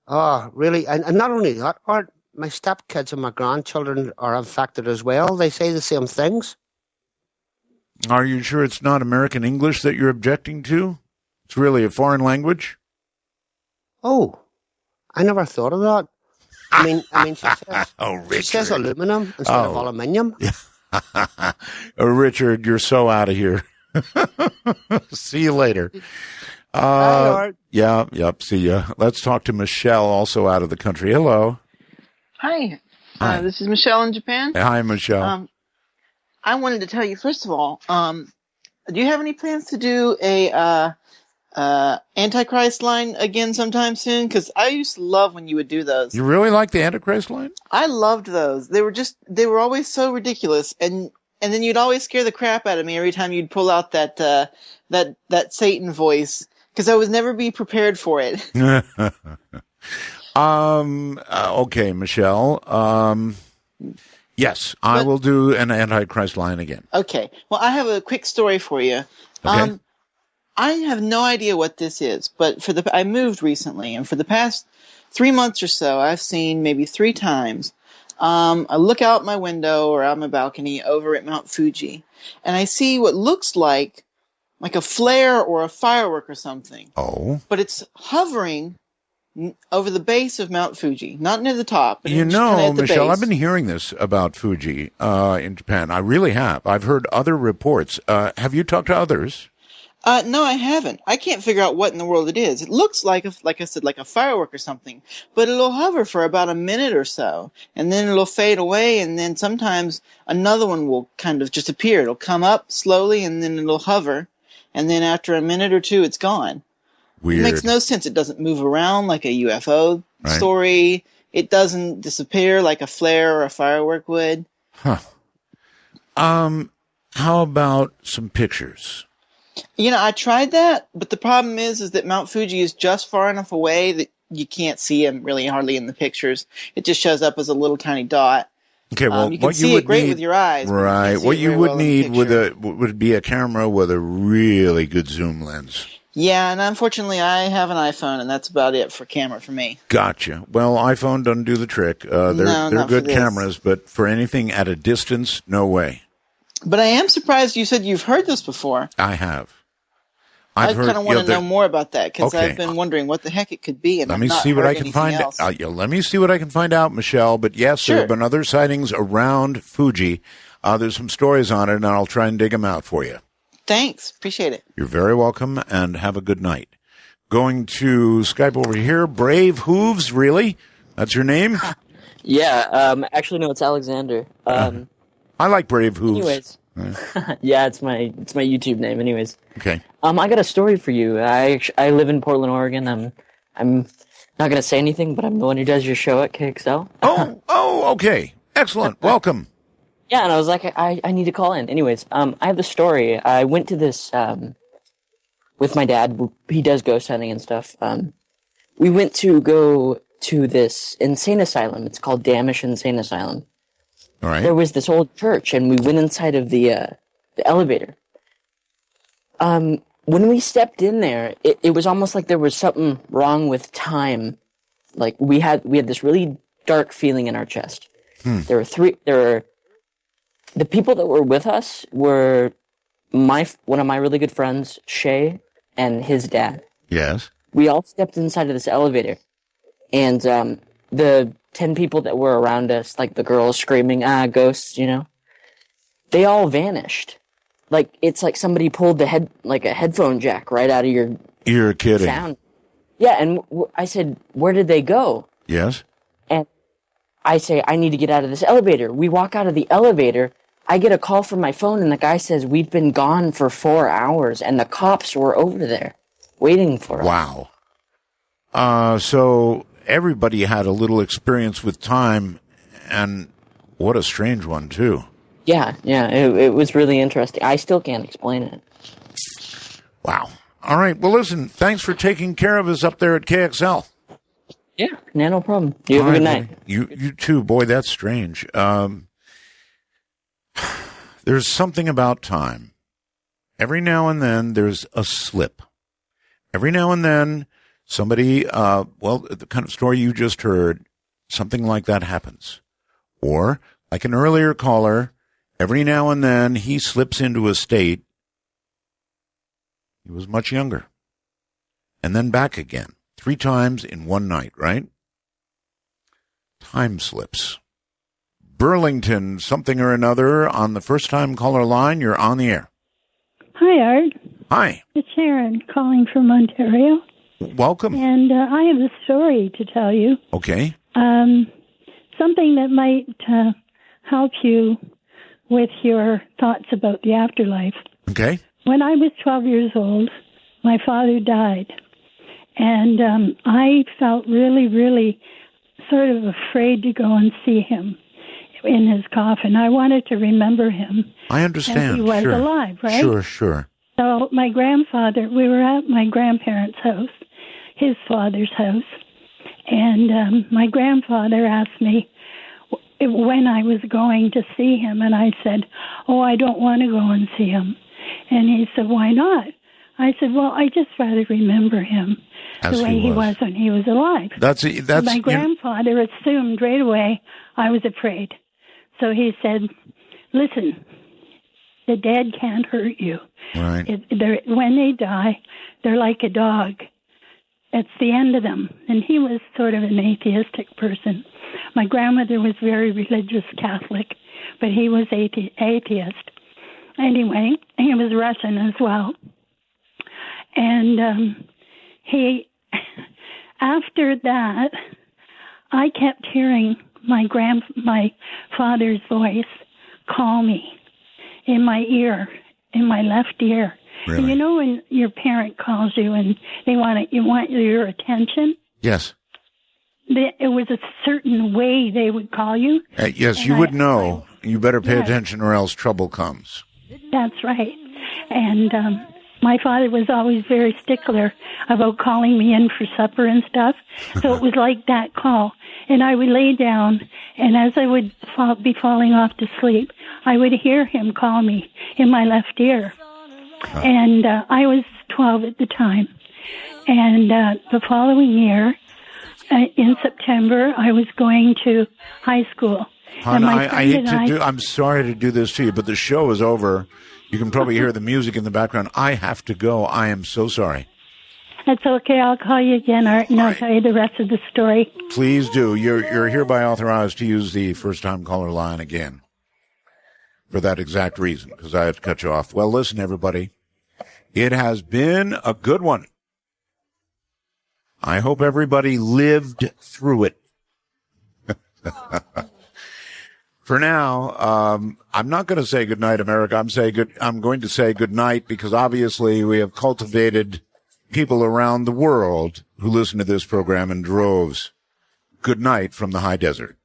really, and not only that, Art. My stepkids and my grandchildren are affected as well. They say the same things. Are you sure it's not American English that you're objecting to? It's really a foreign language? Oh, I never thought of that. I mean, she says, she says aluminum instead of aluminium. Richard, you're so out of here. See you later. Bye, Yep, see ya. Let's talk to Michelle, also out of the country. Hello. Hi. This is Michelle in Japan. Hi, Michelle. I wanted to tell you, first of all, do you have any plans to do a Antichrist line again sometime soon? Because I used to love when you would do those. You really like the Antichrist line? I loved those. They were always so ridiculous, and then you'd always scare the crap out of me every time you'd pull out that Satan voice, because I would never be prepared for it. Okay, Michelle. Yes, I will do an Antichrist line again. Okay. Well, I have a quick story for you. Okay. I have no idea what this is, but I moved recently, and for the past 3 months or so, I've seen maybe 3 times. I look out my window or out my balcony over at Mount Fuji, and I see what looks like a flare or a firework or something. Oh. But it's hovering over the base of Mount Fuji, not near the top. But Michelle, base. I've been hearing this about Fuji in Japan. I really have. I've heard other reports. Have you talked to others? No, I haven't. I can't figure out what in the world it is. It looks like I said, like a firework or something, but it'll hover for about a minute or so, and then it'll fade away, and then sometimes another one will kind of just appear. It'll come up slowly, and then it'll hover, and then after a minute or two, it's gone. Weird. It makes no sense. It doesn't move around like a UFO story. It doesn't disappear like a flare or a firework would. Huh. How about some pictures? I tried that, but the problem is that Mount Fuji is just far enough away that you can't see him really hardly in the pictures. It just shows up as a little tiny dot. Okay, well, you can what see you would it great need, with your eyes. Right. What you would need would be a camera with a really good zoom lens. Yeah, and unfortunately, I have an iPhone, and that's about it for camera for me. Gotcha. Well, iPhone doesn't do the trick. They're good cameras, but for anything at a distance, no way. But I am surprised you said you've heard this before. I have. I kind of want to know more about that, because I've been wondering what the heck it could be, and let me see what I can find out. Let me see what I can find out, Michelle. But yes, there have been other sightings around Fuji. There's some stories on it, and I'll try and dig them out for you. Thanks. Appreciate it. You're very welcome, and have a good night. Going to Skype over here. Brave Hooves, really? That's your name? Yeah. Actually, no, it's Alexander. I like Brave Hooves. Anyways. Yeah, it's my YouTube name. Anyways. Okay. I got a story for you. I live in Portland, Oregon. I'm I'm not going to say anything, but I'm the one who does your show at KXL. Oh, okay. Excellent. Welcome. Yeah, and I was like, I need to call in. Anyways, I have the story. I went to this with my dad. He does ghost hunting and stuff. We went to go to this insane asylum. It's called Damish Insane Asylum. All right. There was this old church, and we went inside of the elevator. When we stepped in there, it was almost like there was something wrong with time. Like we had this really dark feeling in our chest. There were the people that were with us were one of my really good friends, Shay, and his dad. Yes. We all stepped inside of this elevator, and the 10 people that were around us, like the girls screaming, ghosts, they all vanished. Like, it's like somebody pulled a headphone jack right out of your You're kidding. sound. Yeah, and I said, where did they go? Yes. And I say, I need to get out of this elevator. We walk out of the elevator. I get a call from my phone, and the guy says, we've been gone for 4 hours, and the cops were over there waiting for us. Wow. So everybody had a little experience with time, and what a strange one, too. Yeah, it was really interesting. I still can't explain it. Wow. All right. Well, listen, thanks for taking care of us up there at KXL. Yeah, no problem. You have a good night. You too. Boy, that's strange. There's something about time. Every now and then there's a slip. Every now and then somebody, the kind of story you just heard, something like that happens. Or, like an earlier caller, every now and then he slips into a state. He was much younger. And then back again. 3 times in one night, right? Time slips. Burlington, something or another, on the first-time caller line. You're on the air. Hi, Art. Hi. It's Sharon calling from Ontario. Welcome. And I have a story to tell you. Okay. Something that might help you with your thoughts about the afterlife. Okay. When I was 12 years old, my father died. And I felt really, really sort of afraid to go and see him in his coffin. I wanted to remember him. I understand. As he was sure. alive, right? Sure. So my grandfather, we were at my grandparents' house, his father's house, and my grandfather asked me when I was going to see him, and I said, I don't want to go and see him. And he said, why not? I said, well, I just rather remember him the way he was when he was alive. That's my grandfather assumed right away I was afraid. So he said, listen, the dead can't hurt you. Right. When they die, they're like a dog. It's the end of them. And he was sort of an atheistic person. My grandmother was very religious Catholic, but he was atheist. Anyway, he was Russian as well. And after that, I kept hearing my father's voice call me in my ear, in my left ear. Really? And you know when your parent calls you and you want your attention? Yes. It was a certain way they would call you. Yes, you would know. You better pay attention or else trouble comes. That's right. And my father was always very stickler about calling me in for supper and stuff. So it was like that call. And I would lay down, and as I would be falling off to sleep, I would hear him call me in my left ear. And I was 12 at the time. And the following year, in September, I was going to high school. Hon, I'm sorry to do this to you, but the show is over. You can probably hear the music in the background. I have to go. I am so sorry. That's okay. I'll call you again, Art, and I'll tell you the rest of the story. Please do. You're hereby authorized to use the first-time caller line again for that exact reason, because I had to cut you off. Well, listen, everybody. It has been a good one. I hope everybody lived through it. For now, I'm not going to say goodnight, America. I'm going to say goodnight because obviously we have cultivated people around the world who listen to this program in droves, good night from the high desert.